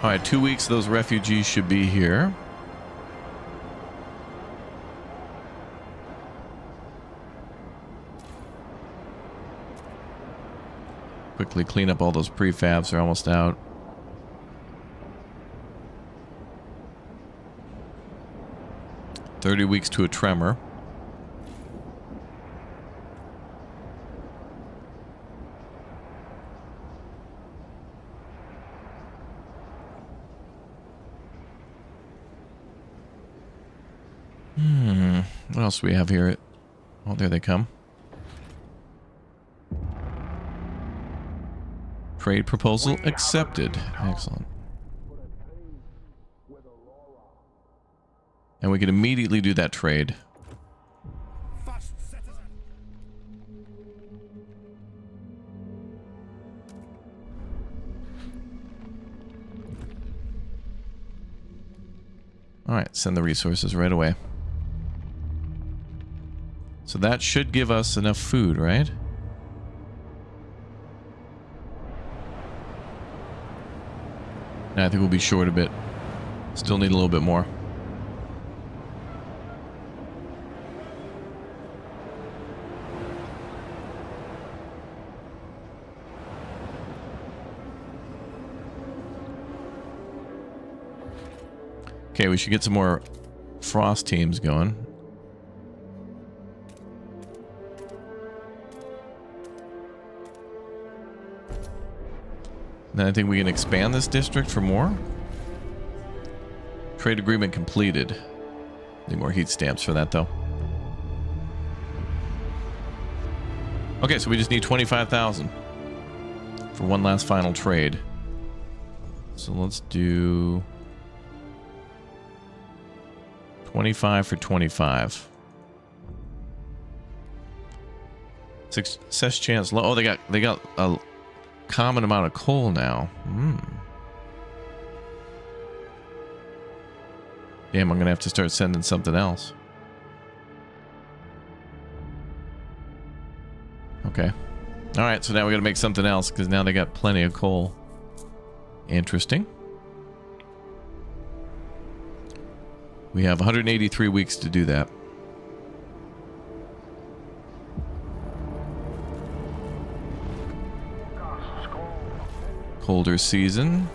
All right, 2 weeks, those refugees should be here. Quickly clean up all those prefabs. They're almost out. $30 weeks to a tremor. What else do we have here? Oh, there they come. Trade proposal accepted. Excellent. And we can immediately do that trade. All right, send the resources right away. So that should give us enough food, right? I think we'll be short a bit. Still need a little bit more. Okay, we should get some more frost teams going. Then I think we can expand this district for more. Trade agreement completed. Need more heat stamps for that, though. Okay, so we just need 25,000 for one last final trade. So let's do 25 for 25. Success chance low. Oh, they got a common amount of coal now. Damn, I'm gonna have to start sending something else. Okay. All right, so now we gotta make something else because now they got plenty of coal. Interesting. We have 183 weeks to do that. Colder season.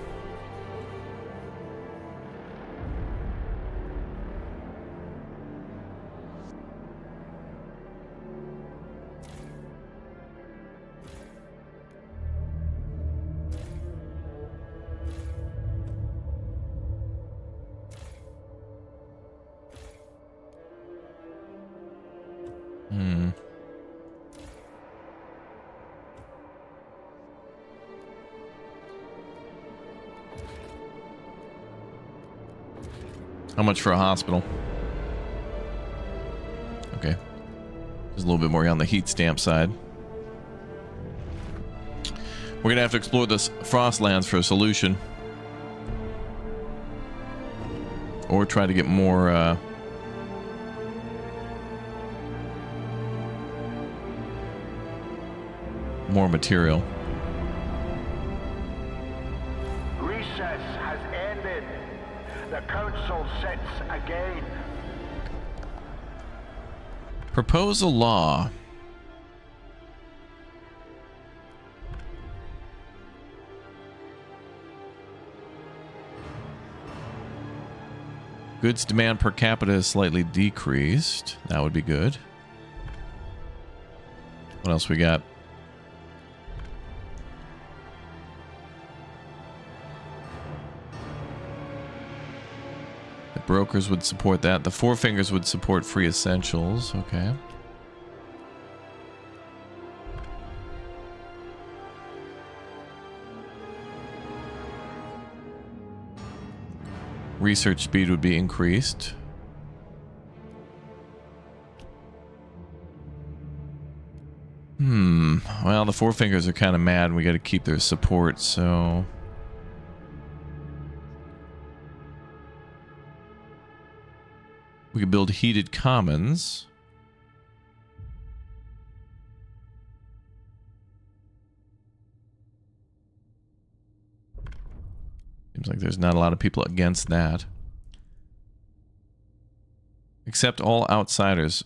Hmm. How much for a hospital? Okay. Just a little bit more on the heat stamp side. We're gonna have to explore this Frostlands for a solution. Or try to get more, more material. Recess has ended. The council sits again. Propose a law. Goods demand per capita is slightly decreased. That would be good. What else we got? The brokers would support that. The Four Fingers would support free essentials. Okay. Research speed would be increased. Well, the Four Fingers are kind of mad and we got to keep their support, so... we could build heated commons. Seems like there's not a lot of people against that. Except all outsiders.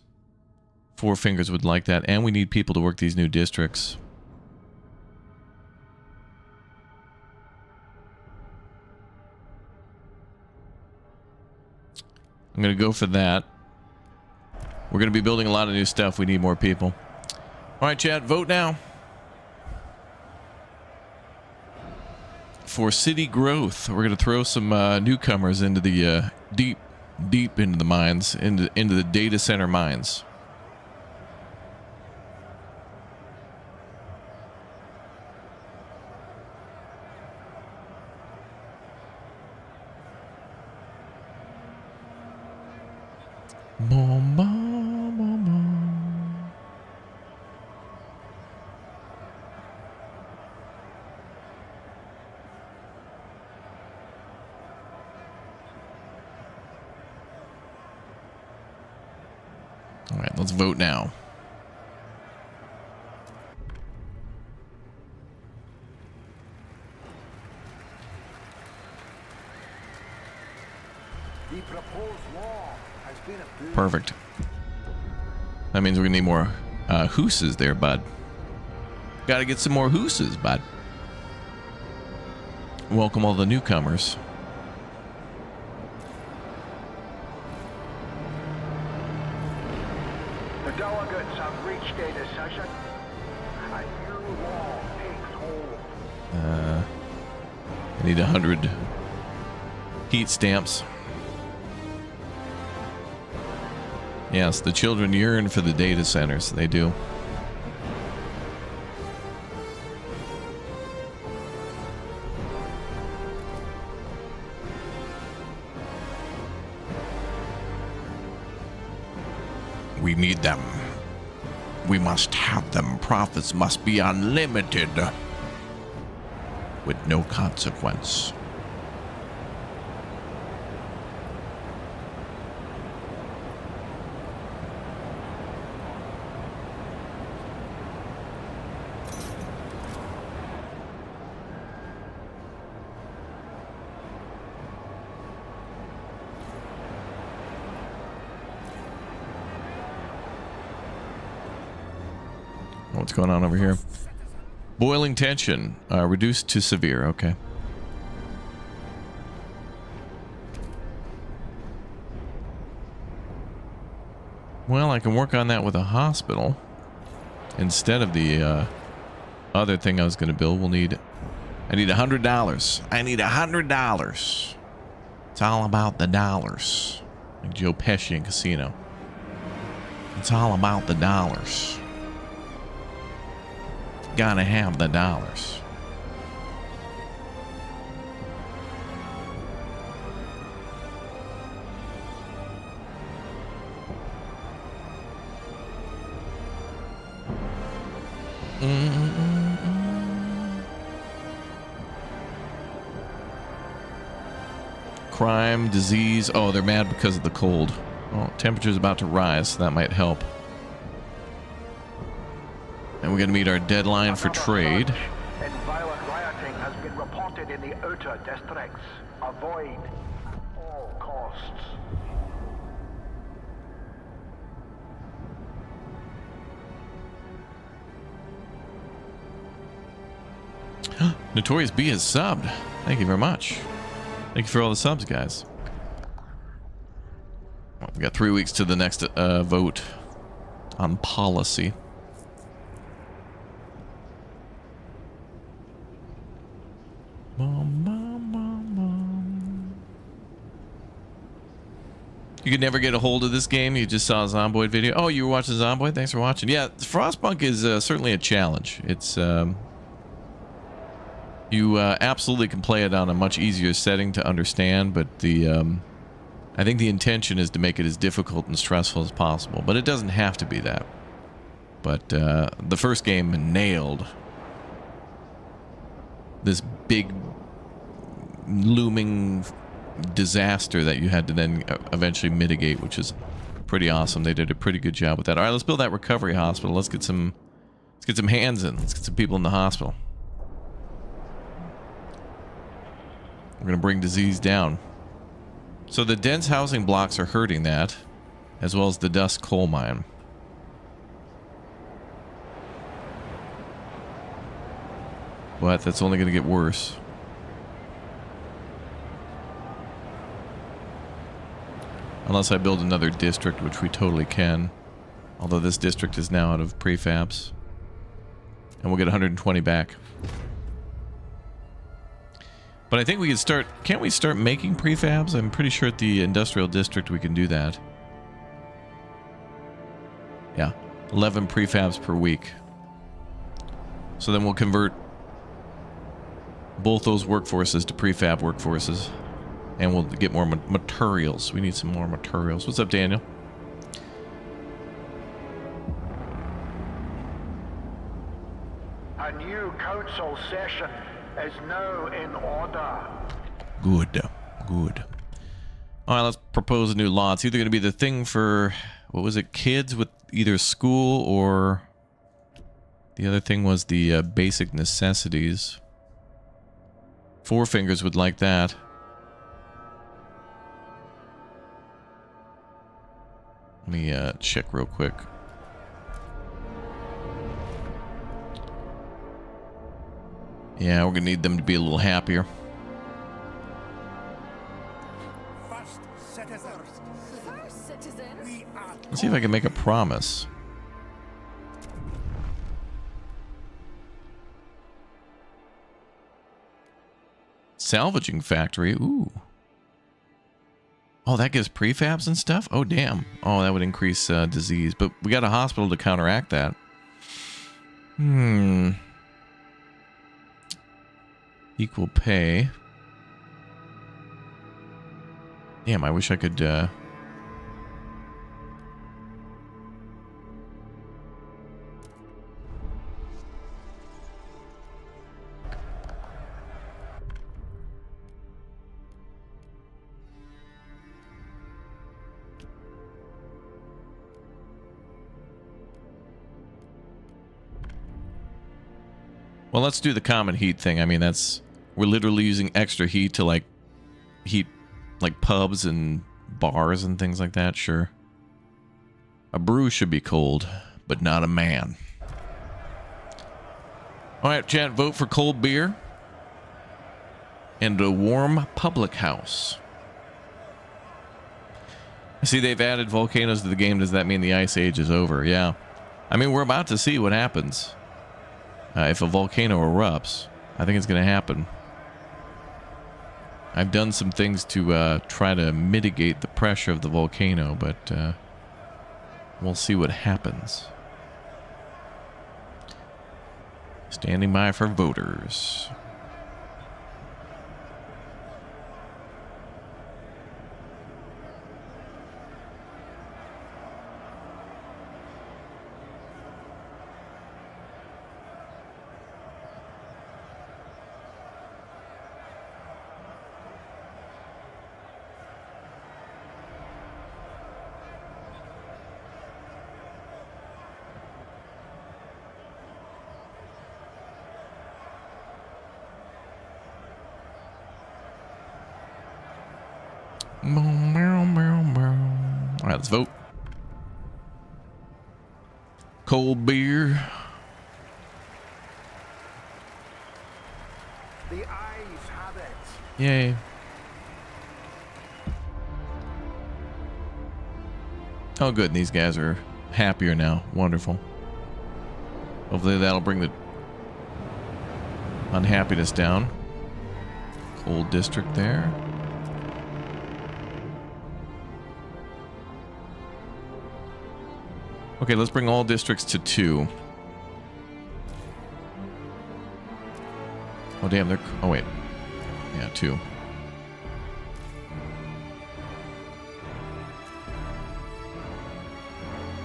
Four Fingers would like that, and we need people to work these new districts. I'm going to go for that. We're going to be building a lot of new stuff. We need more people. All right, chat, vote now. For city growth, we're going to throw some newcomers into the deep into the mines, into the data center mines. Boom, boom, boom, boom. All right, let's vote now. The proposed law has been approved. Perfect. That means we're gonna need more hooses there, bud. Gotta get some more hooses, bud. Welcome all the newcomers. The delegates have reached a decision. A new law takes hold. I need 100 heat stamps. Yes, the children yearn for the data centers. They do. We need them. We must have them. Profits must be unlimited. With no consequence. What's going on over here? Boiling tension. Reduced to severe. Okay. Well, I can work on that with a hospital. Instead of the other thing I was going to build, I need $100. I need $100. It's all about the dollars. Like Joe Pesci in Casino. It's all about the dollars. Gotta have the dollars. Crime, disease. Oh, they're mad because of the cold. Well, temperature's about to rise, so that might help. And we're going to meet our deadline for trade. And violent rioting has been reported in the outer districts. Avoid at all costs. Notorious B has subbed. Thank you very much. Thank you for all the subs, guys. Well, we got 3 weeks to the next vote on policy. You could never get a hold of this game. You just saw a Zomboid video. Oh, you were watching Zomboid? Thanks for watching. Yeah, Frostpunk is certainly a challenge. It's you absolutely can play it on a much easier setting to understand, but I think the intention is to make it as difficult and stressful as possible. But it doesn't have to be that. But the first game nailed this big looming disaster that you had to then eventually mitigate, which is pretty awesome. They did a pretty good job with that. All right, let's build that recovery hospital. Let's get some hands in. Let's get some people in the hospital. We're going to bring disease down. So the dense housing blocks are hurting that, as well as the dust coal mine. But that's only going to get worse. Unless I build another district, which we totally can. Although this district is now out of prefabs. And we'll get 120 back. But I think we can start... Can't we start making prefabs? I'm pretty sure at the industrial district we can do that. Yeah. 11 prefabs per week. So then we'll convert both those workforces to prefab workforces. And we'll get more materials. We need some more materials. What's up, Daniel? A new council session is now in order. Good. Good. All right, let's propose a new law. It's either going to be the thing for, what was it, kids with either school or... The other thing was the basic necessities. Four Fingers would like that. Let me check real quick. Yeah, we're gonna need them to be a little happier. First citizen. Let's see if I can make a promise. Salvaging factory. Ooh. Oh, that gives prefabs and stuff? Oh, damn. Oh, that would increase disease. But we got a hospital to counteract that. Equal pay. Damn, I wish I could... Well, let's do the common heat thing. I mean, that's... We're literally using extra heat to, like, heat, like, pubs and bars and things like that. Sure. A brew should be cold, but not a man. All right, chat, vote for cold beer and a warm public house. I see they've added volcanoes to the game. Does that mean the Ice Age is over? Yeah. I mean, we're about to see what happens. If a volcano erupts, I think it's going to happen. I've done some things to try to mitigate the pressure of the volcano, but we'll see what happens. Standing by for voters. All right, let's vote. Cold beer. The eyes have it. Yay. Oh, good. These guys are happier now. Wonderful. Hopefully that'll bring the unhappiness down. Cold district there. Okay, let's bring all districts to 2. Oh, damn, they're... Oh, wait. Yeah, 2. Is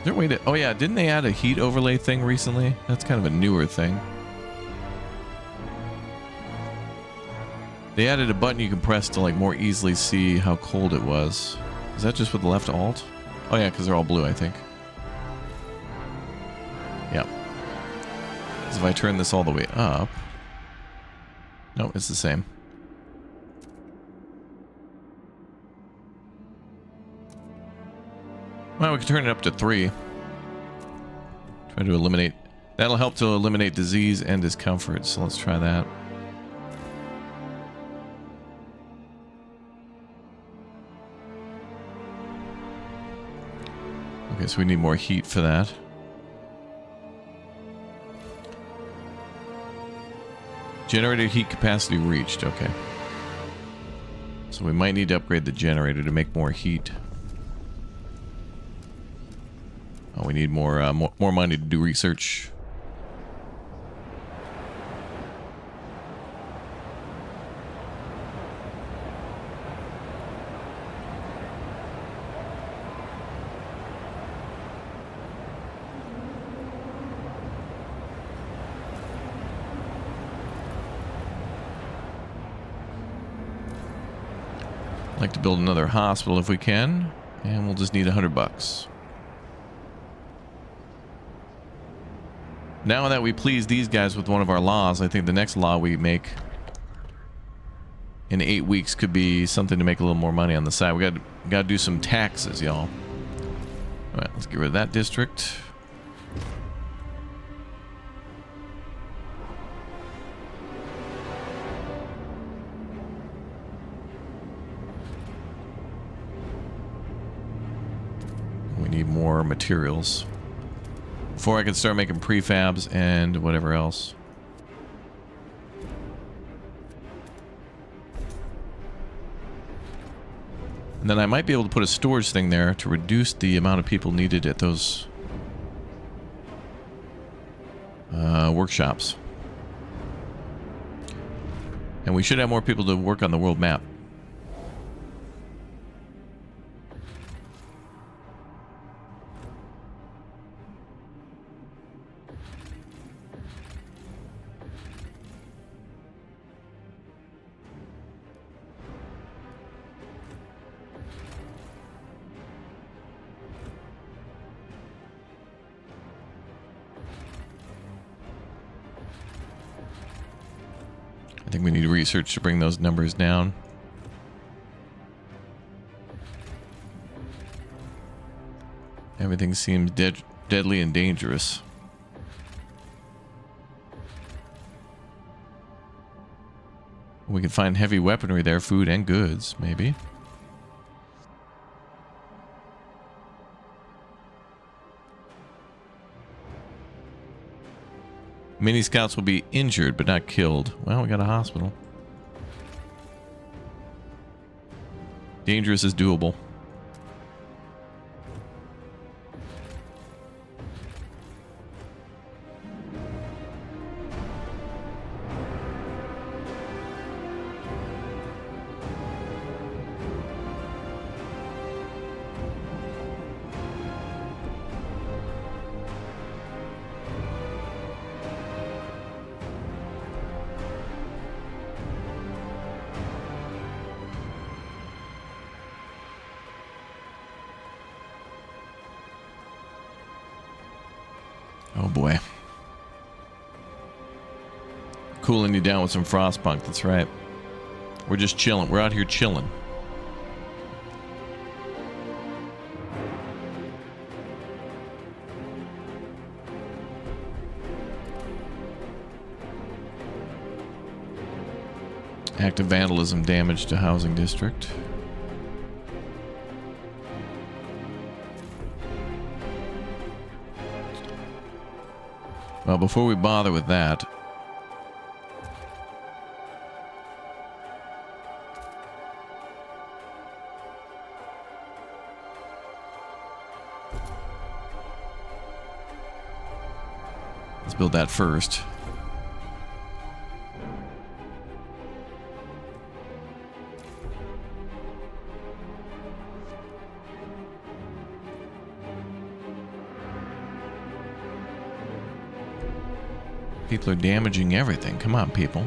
there a way to... Oh, yeah, didn't they add a heat overlay thing recently? That's kind of a newer thing. They added a button you can press to, like, more easily see how cold it was. Is that just with the left alt? Oh, yeah, because they're all blue, I think. Yeah. So if I turn this all the way up... No, it's the same. Well, we can turn it up to 3. Try to eliminate... That'll help to eliminate disease and discomfort, so let's try that. Okay, so we need more heat for that. Generator heat capacity reached. Okay. So we might need to upgrade the generator to make more heat. Oh, we need more money to do research. Like to build another hospital if we can, and we'll just need $100. Now that we please these guys with one of our laws, I think the next law we make in 8 weeks could be something to make a little more money on the side. We got to do some taxes, y'all. All right, let's get rid of that district. We need more materials before I can start making prefabs and whatever else. And then I might be able to put a storage thing there to reduce the amount of people needed at those workshops. And we should have more people to work on the world map. I think we need research to bring those numbers down. Everything seems deadly and dangerous. We can find heavy weaponry there, food and goods, maybe. Mini scouts will be injured but not killed. Well, we got a hospital. Dangerous is doable. Oh boy. Cooling you down with some Frostpunk, that's right. We're just chilling. We're out here chilling. Active vandalism damage to housing district. Well, before we bother with that, let's build that first. People are damaging everything. Come on, people.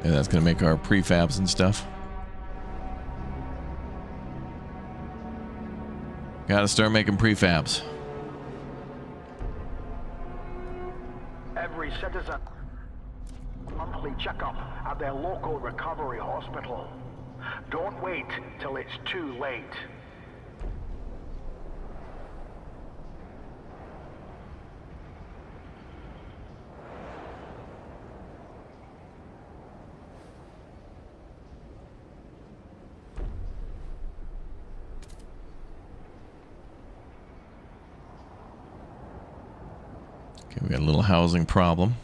Yeah, that's going to make our prefabs and stuff. Got to start making prefabs. Every citizen monthly checkup at their local recovery hospital. Don't wait till it's too late. Okay, we got a little housing problem.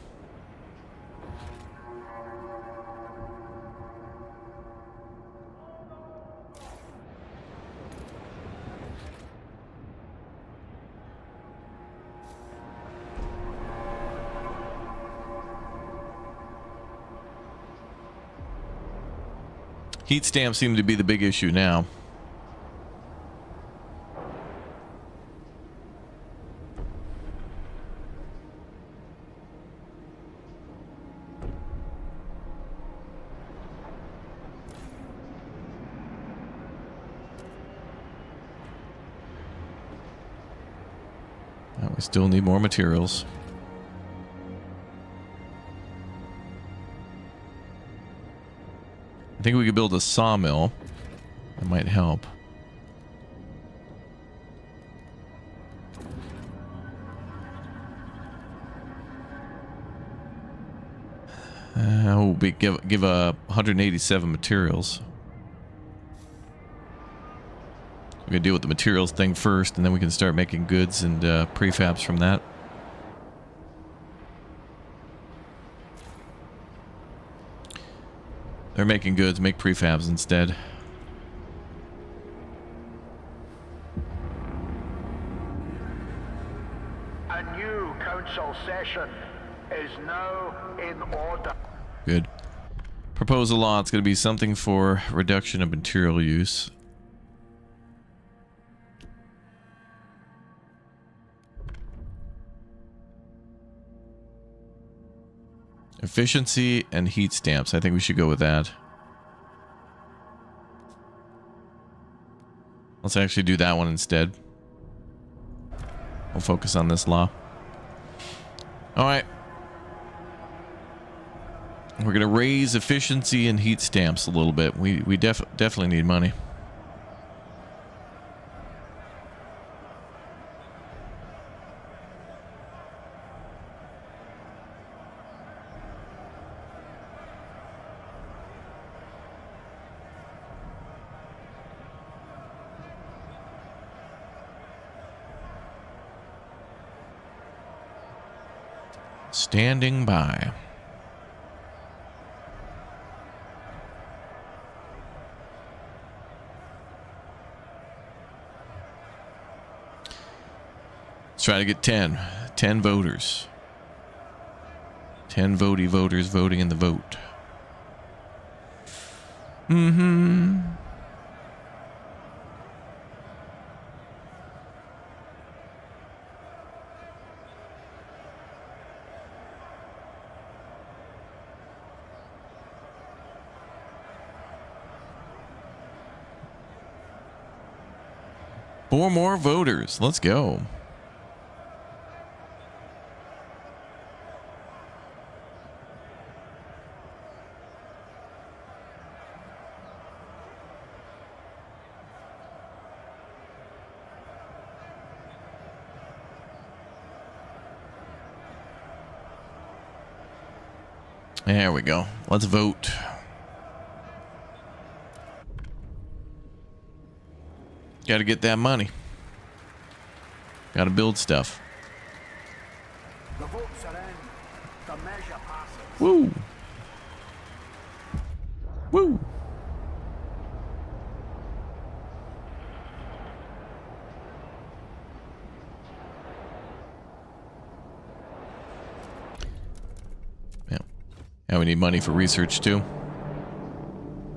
Heat stamps seem to be the big issue now. We still need more materials. I think we could build a sawmill. That might help. We give 187 materials. We can deal with the materials thing first, and then we can start making goods and prefabs from that. They're making goods, make prefabs instead. A new council session is now in order. Good. Proposal law, it's going to be something for reduction of material use. Efficiency and heat stamps. I think we should go with that. Let's actually do that one instead. We'll focus on this law. Alright. We're going to raise efficiency and heat stamps a little bit. We definitely need money. Standing by. Let's try to get 10. 10 voters. 10 voters voting in the vote. Mm-hmm. Four more voters. Let's go. There we go. Let's vote. Got to get that money. Got to build stuff. The votes are in. The measure passes. Woo! Woo! Yeah. Yeah, we need money for research too.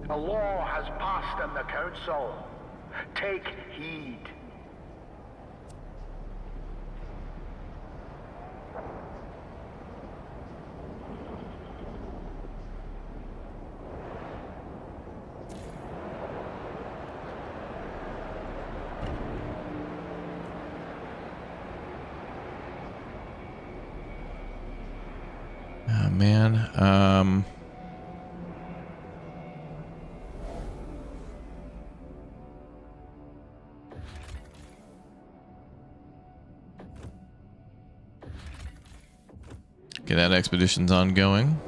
A law has passed in the council. Take heed. Oh man. Okay, that expedition's ongoing.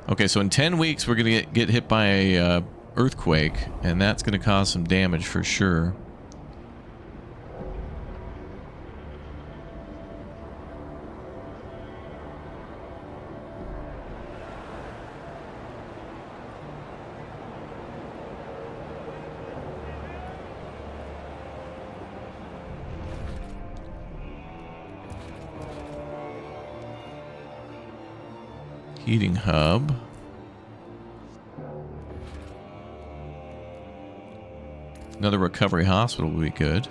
Okay, so in 10 weeks we're gonna get hit by a earthquake, and that's gonna cause some damage for sure. Heating hub. Another recovery hospital would be good.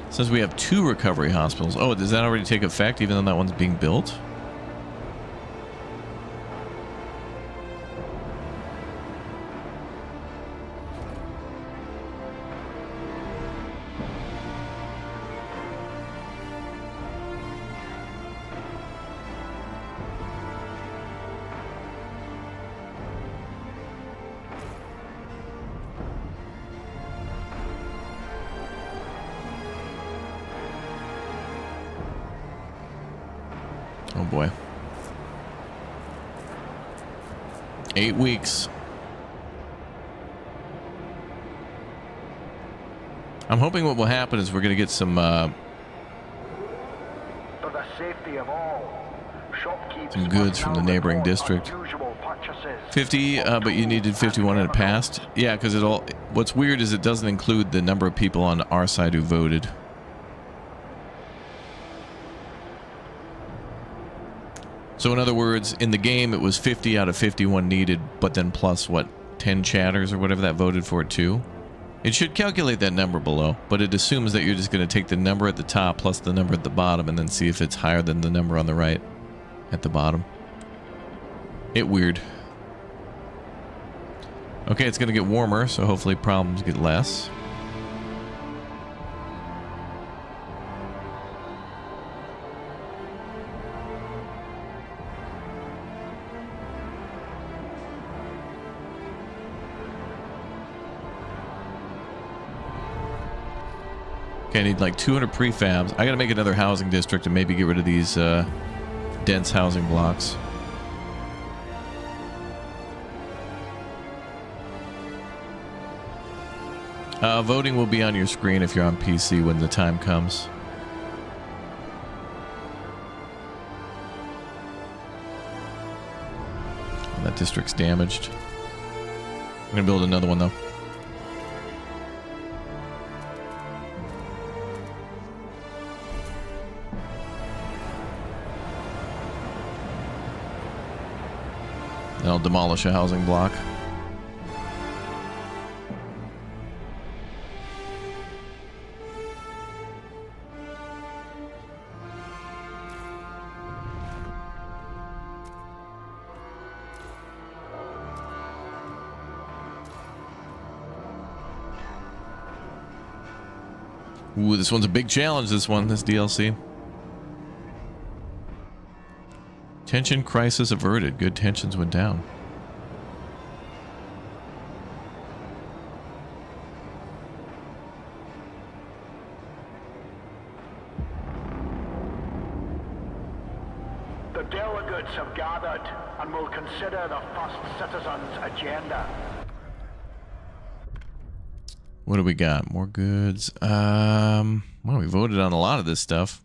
Says we have 2 recovery hospitals. Oh, does that already take effect even though that one's being built? Oh boy. 8 weeks. I'm hoping what will happen is we're going to get some For the safety of all, shopkeepers some goods from the neighboring district. 50, but you needed 51 and it passed. Yeah, because what's weird is it doesn't include the number of people on our side who voted. So in other words, in the game it was 50 out of 51 needed, but then plus what, 10 chatters or whatever that voted for it too? It should calculate that number below, but it assumes that you're just going to take the number at the top plus the number at the bottom and then see if it's higher than the number on the right at the bottom. Weird. Okay, it's going to get warmer, so hopefully problems get less. Okay, I need like 200 prefabs. I gotta make another housing district and maybe get rid of these dense housing blocks. Voting will be on your screen if you're on PC when the time comes. And that district's damaged. I'm gonna build another one though. Then I'll demolish a housing block. Ooh, this one's a big challenge, this DLC. Tension crisis averted. Good tensions went down. The delegates have gathered and will consider the first citizens' agenda. What do we got? More goods. Well, we voted on a lot of this stuff.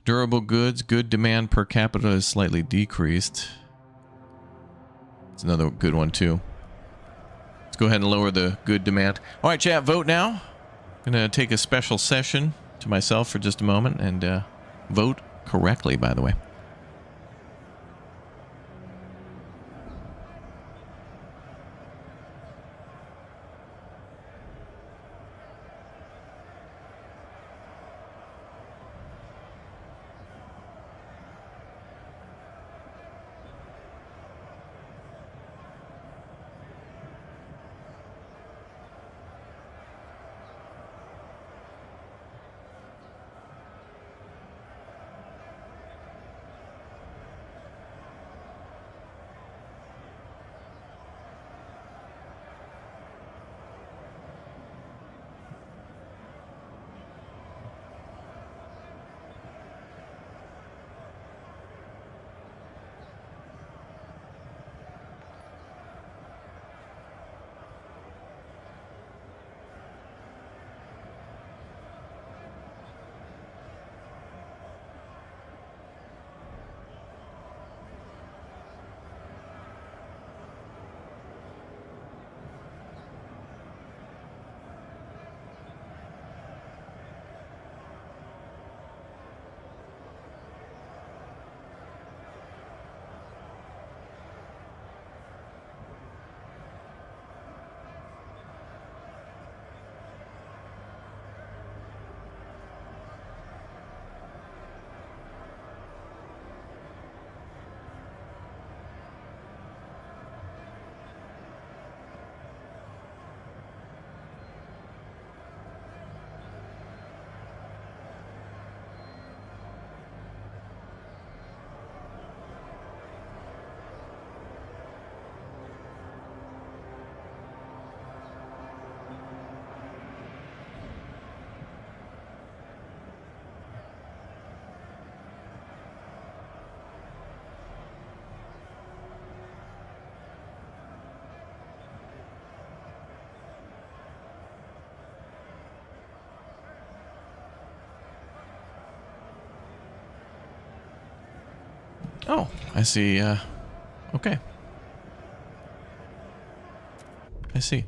Durable goods, good demand per capita is slightly decreased. It's another good one too. Let's go ahead and lower the good demand. All right, chat, vote now. I'm gonna take a special session to myself for just a moment and vote correctly, by the way. Oh, I see. Okay. I see.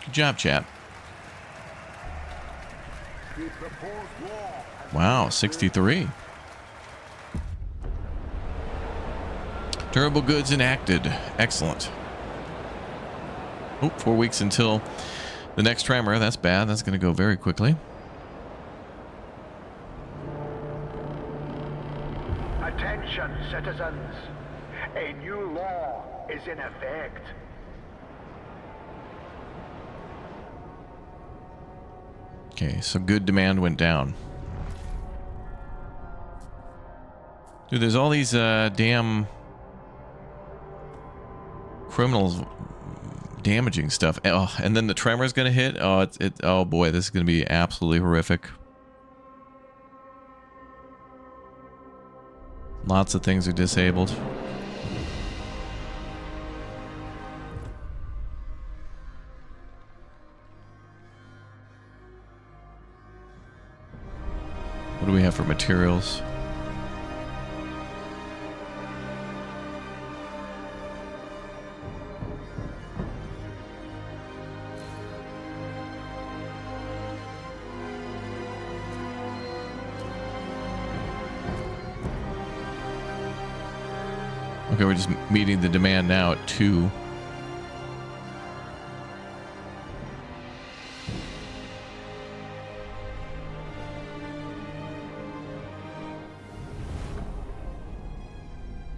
Good job, chat. Wow, 63. Durable goods enacted. Excellent. Oh, 4 weeks until the next tremor. That's bad. That's going to go very quickly. Attention, citizens. A new law is in effect. Okay, so good demand went down. Dude, there's all these damn criminals damaging stuff. Oh, and then the tremor's gonna hit. Oh, oh boy, this is gonna be absolutely horrific. Lots of things are disabled. What do we have for materials? Okay, we're just meeting the demand now at 2.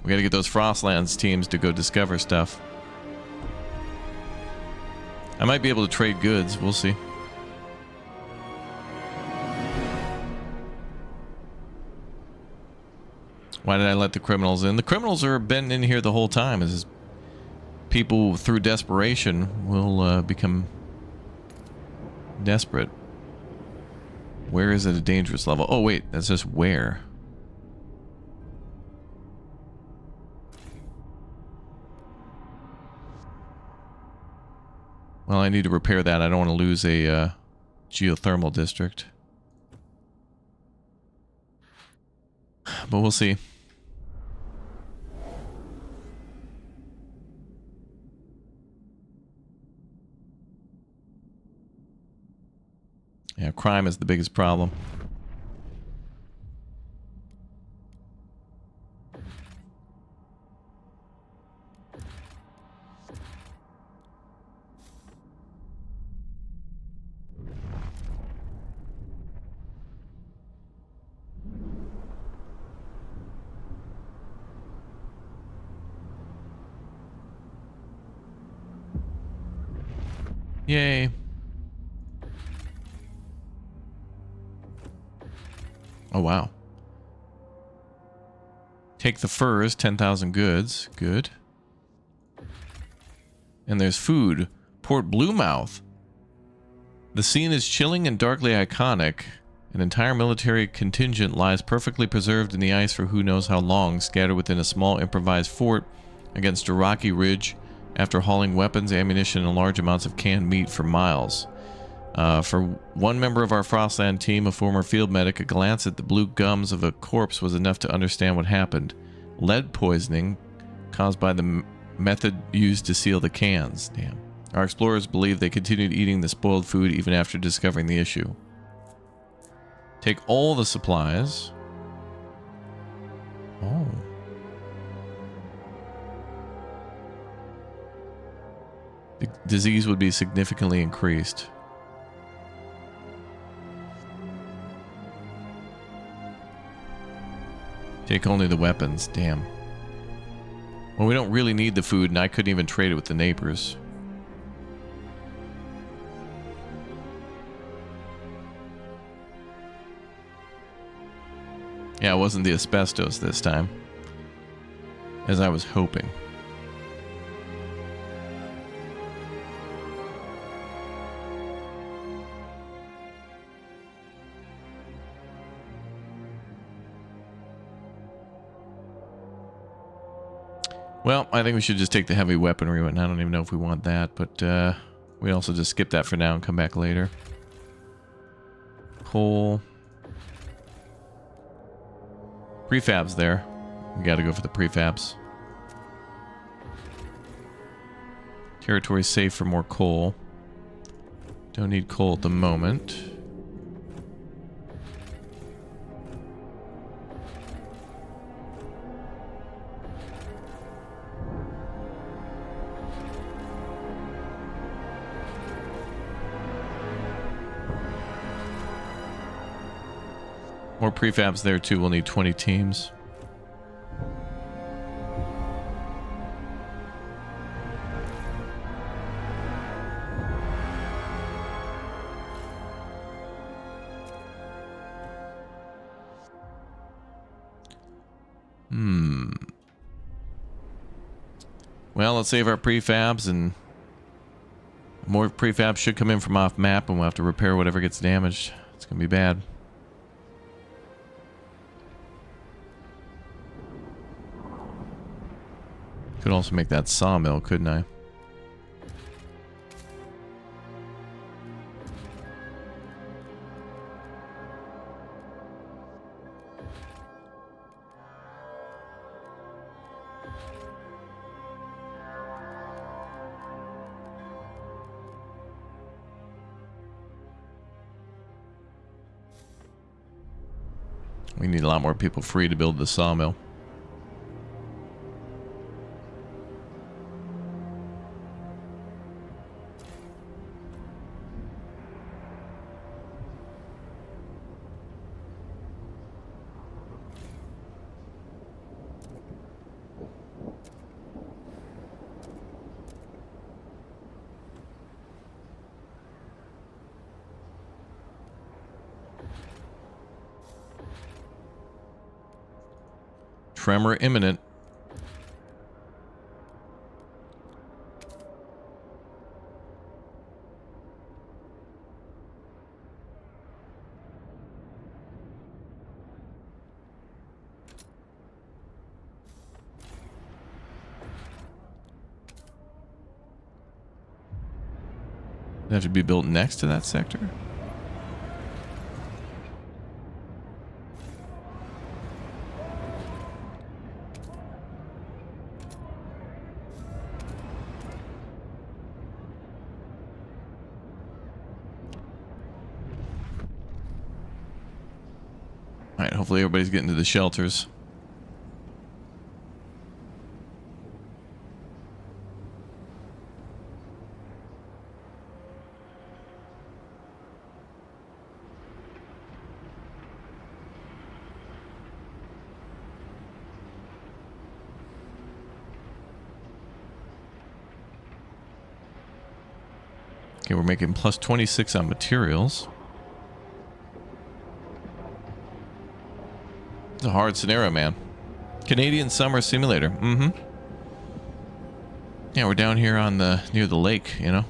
We gotta get those Frostlands teams to go discover stuff. I might be able to trade goods, we'll see. Why did I let the criminals in? The criminals have been in here the whole time. As people, through desperation, will become desperate. Where is it a dangerous level? Oh, wait. That's just where. Well, I need to repair that. I don't want to lose a geothermal district. But we'll see. Yeah, crime is the biggest problem. Yay. Oh, wow. Take the furs, 10,000 goods. Good. And there's food. Port Bluemouth. The scene is chilling and darkly iconic. An entire military contingent lies perfectly preserved in the ice for who knows how long, scattered within a small improvised fort against a rocky ridge after hauling weapons, ammunition, and large amounts of canned meat for miles. For one member of our Frostland team, a former field medic, a glance at the blue gums of a corpse was enough to understand what happened. Lead poisoning caused by the method used to seal the cans. Damn. Our explorers believe they continued eating the spoiled food even after discovering the issue. Take all the supplies. Oh. The disease would be significantly increased. Take only the weapons. Damn. Well, we don't really need the food, and I couldn't even trade it with the neighbors. Yeah, it wasn't the asbestos this time, as I was hoping. Well, I think we should just take the heavy weaponry, and I don't even know if we want that, but we also just skip that for now and come back later. Coal. Prefabs there. We gotta go for the prefabs. Territory safe for more coal. Don't need coal at the moment. More prefabs there too. We'll need 20 teams. Well, let's save our prefabs, and more prefabs should come in from off map, and we'll have to repair whatever gets damaged. It's gonna be bad. Could also make that sawmill, couldn't I? We need a lot more people free to build the sawmill. Tremor imminent. They have to be built next to that sector? Alright, hopefully everybody's getting to the shelters. Okay, we're making plus 26 on materials. It's a hard scenario, man. Canadian Summer Simulator. Mm-hmm. Yeah, we're down here on the near the lake, you know,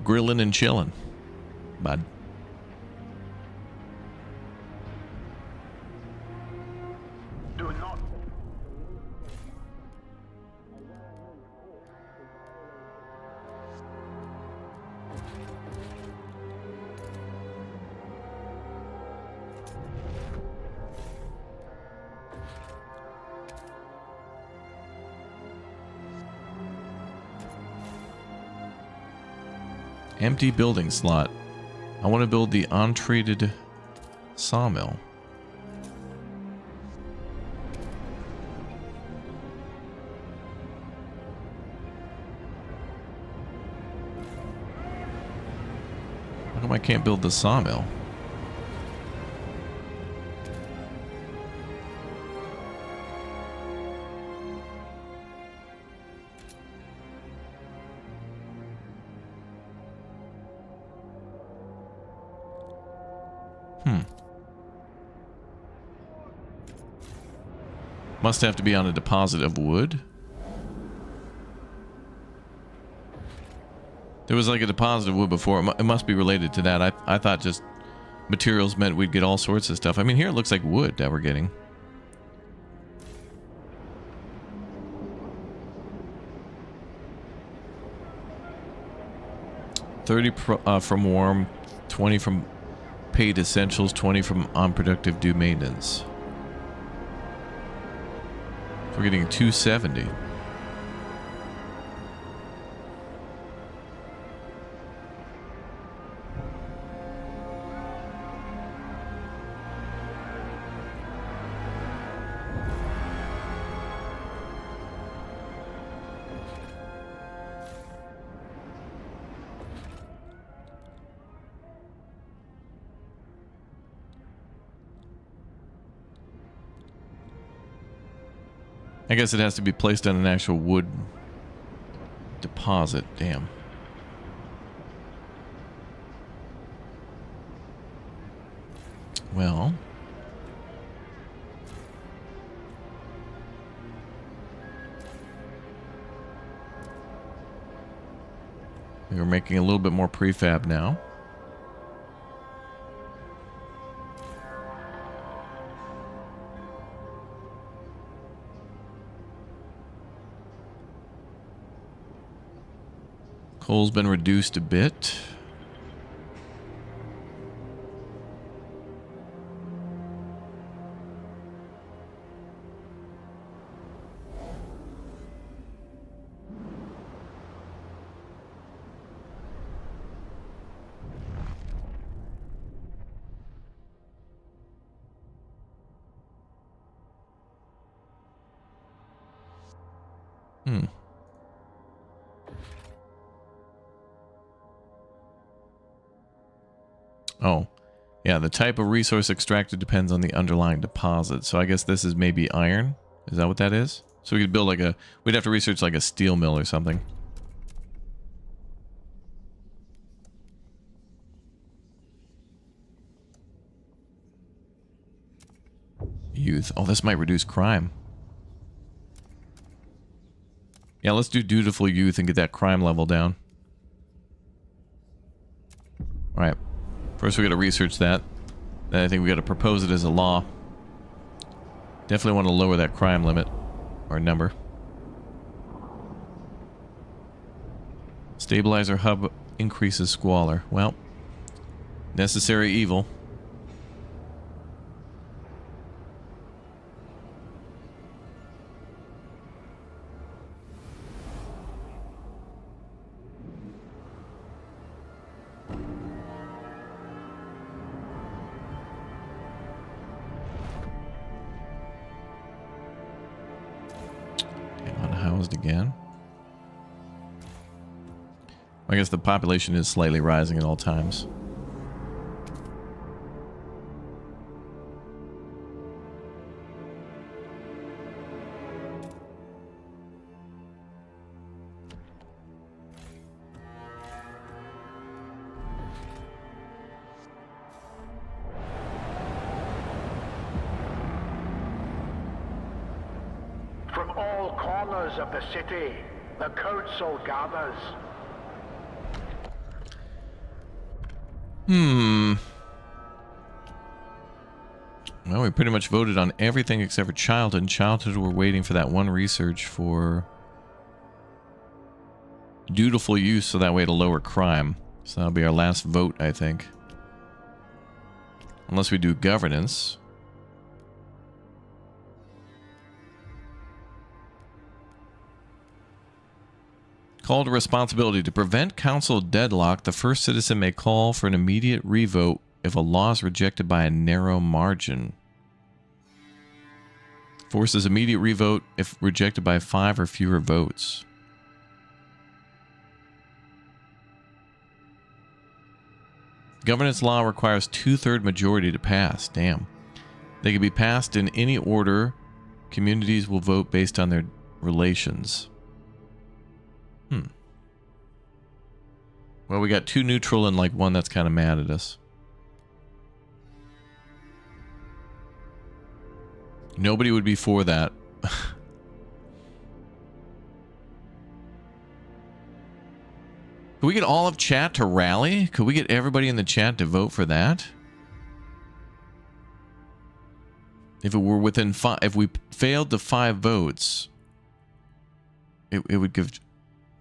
grilling and chilling, bud. Do not. Empty building slot. I want to build the untreated sawmill. How come I can't build the sawmill? Must have to be on a deposit of wood. There was like a deposit of wood before. It must be related to that. I thought just materials meant we'd get all sorts of stuff. I mean, here it looks like wood that we're getting. $30 from warm, 20 from paid essentials, 20 from unproductive due maintenance. We're getting 270. I guess it has to be placed on an actual wood deposit. Damn. Well. We're making a little bit more prefab now. Coal's been reduced a bit. Oh, yeah, the type of resource extracted depends on the underlying deposit. So I guess this is maybe iron? Is that what that is? So we could build like a... We'd have to research like a steel mill or something. Youth. Oh, this might reduce crime. Yeah, let's do dutiful youth and get that crime level down. Alright. First we gotta research that. Then I think we gotta propose it as a law. Definitely want to lower that crime limit. Or number. Stabilizer hub increases squalor. Well, necessary evil. Again. I guess the population is slightly rising at all times. From all corners of the city, the council gathers. Well, we pretty much voted on everything except for childhood. And childhood, we're waiting for that one research for dutiful use, so that way it'll lower crime. So that'll be our last vote, I think. Unless we do governance. Call to responsibility. To prevent council deadlock, the first citizen may call for an immediate revote if a law is rejected by a narrow margin. Forces immediate revote if rejected by 5 or fewer votes. Governance law requires 2/3 majority to pass. Damn. They can be passed in any order. Communities will vote based on their relations. Well, we got 2 neutral and like 1 that's kind of mad at us. Nobody would be for that. Could we get all of chat to rally? Could we get everybody in the chat to vote for that? If it were within 5, if we failed to 5 votes, it would give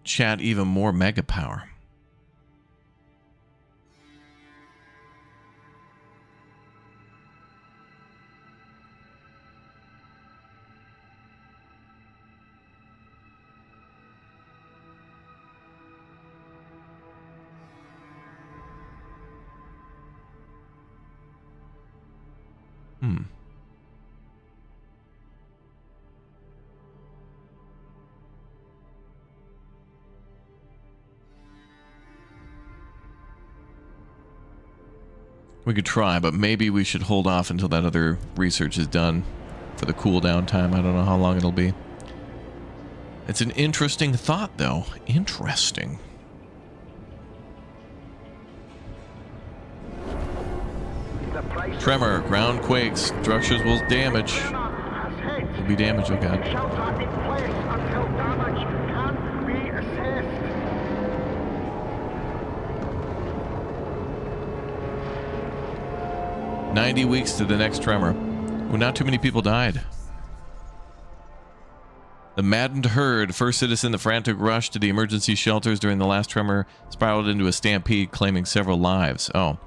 chat even more mega power. We could try, but maybe we should hold off until that other research is done for the cooldown time. I don't know how long it'll be. It's an interesting thought, though. Interesting. Tremor, ground quakes, structures will damage. Will be damaged, oh god. Shelter in place until damage can be assessed. 90 weeks to the next tremor. Well, not too many people died. The maddened herd, first citizen, the frantic rush to the emergency shelters during the last tremor spiraled into a stampede, claiming several lives. Oh.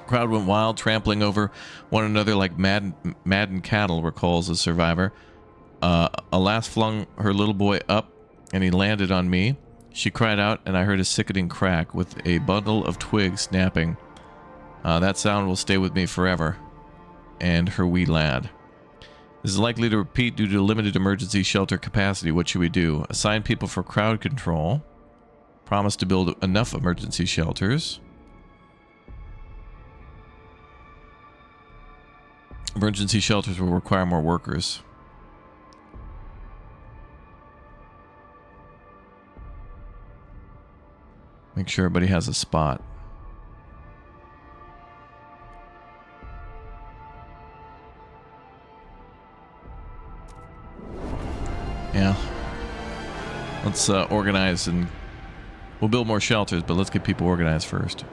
Crowd went wild, trampling over one another like maddened cattle, recalls a survivor. Alas flung her little boy up, and he landed on me. She cried out, and I heard a sickening crack with a bundle of twigs snapping. That sound will stay with me forever. And her wee lad. This is likely to repeat due to limited emergency shelter capacity. What should we do? Assign people for crowd control. Promise to build enough emergency shelters. Emergency shelters will require more workers. Make sure everybody has a spot. Yeah. Let's organize, and we'll build more shelters, but let's get people organized first.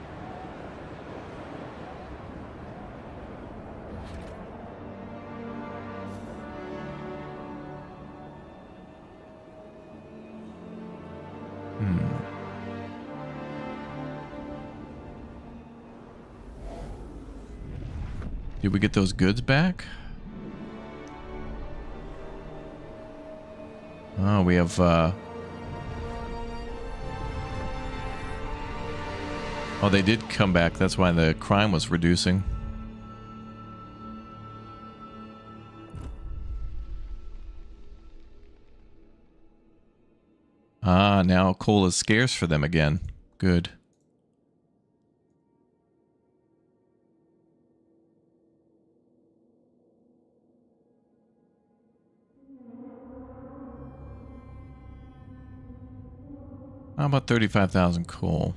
Did we get those goods back? Oh, we have, oh, they did come back. That's why the crime was reducing. Ah, now coal is scarce for them again. Good. How about 35,000 coal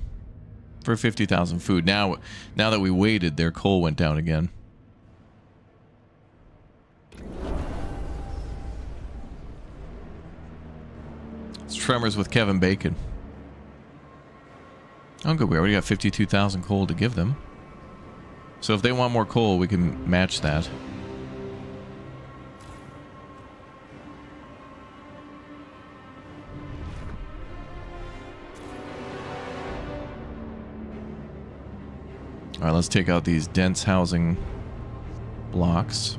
for 50,000 food? Now that we waited, their coal went down again. It's Tremors with Kevin Bacon. Oh, good. We already got 52,000 coal to give them. So if they want more coal, we can match that. All right, let's take out these dense housing blocks.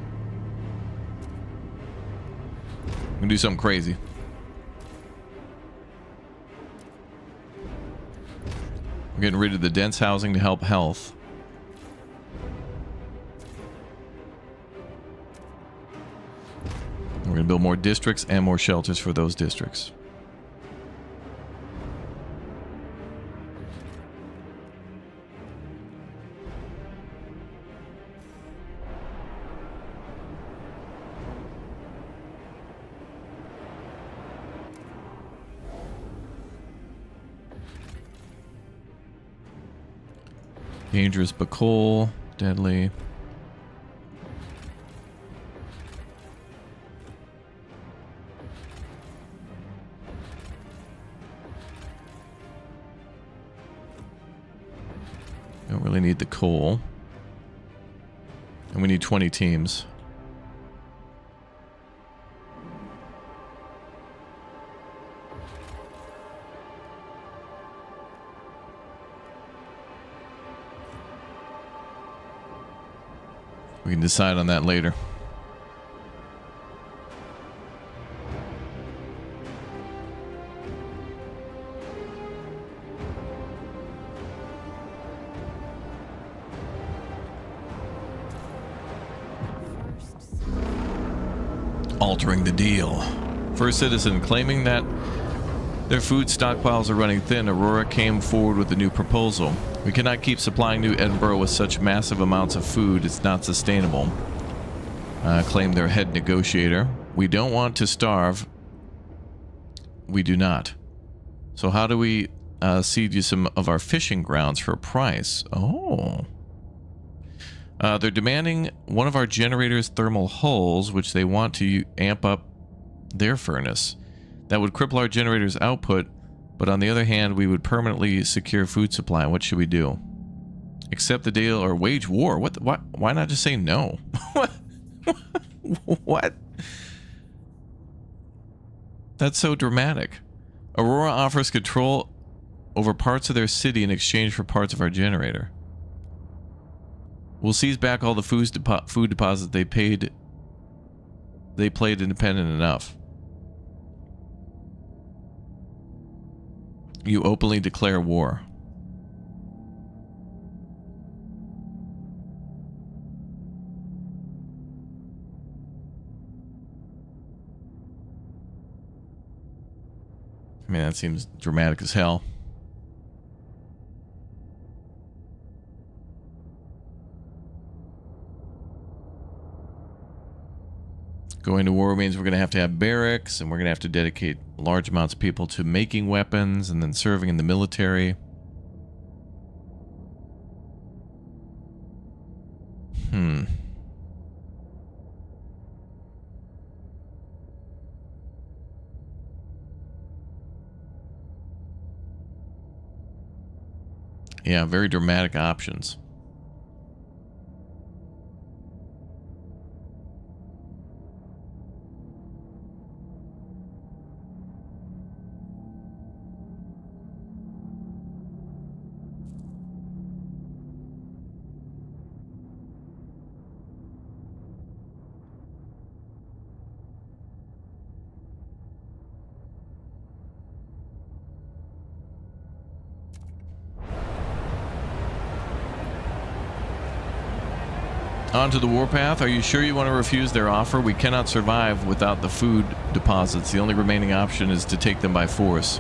We're gonna do something crazy. We're getting rid of the dense housing to help health. We're gonna build more districts and more shelters for those districts. Dangerous but coal, deadly. Don't really need the coal. And we need 20 teams. We can decide on that later. Altering the deal. First citizen claiming that their food stockpiles are running thin, Aurora came forward with a new proposal. We cannot keep supplying New Edinburgh with such massive amounts of food. It's not sustainable. Claimed their head negotiator. We don't want to starve. We do not. So how do we cede you some of our fishing grounds for a price? Oh. They're demanding one of our generator's thermal hulls, which they want to amp up their furnace. That would cripple our generator's output, but on the other hand, we would permanently secure food supply. What should we do? Accept the deal or wage war. What? Why not just say no? What? What? That's so dramatic. Aurora offers control over parts of their city in exchange for parts of our generator. We'll seize back all the food deposits they played independent enough. You openly declare war. I mean, that seems dramatic as hell. Going to war means we're going to have barracks, and we're going to have to dedicate large amounts of people to making weapons and then serving in the military. Yeah, very dramatic options. Onto the warpath. Are you sure you want to refuse their offer? We cannot survive without the food deposits. The only remaining option is to take them by force.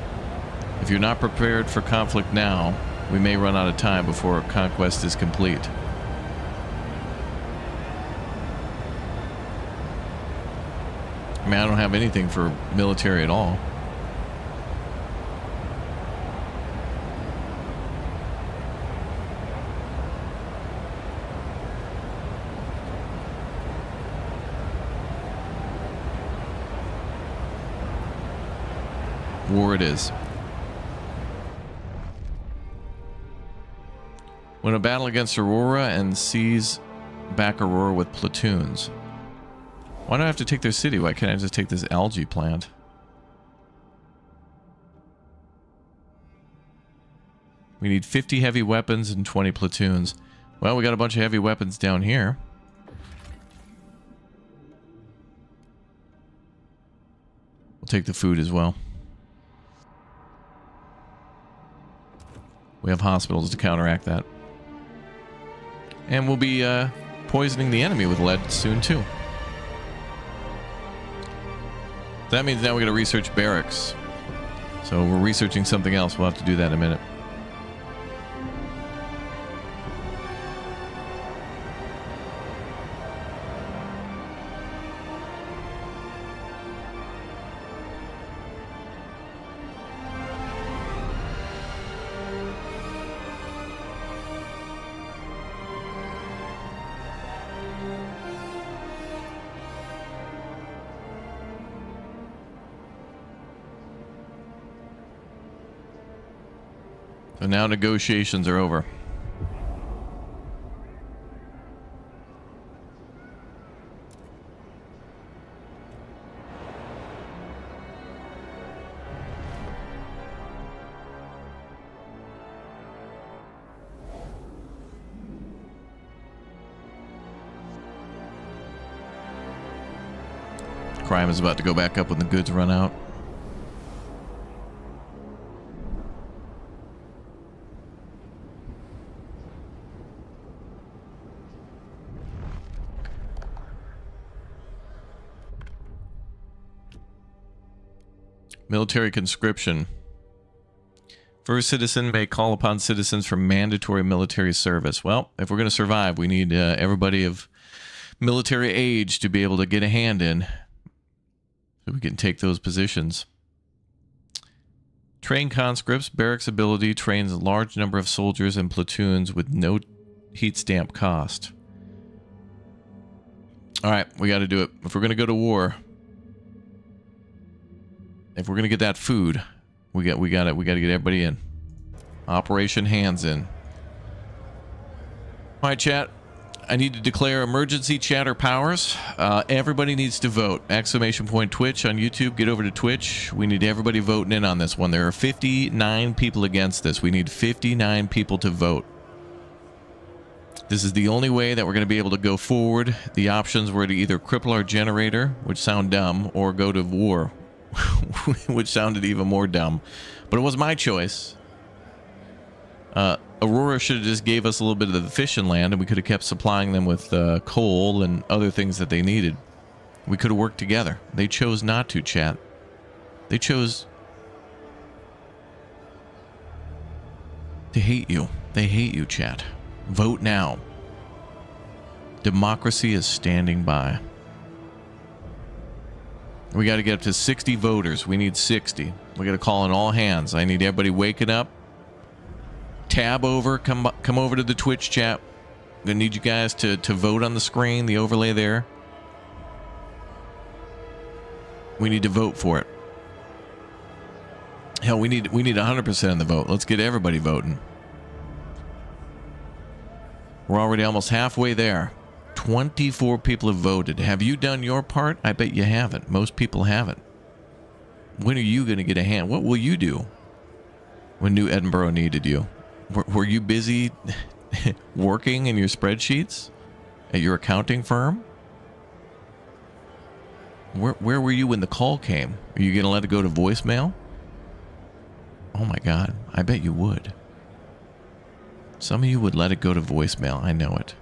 If you're not prepared for conflict now, we may run out of time before conquest is complete. I mean, I don't have anything for military at all. War it is. Win a battle against Aurora and seize back Aurora with platoons. Why do I have to take their city? Why can't I just take this algae plant? We need 50 heavy weapons and 20 platoons. Well, we got a bunch of heavy weapons down here. We'll take the food as well. We have hospitals to counteract that. And we'll be poisoning the enemy with lead soon, too. That means now we got to research barracks. So we're researching something else. We'll have to do that in a minute. So now negotiations are over. Crime is about to go back up when the goods run out. Military conscription. First citizen may call upon citizens for mandatory military service. Well, if we're going to survive, we need everybody of military age to be able to get a hand in so we can take those positions. Train conscripts. Barracks ability trains a large number of soldiers and platoons with no heat stamp cost. All right, we got to do it. If we're going to go to war, if we're going to get that food, we got to get everybody in. Operation Hands In. All right, chat. I need to declare emergency chatter powers. Everybody needs to vote. Exclamation point Twitch on YouTube. Get over to Twitch. We need everybody voting in on this one. There are 59 people against this. We need 59 people to vote. This is the only way that we're going to be able to go forward. The options were to either cripple our generator, which sound dumb, or go to war, which sounded even more dumb. But it was my choice. Aurora should have just gave us a little bit of the fishing land, and we could have kept supplying them with coal and other things that they needed. We could have worked together. They chose not to, chat. They chose to hate you. They hate you, chat. Vote now. Democracy is standing by. We got to get up to 60 voters. We need 60. We got to call in all hands. I need everybody waking up. Tab over, come over to the Twitch chat. I'm gonna need you guys to vote on the screen, the overlay there. We need to vote for it. Hell, we need 100% of the vote. Let's get everybody voting. We're already almost halfway there. 24 people have voted. Have you done your part? I bet you haven't. Most people haven't. When are you gonna get a hand? What will you do when New Edinburgh needed you? Were you busy working in your spreadsheets at your accounting firm? Where were you when the call came? Are you going to let it go to voicemail? Oh my God, I bet you would. Some of you would let it go to voicemail. I know it.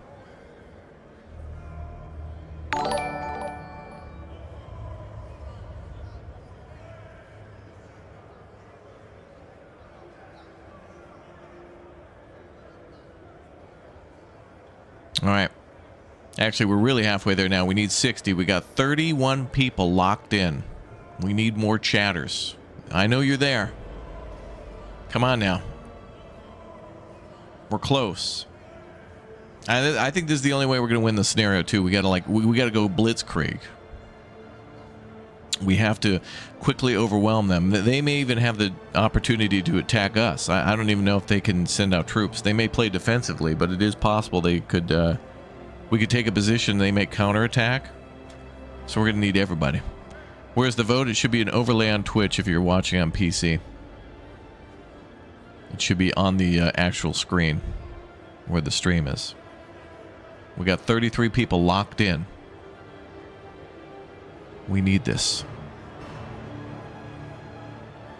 All right. Actually, we're really halfway there now. We need 60. We got 31 people locked in. We need more chatters. I know you're there. Come on now. We're close. I think this is the only way we're going to win the scenario too. We got to we got to go blitzkrieg. We have to quickly overwhelm them. They may even have the opportunity to attack us. I don't even know if they can send out troops. They may play defensively, but it is possible they could. We could take a position. They may counterattack. So we're going to need everybody. Where's the vote? It should be an overlay on Twitch if you're watching on PC. It should be on the actual screen where the stream is. We got 33 people locked in. We need this.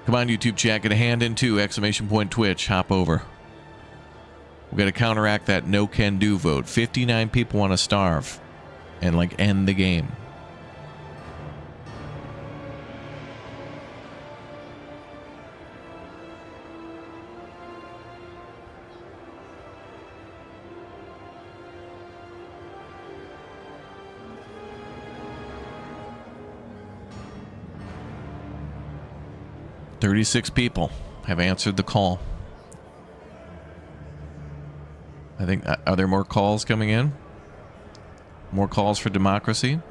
Come on, YouTube chat. Get a hand in too. Exclamation point Twitch. Hop over. We got to counteract that no can do vote. 59 people want to starve and end the game. "36 people have answered the call." I think, are there more calls coming in? More calls for democracy?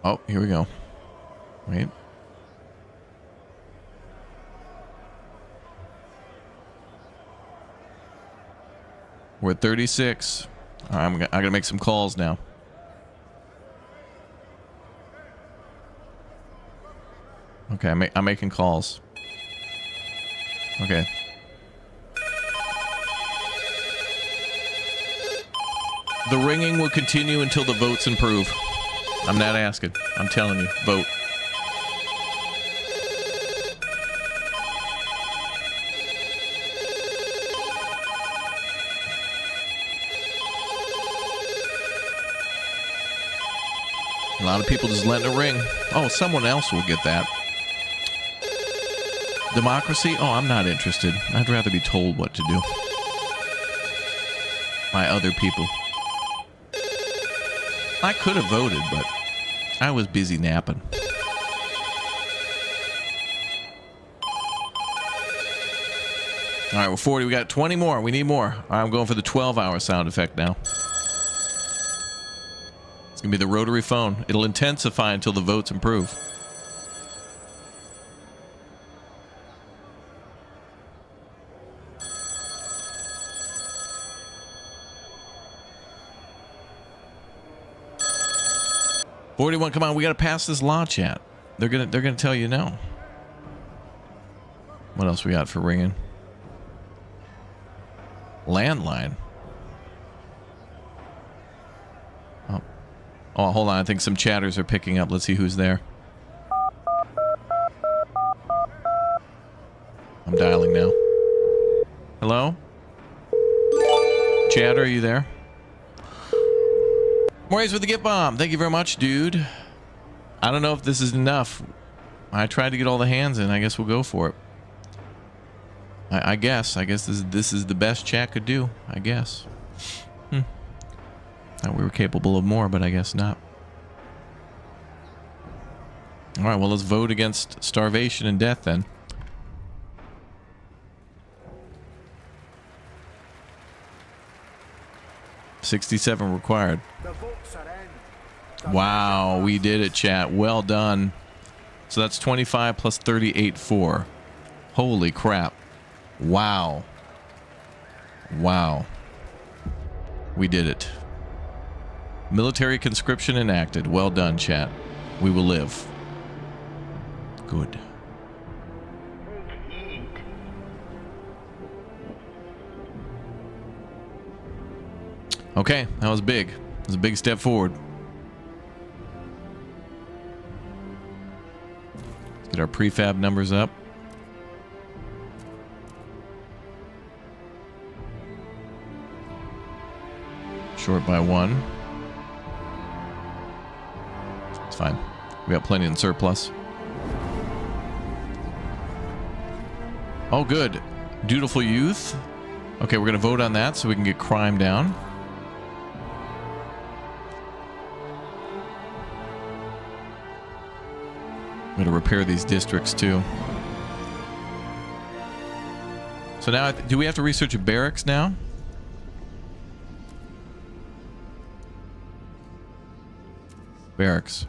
Oh, here we go. Wait. We're at 36. All right, I'm gonna make some calls now. Okay, I'm making calls. Okay. The ringing will continue until the votes improve. I'm not asking. I'm telling you, vote. A lot of people just letting it ring. Oh, someone else will get that. Democracy? Oh, I'm not interested. I'd rather be told what to do by other people. I could have voted, but I was busy napping. All right, we're 40. We got 20 more. We need more. All right, I'm going for the 12-hour sound effect now. It's going to be the rotary phone. It'll intensify until the votes improve. $41, come on, we got to pass this law, chat. They're gonna tell you no. What else we got for ringing? Landline. Oh, hold on. I think some chatters are picking up. Let's see who's there. I'm dialing now. Hello? Chatter, are you there? Maurice with the gift bomb. Thank you very much, dude. I don't know if this is enough. I tried to get all the hands in. I guess we'll go for it. I guess this is the best chat could do. I guess. Thought we were capable of more, but I guess not. All right, well, let's vote against starvation and death then. $67 required. The votes are in. Wow, we did it, chat. Well done. So that's 25 plus 38.4. Holy crap. Wow. Wow. We did it. Military conscription enacted. Well done, chat. We will live. Good. Okay, that was big. It was a big step forward. Let's get our prefab numbers up. Short by 1. It's fine. We got plenty in surplus. Oh, good. Dutiful youth. Okay, we're going to vote on that so we can get crime down. I'm going to repair these districts too. So now, do we have to research a barracks now? Barracks.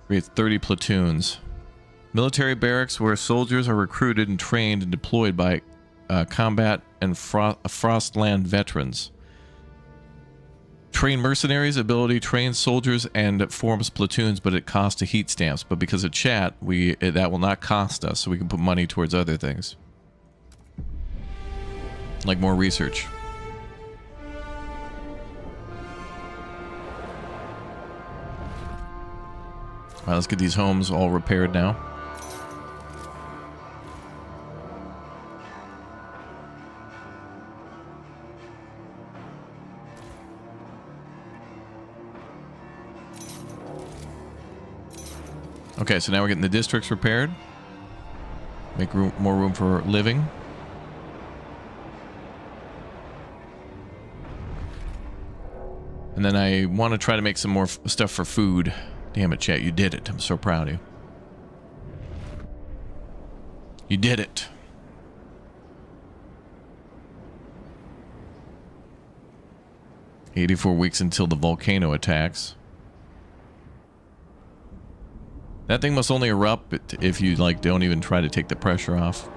Creates 30 platoons. Military barracks where soldiers are recruited and trained and deployed by combat and Frostland veterans. Train mercenaries, ability trains soldiers and forms platoons, but it costs a heat stamps. But because of chat, that will not cost us, so we can put money towards other things. Like more research. Alright, let's get these homes all repaired now. Okay, so now we're getting the districts repaired. Make more room for living. And then I want to try to make some more stuff for food. Damn it, chat, you did it. I'm so proud of you. You did it. "84 weeks until the volcano attacks." That thing must only erupt if you, like, don't even try to take the pressure off.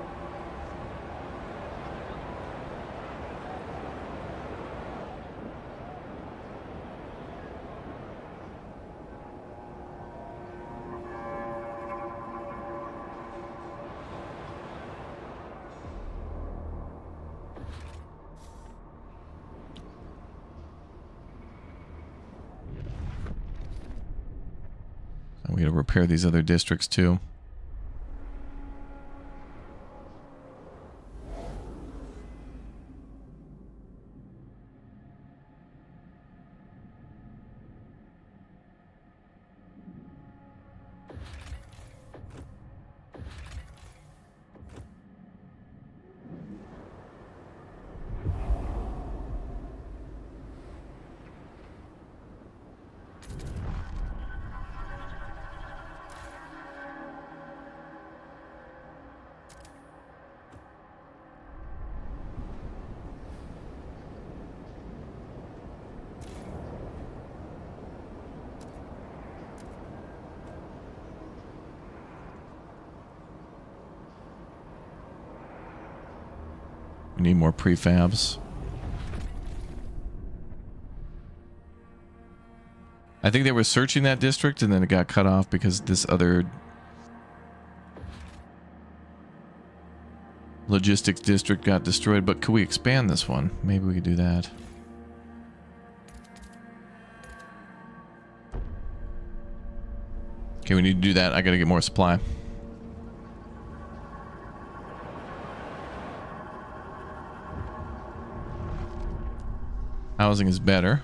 We gotta repair these other districts too. We need more prefabs. I think they were searching that district and then it got cut off because this other logistics district got destroyed. But could we expand this one? Maybe we could do that. Okay, we need to do that. I gotta get more supply. Housing is better.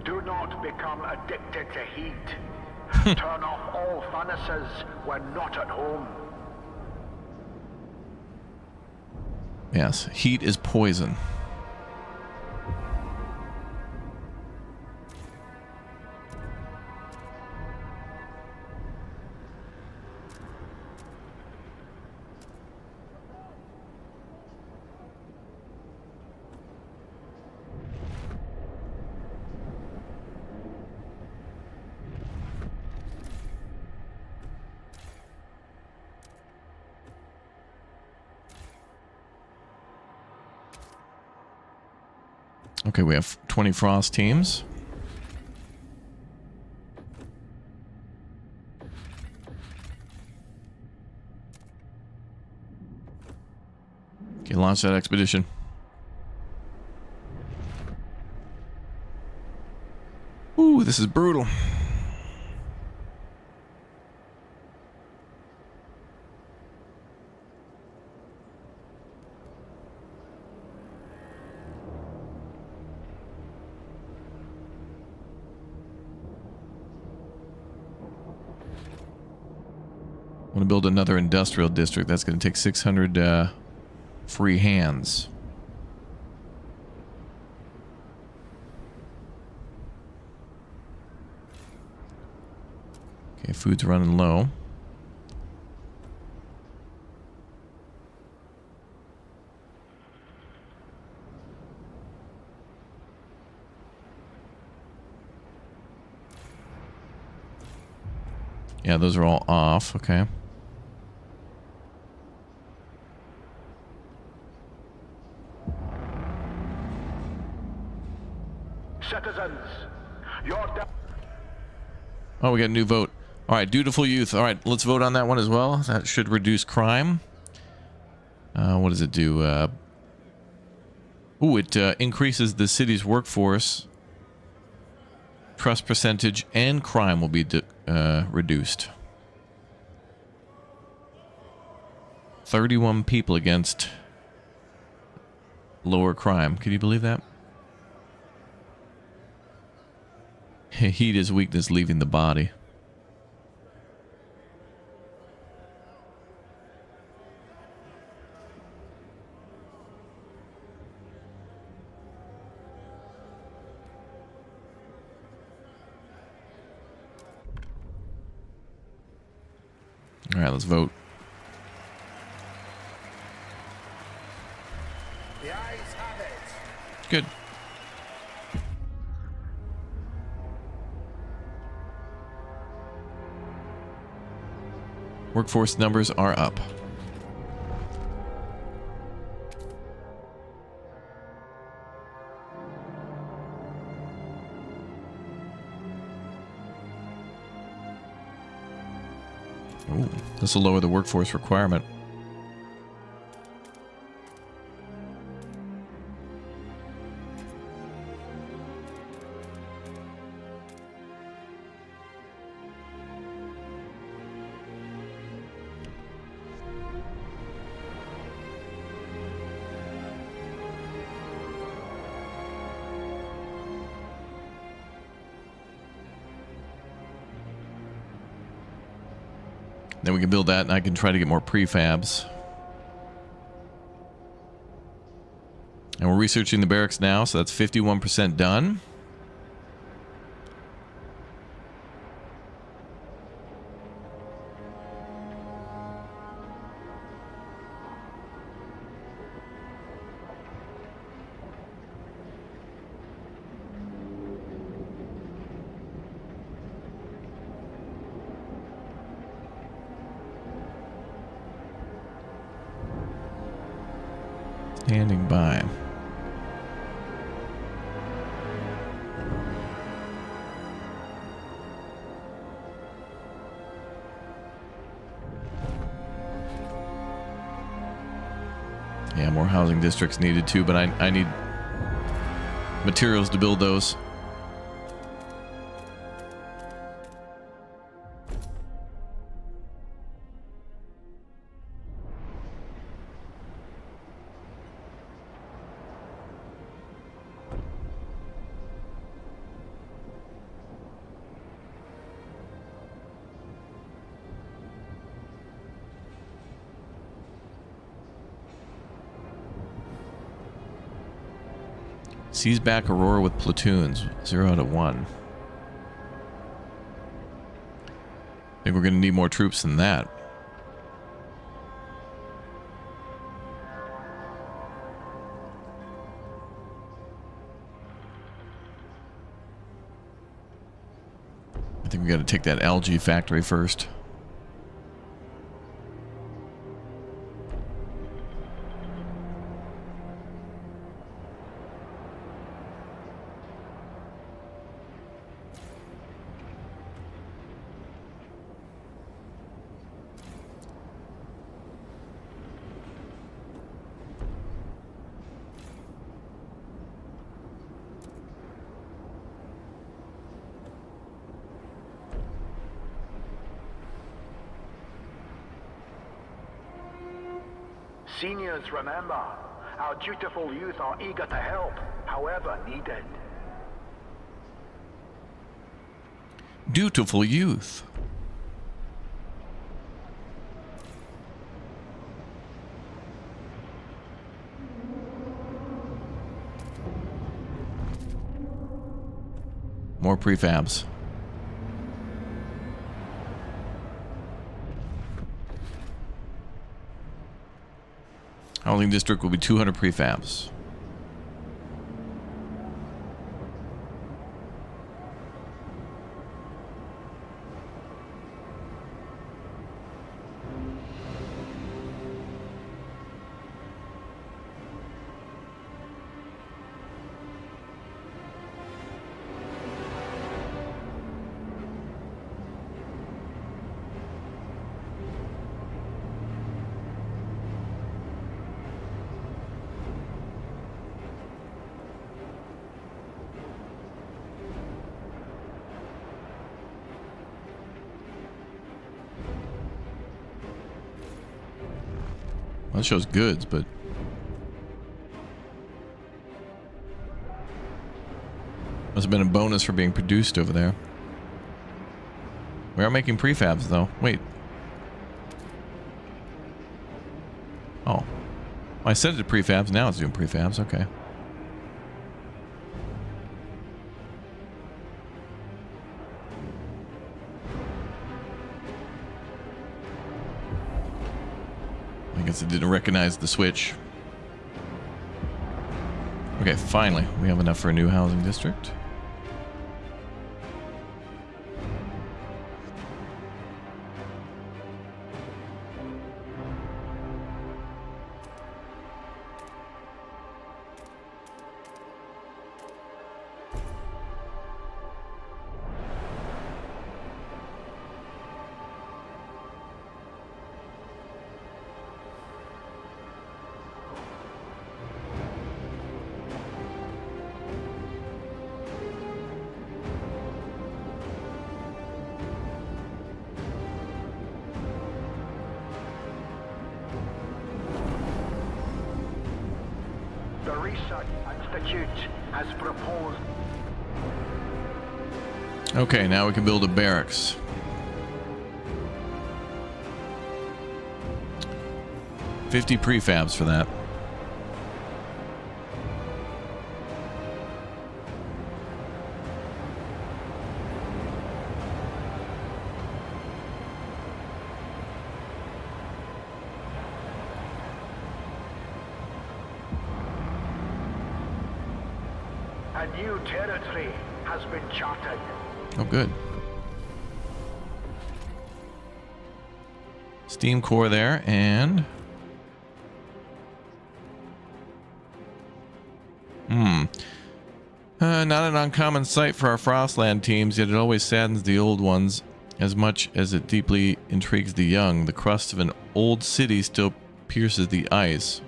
Do not become addicted to heat. Turn off all furnaces when not at home. Yes, heat is poison. Okay, we have 20 frost teams. Okay, launch that expedition. Ooh, this is brutal. I want to build another industrial district. That's going to take 600 free hands. Okay, food's running low. Yeah, those are all off. Okay. Citizens, your Oh, we got a new vote. All right, dutiful youth. All right, let's vote on that one as well. That should reduce crime. What does it do? Ooh, it increases the city's workforce. Trust percentage and crime will be reduced. 31 people against lower crime. Can you believe that? Heat is weakness leaving the body. All right, let's vote. The ayes have it. Good. Workforce numbers are up. Ooh, this will lower the workforce requirement. Then we can build that and I can try to get more prefabs. And we're researching the barracks now, so that's 51% done. Standing by. Yeah, more housing districts needed too, but I need materials to build those. Seize back Aurora with platoons, 0 out of 1. I think we're going to need more troops than that. I think we got to take that algae factory first. Seniors, remember, our dutiful youth are eager to help, however needed. Dutiful youth. More prefabs. Housing district will be 200 prefabs. That shows goods, but must have been a bonus for being produced over there. We are making prefabs, though. Wait. Oh. I set it to prefabs. Now it's doing prefabs. Okay. I guess it didn't recognize the switch. Okay, finally. We have enough for a new housing district. The Research Institute has proposed. Okay, now we can build a barracks. $50 prefabs for that. A new territory has been charted. Oh, good. Steam core there, and Not an uncommon sight for our Frostland teams, yet it always saddens the old ones as much as it deeply intrigues the young. The crust of an old city still pierces the ice.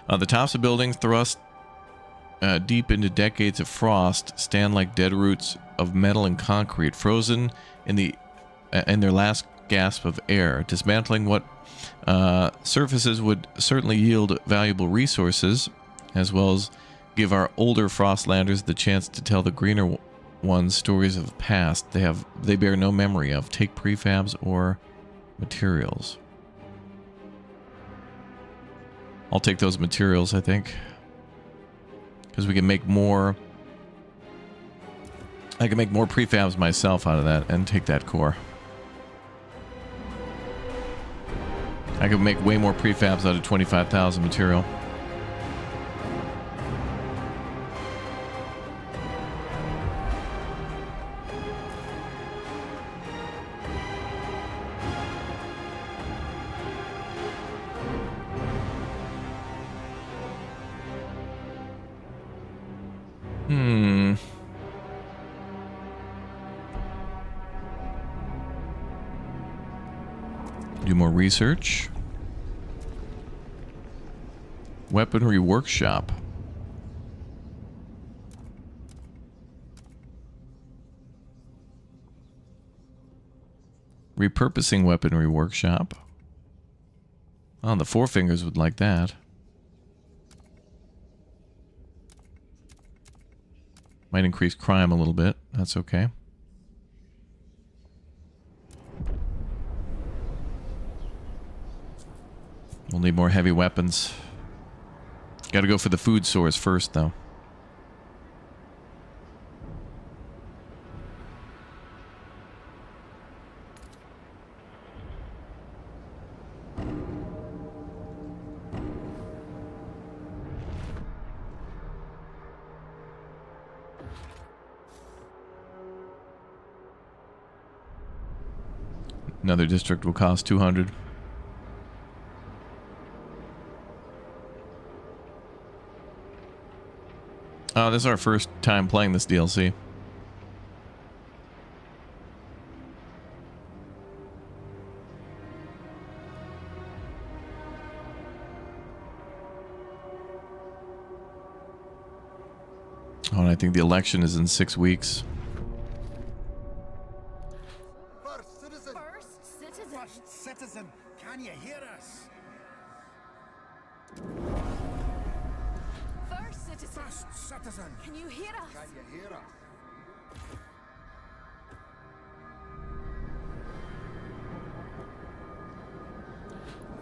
The tops of buildings thrust deep into decades of frost stand like dead roots of metal and concrete, frozen in their last gasp of air. Dismantling what surfaces would certainly yield valuable resources, as well as give our older Frostlanders the chance to tell the greener ones stories of the past they bear no memory of. Take prefabs or materials. I'll take those materials, I think, because we can make more. I can make more prefabs myself out of that and take that core. I could make way more prefabs out of 25,000 material. Do more research. Weaponry workshop. Repurposing weaponry workshop. Oh, the Four Fingers would like that. Might increase crime a little bit. That's okay. We'll need more heavy weapons. Gotta go for the food source first, though. Another district will cost 200. Oh, this is our first time playing this DLC. Oh, and I think the election is in 6 weeks. First citizen. First citizen, can you hear us? First citizen, Can you hear us? can you hear us?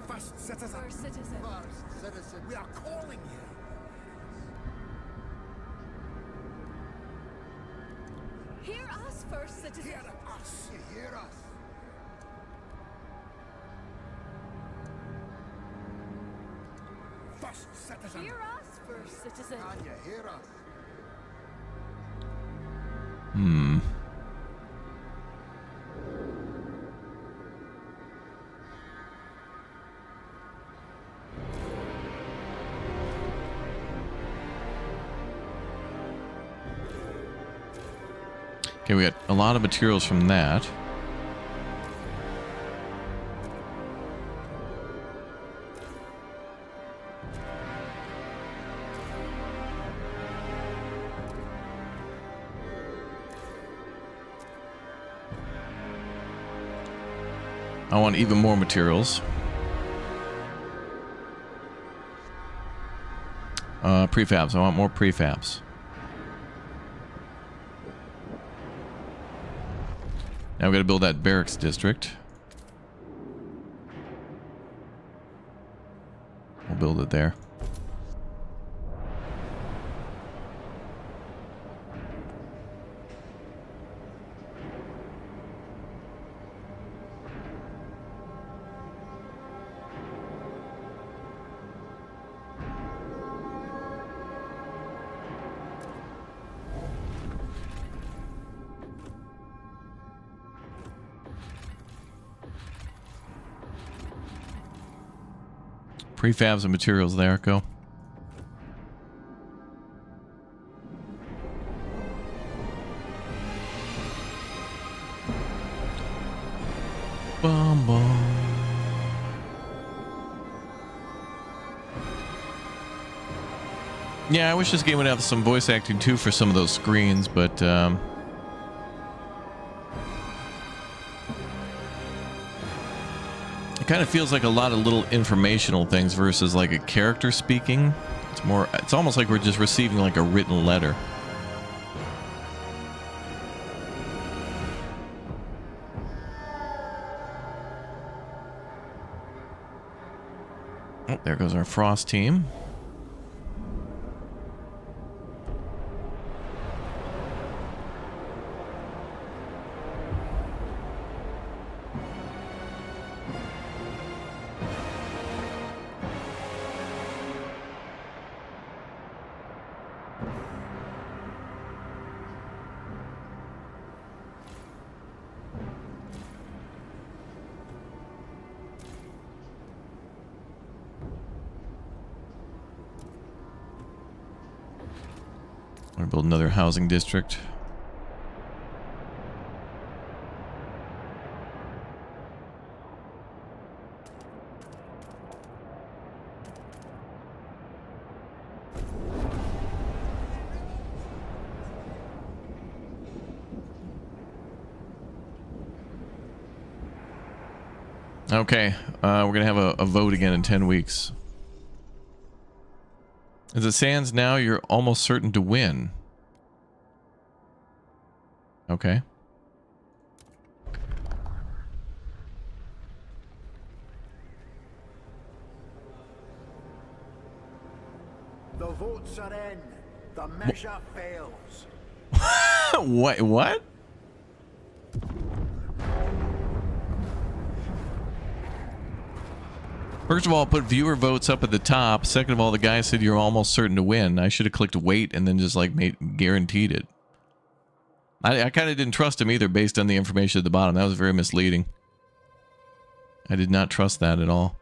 First citizen. First citizen. First citizen. We are calling you. Hear us, first citizen. Hear us. You hear us. First citizen. Hear us, first citizen. Can you hear us? Okay, we got a lot of materials from that. I want even more materials. Prefabs. I want more prefabs. Now we got to build that barracks district. We'll build it there. Prefabs and materials there, go. Yeah, I wish this game would have some voice acting too for some of those screens, but it kind of feels like a lot of little informational things versus like a character speaking. It's almost like we're just receiving like a written letter. Oh, there goes our Frost team. We're gonna build another housing district. Okay, we're gonna have a vote again in 10 weeks. As it stands now, you're almost certain to win. Okay. The votes are in. The measure fails. What? First of all, put viewer votes up at the top. Second of all, the guy said you're almost certain to win. I should have clicked wait and then just like guaranteed it. I kind of didn't trust him either based on the information at the bottom. That was very misleading. I did not trust that at all.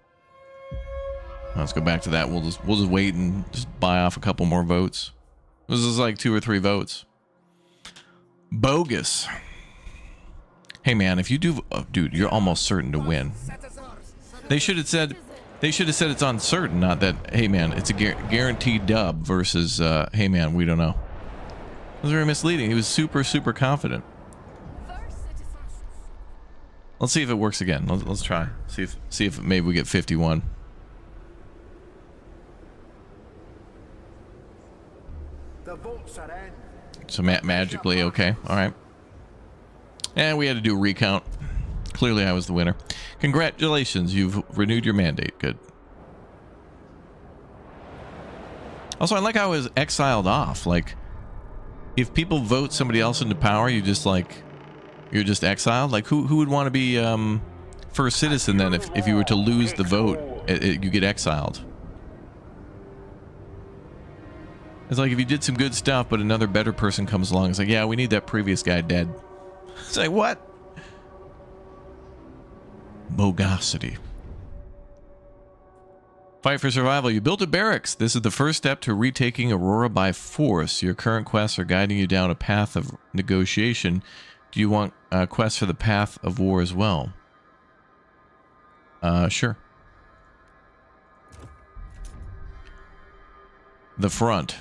Let's go back to that. We'll just wait and just buy off a couple more votes. This is like 2 or 3 votes. Bogus. Hey man, if you do, dude, you're almost certain to win. They should have said it's uncertain, not that, hey man, it's a guaranteed dub versus, hey man, we don't know. It was very misleading. He was super confident. Let's see if it works again. Let's try. See if maybe we get 51. The votes are in. So magically, okay, all right. And we had to do a recount. Clearly, I was the winner. Congratulations, you've renewed your mandate. Good. Also, I like how I was exiled off. Like, if people vote somebody else into power, you're just exiled. Like, who would want to be first citizen then if you were to lose the vote, you get exiled? It's like if you did some good stuff, but another better person comes along. It's like, yeah, we need that previous guy dead. It's like, what? Bogosity. Fight for survival. You built a barracks. This is the first step to retaking Aurora by force. Your current quests are guiding you down a path of negotiation. Do you want quests for the path of war as well? Sure. The front.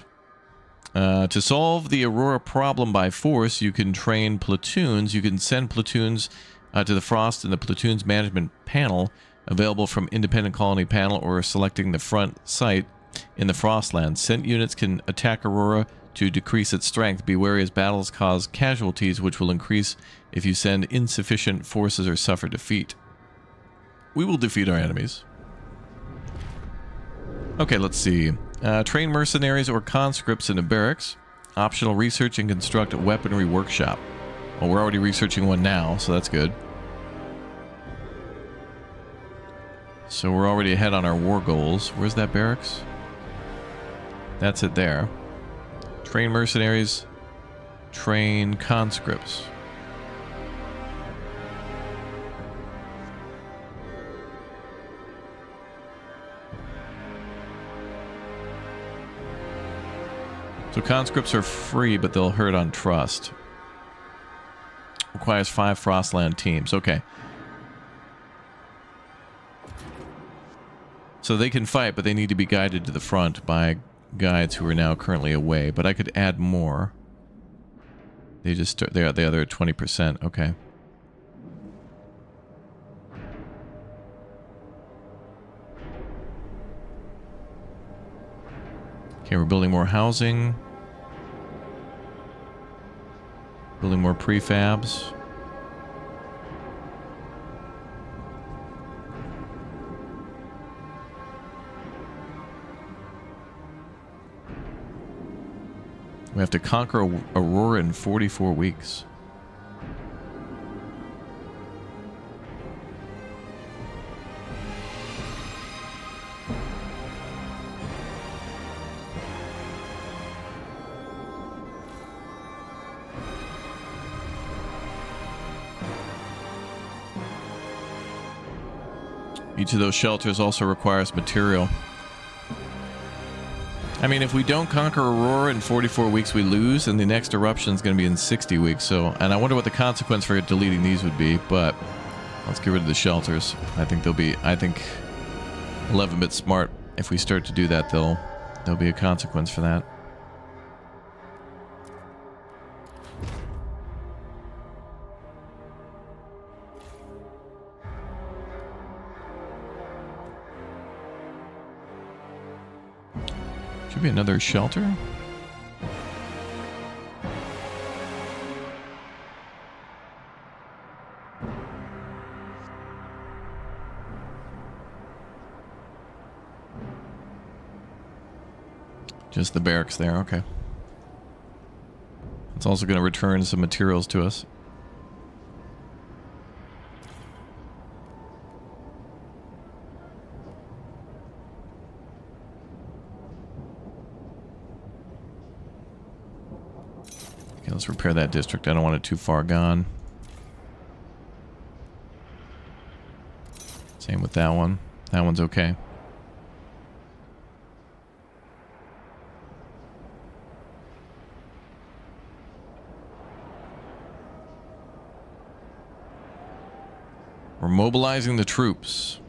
To solve the Aurora problem by force, you can train platoons. You can send platoons to the Frost in the Platoons Management panel, available from Independent Colony panel or selecting the front site in the Frostlands. Sent units can attack Aurora to decrease its strength. Be wary as battles cause casualties, which will increase if you send insufficient forces or suffer defeat. We will defeat our enemies. Okay, let's see. Train mercenaries or conscripts in a barracks. Optional research and construct a weaponry workshop. Well, we're already researching one now, so that's good. So we're already ahead on our war goals. Where's that barracks? That's it there. Train mercenaries. Train conscripts. So conscripts are free, but they'll hurt on trust. Requires 5 Frostland teams. Okay. So they can fight, but they need to be guided to the front by guides who are now currently away, but I could add more. They just start, they're at 20%. Okay. Okay, we're building more housing. Building more prefabs. We have to conquer Aurora in 44 weeks. Each of those shelters also requires material. I mean, if we don't conquer Aurora in 44 weeks, we lose, and the next eruption is going to be in 60 weeks. So, and I wonder what the consequence for deleting these would be, but let's get rid of the shelters. I think 11-bit smart. If we start to do that, there'll be a consequence for that. Should be another shelter. Just the barracks there, okay. It's also going to return some materials to us. Okay, let's repair that district. I don't want it too far gone. Same with that one. That one's okay. We're mobilizing the troops.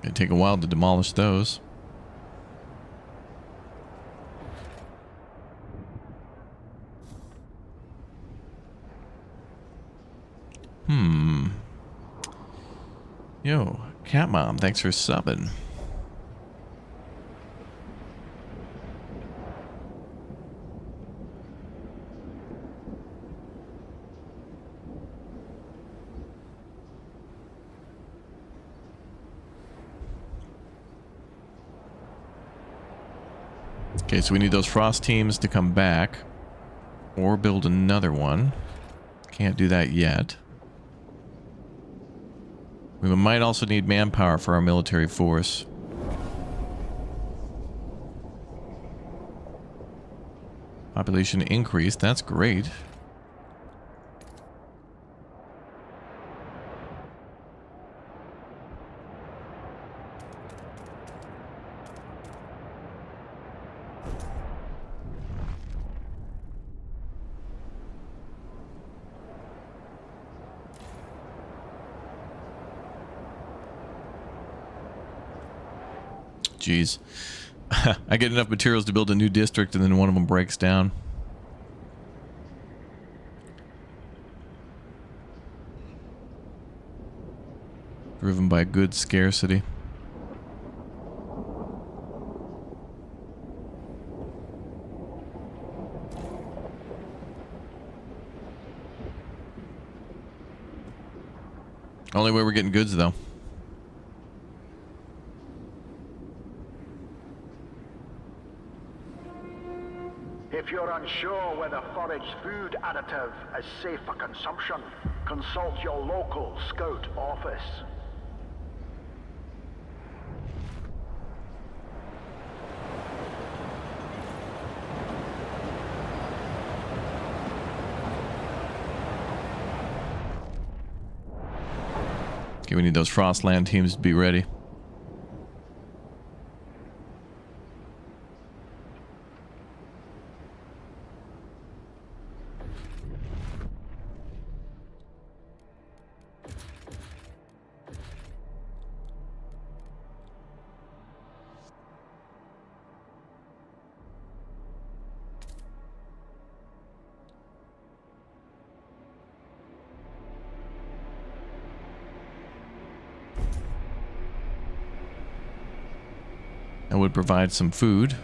It'd take a while to demolish those. Yo, Cat Mom, thanks for subbing. Okay, so we need those frost teams to come back or build another one. Can't do that yet. We might also need manpower for our military force. Population increased, that's great. Jeez. I get enough materials to build a new district and then one of them breaks down. Driven by goods scarcity. Only way we're getting goods though. If you're unsure whether forage food additive is safe for consumption, consult your local scout office. Okay, we need those Frostland teams to be ready. That would provide some food.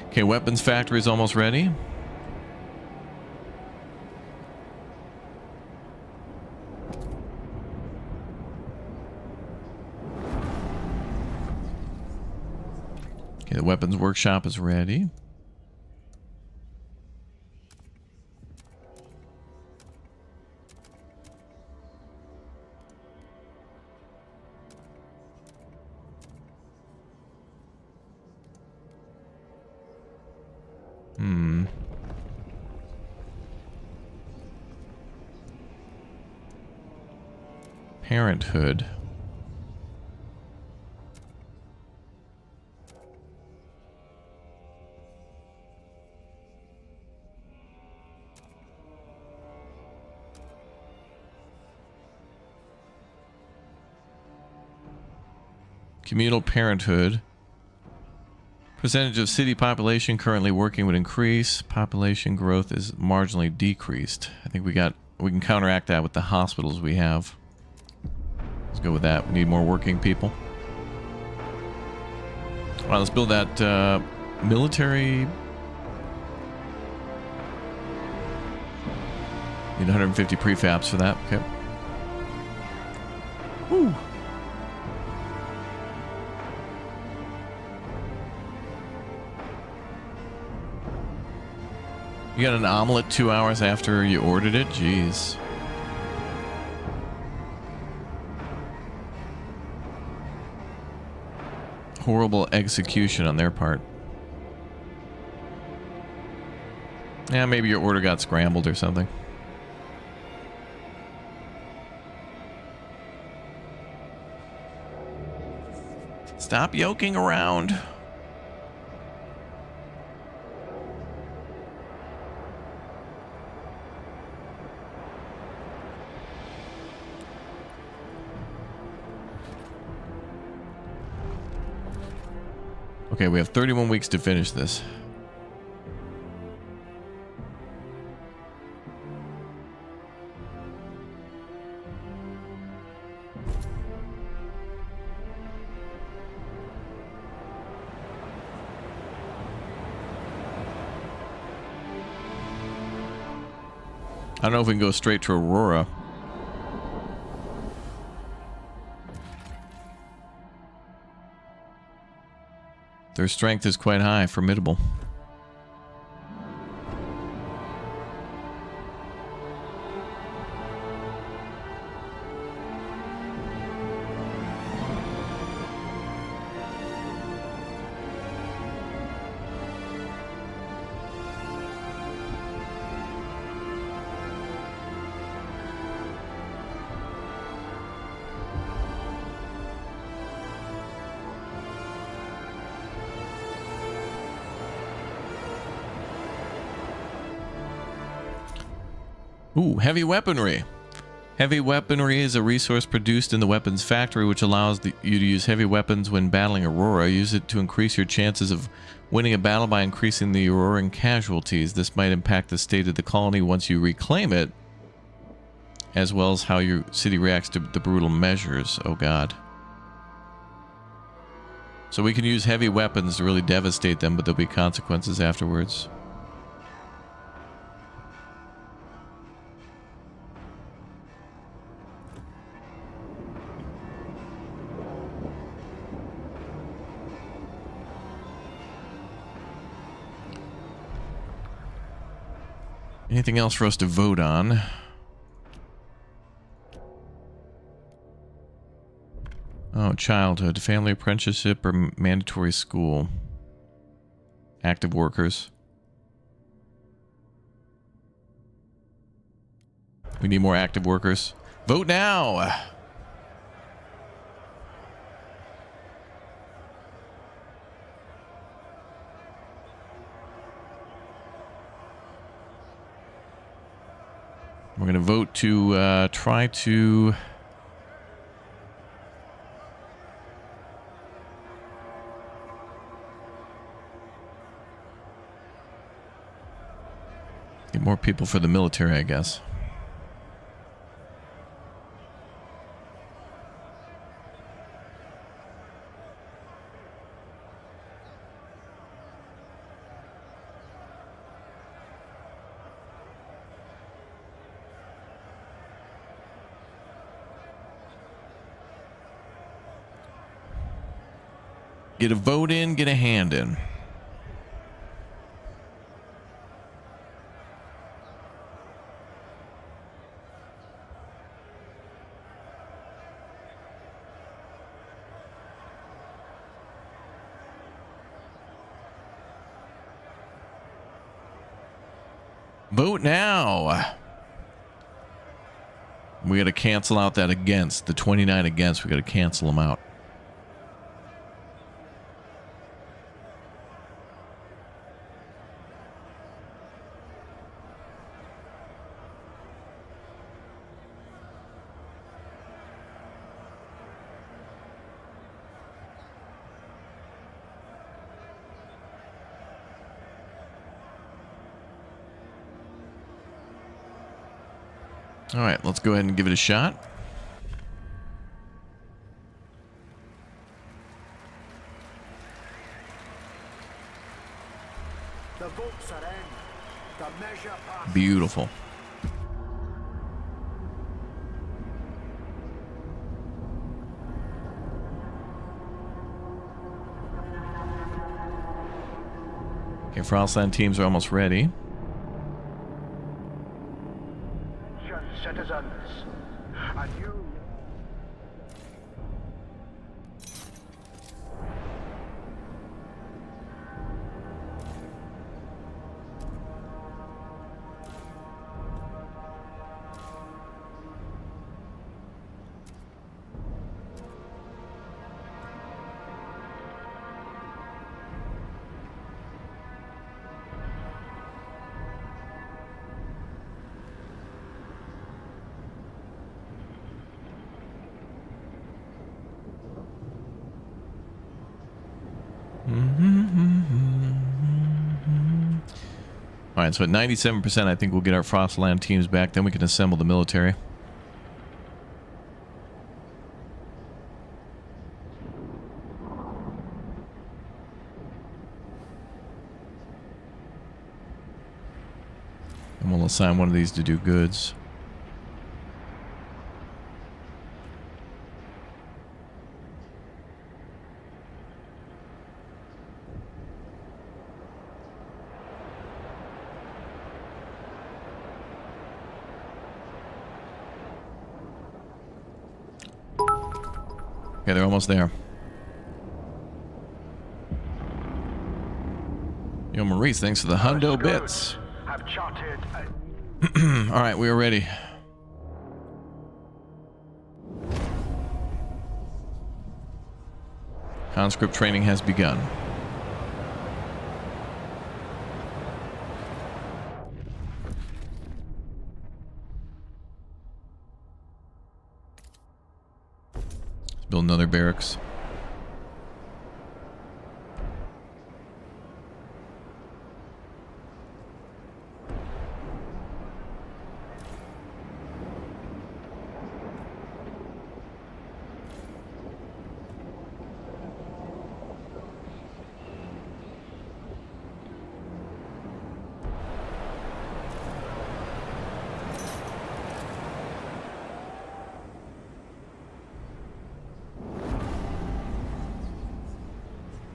Okay, weapons factory is almost ready. Okay, the weapons workshop is ready. Parenthood. Communal parenthood. Percentage of city population currently working would increase. Population growth is marginally decreased. I think we can counteract that with the hospitals we have. Let's go with that. We need more working people. All right, let's build that military. Need 150 prefabs for that. Okay. Woo. You got an omelet 2 hours after you ordered it? Jeez. Horrible execution on their part. Yeah, maybe your order got scrambled or something. Stop yoking around. Okay, we have 31 weeks to finish this. I don't know if we can go straight to Aurora. Their strength is quite high, formidable. Ooh, heavy weaponry. Heavy weaponry is a resource produced in the weapons factory which allows you to use heavy weapons when battling Aurora. Use it to increase your chances of winning a battle by increasing the Auroran casualties. This might impact the state of the colony once you reclaim it, as well as how your city reacts to the brutal measures. Oh god. So we can use heavy weapons to really devastate them, but there'll be consequences afterwards. Anything else for us to vote on? Oh, childhood, family apprenticeship, or mandatory school. Active workers. We need more active workers. Vote now! We're going to vote to try to... get more people for the military, I guess. Get a vote in, get a hand in. Vote now. We got to cancel out that against. The 29 against, we got to cancel them out. All right, let's go ahead and give it a shot. The votes are in. The measure passes. Beautiful. Okay, Frostland teams are almost ready. Citizens, and you. All right, so at 97%, I think we'll get our Frostland teams back. Then we can assemble the military. And we'll assign one of these to do goods. Okay, they're almost there. Yo, Maurice, thanks for the hundo bits. Have charted All right, we are ready. Conscript training has begun. Let's build another barracks.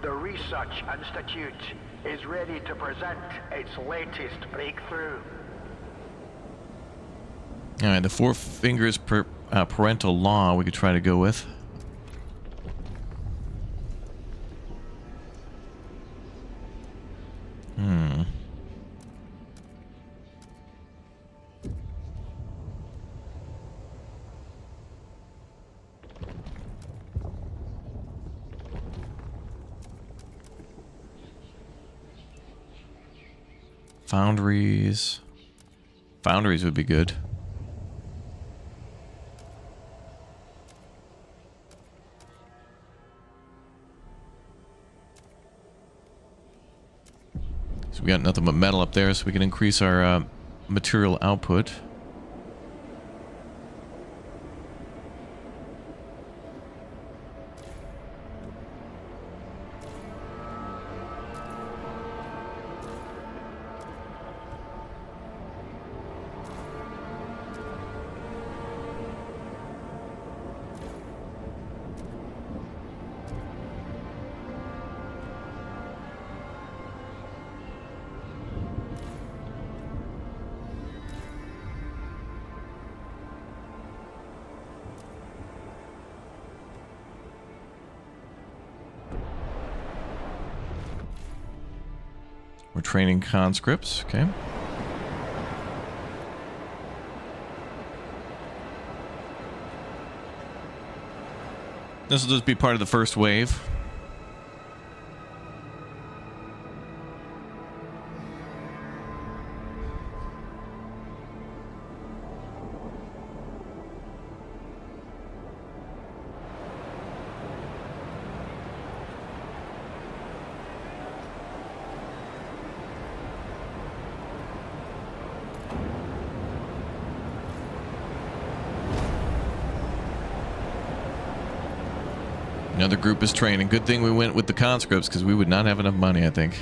The Research Institute is ready to present its latest breakthrough. All right, the four fingers per parental law we could try to go with. Foundries. Foundries would be good. So we got nothing but metal up there, so we can increase our material output. We're training conscripts, okay. This will just be part of the first wave. Another group is training. Good thing we went with the conscripts because we would not have enough money, I think.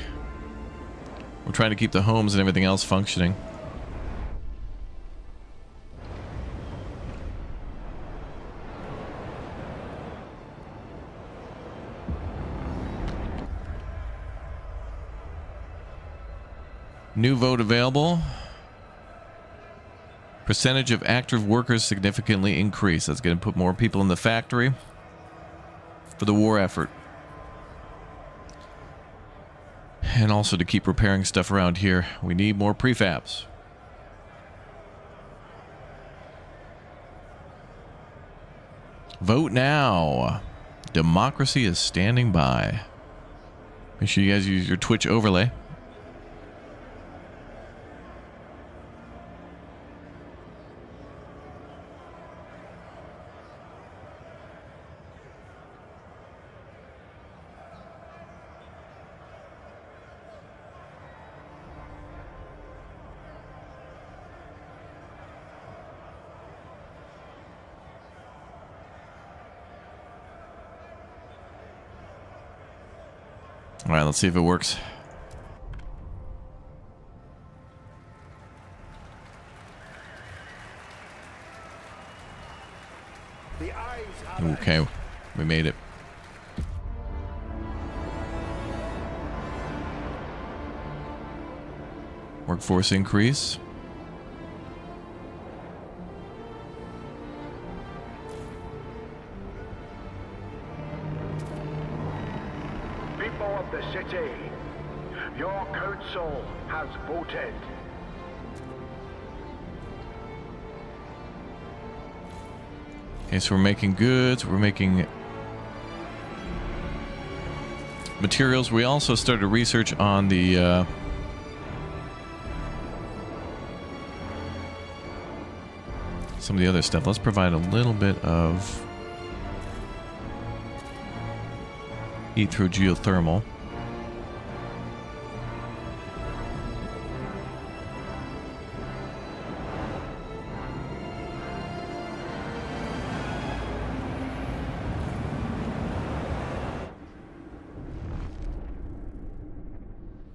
We're trying to keep the homes and everything else functioning. New vote available. Percentage of active workers significantly increased. That's going to put more people in the factory for the war effort. And also to keep repairing stuff around here. We need more prefabs. Vote now. Democracy is standing by. Make sure you guys use your Twitch overlay. All right, let's see if it works. Okay, we made it. Workforce increase. The city, your council has voted. Okay, so we're making goods, we're making materials. We also started research on the some of the other stuff. Let's provide a little bit of heat through geothermal.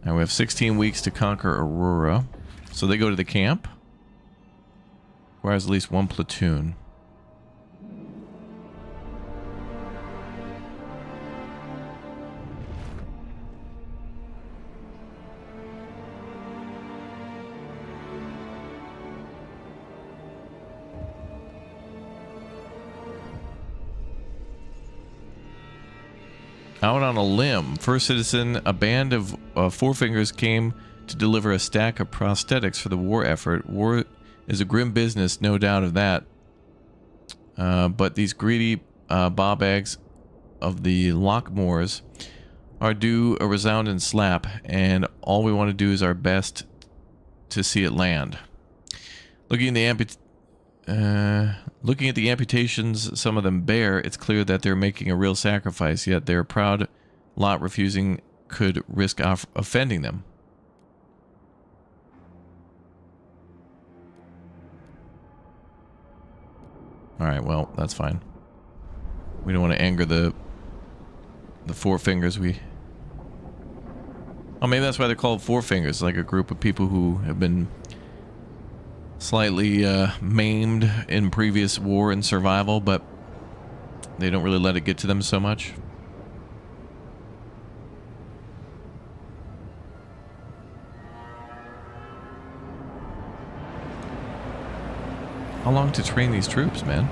Now we have 16 weeks to conquer Aurora. So they go to the camp. Requires at least one platoon. Out on a limb, first citizen, a band of Four Fingers came to deliver a stack of prosthetics for the war effort. War is a grim business, no doubt of that. But these greedy bob eggs of the Lockmoors are due a resounding slap, and all we want to do is our best to see it land. Looking at the amputations some of them bear, it's clear that they're making a real sacrifice, yet their proud lot refusing could risk offending them. Alright, well, that's fine. We don't want to anger the Four Fingers. Oh, maybe that's why they're called Four Fingers, like a group of people who have been slightly maimed in previous war and survival, but they don't really let it get to them so much. How long to train these troops, man?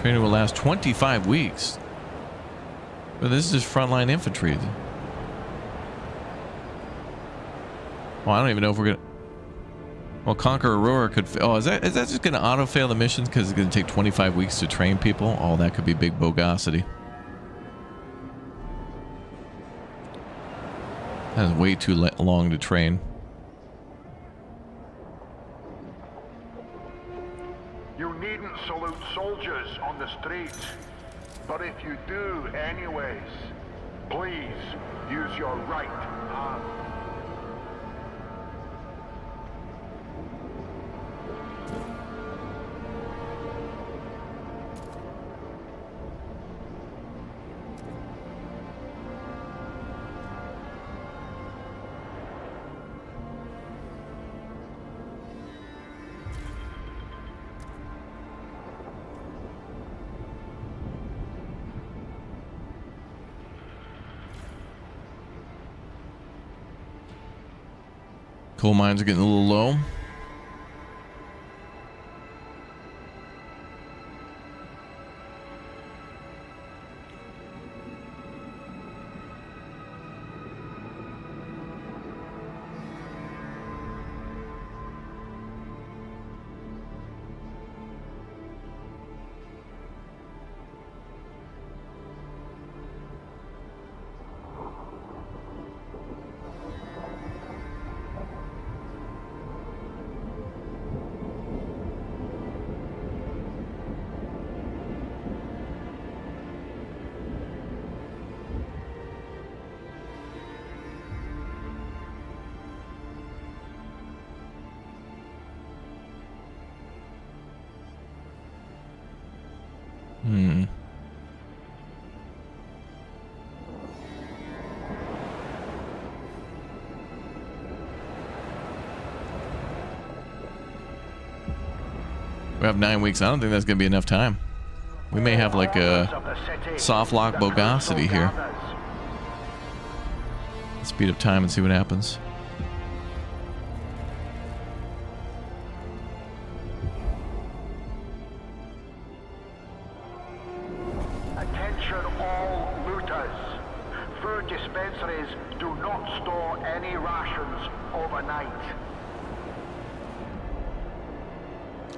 Training will last 25 weeks. But this is just frontline infantry. Well, I don't even know if we're gonna... Well, Conquer Aurora could... Oh, is that just gonna auto-fail the missions because it's gonna take 25 weeks to train people? Oh, that could be big bogosity. That is way too long to train. You needn't salute soldiers on the streets, but if you do anyways, please use your right hand. Coal mines are getting a little low. We have 9 weeks. I don't think that's going to be enough time. We may have like a soft lock bogosity here. Let's speed up time and see what happens. Attention all looters. Food dispensaries do not store any rations overnight.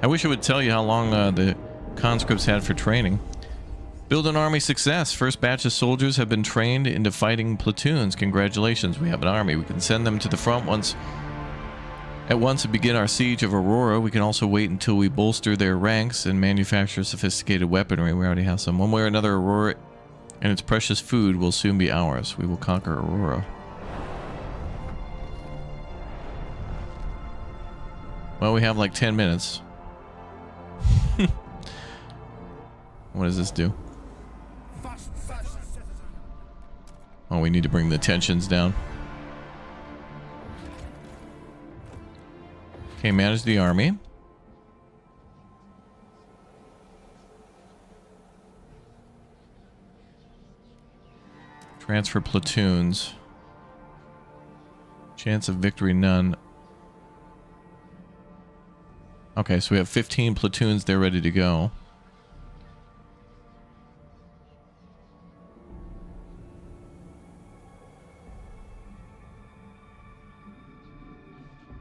I wish it would tell you how long the conscripts had for training. Build an army success. First batch of soldiers have been trained into fighting platoons. Congratulations, we have an army. We can send them to the front at once and begin our siege of Aurora. We can also wait until we bolster their ranks and manufacture sophisticated weaponry. We already have some. One way or another, Aurora and its precious food will soon be ours. We will conquer Aurora. Well, we have like 10 minutes. What does this do? Oh, we need to bring the tensions down. Okay, manage the army. Transfer platoons. Chance of victory, none. Okay, so we have 15 platoons there ready to go.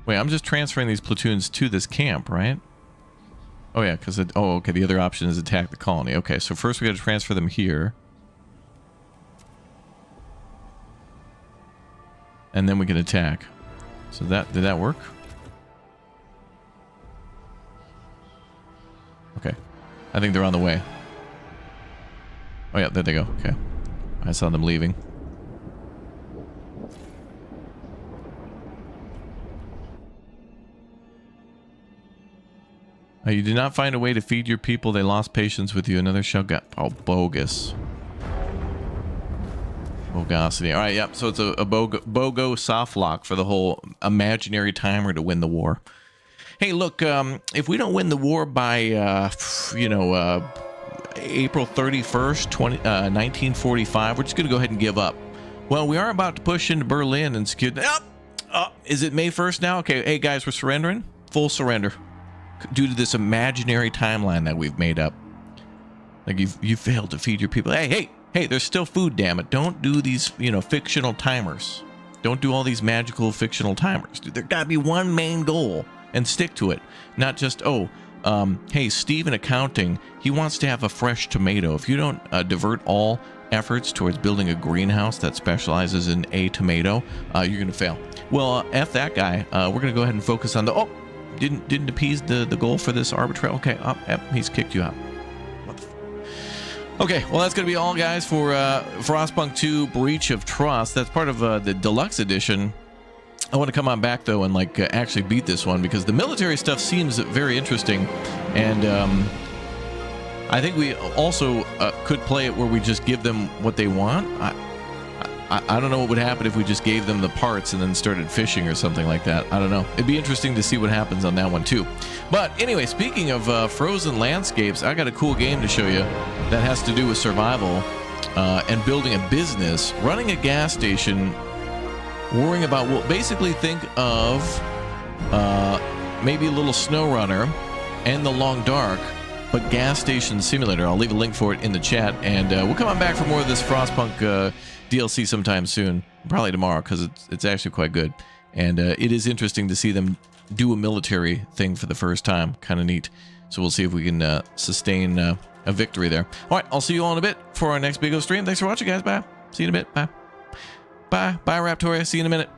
Wait, I'm just transferring these platoons to this camp, right? Oh yeah, because oh, okay, the other option is attack the colony. Okay, so first we got to transfer them here. and then we can attack. So did that work? Okay. I think they're on the way. Oh yeah, there they go. Okay. I saw them leaving. You did not find a way to feed your people. They lost patience with you. Another shell got... Oh, bogus. Bogosity. All right, yep. So it's a BOGO soft lock for the whole imaginary timer to win the war. Hey, look, if we don't win the war by, April 31st, 1945, we're just going to go ahead and give up. Well, we are about to push into Berlin and secure... is it May 1st now? Okay, hey, guys, we're surrendering. Full surrender. Due to this imaginary timeline that we've made up. Like, you failed to feed your people. Hey, there's still food, damn it. Don't do these, fictional timers. Don't do all these magical fictional timers. Dude, there gotta be one main goal, and stick to it. Not just, hey, Steve in accounting, he wants to have a fresh tomato. If you don't divert all efforts towards building a greenhouse that specializes in a tomato, you're gonna fail. Well, F that guy. We're gonna go ahead and focus on the... Didn't appease the goal for this arbitrary. Okay, he's kicked you out. Okay, well, that's going to be all, guys, for Frostpunk 2 Breach of Trust. That's part of the deluxe edition. I want to come on back, though, and actually beat this one, because the military stuff seems very interesting. And I think we also could play it where we just give them what they want. I don't know what would happen if we just gave them the parts and then started fishing or something like that. I don't know. It'd be interesting to see what happens on that one too. But anyway, speaking of frozen landscapes, I got a cool game to show you that has to do with survival and building a business, running a gas station, worrying about, well, basically think of maybe a little SnowRunner and the Long Dark, but gas station simulator. I'll leave a link for it in the chat, and we'll come on back for more of this Frostpunk DLC sometime soon, probably tomorrow, because it's actually quite good, and it is interesting to see them do a military thing for the first time. Kind of neat. So we'll see if we can sustain a victory there. All right, I'll see you all in a bit for our next Big O stream. Thanks for watching, guys. Bye. See you in a bit. Bye. Bye, Raptoria. See you in a minute.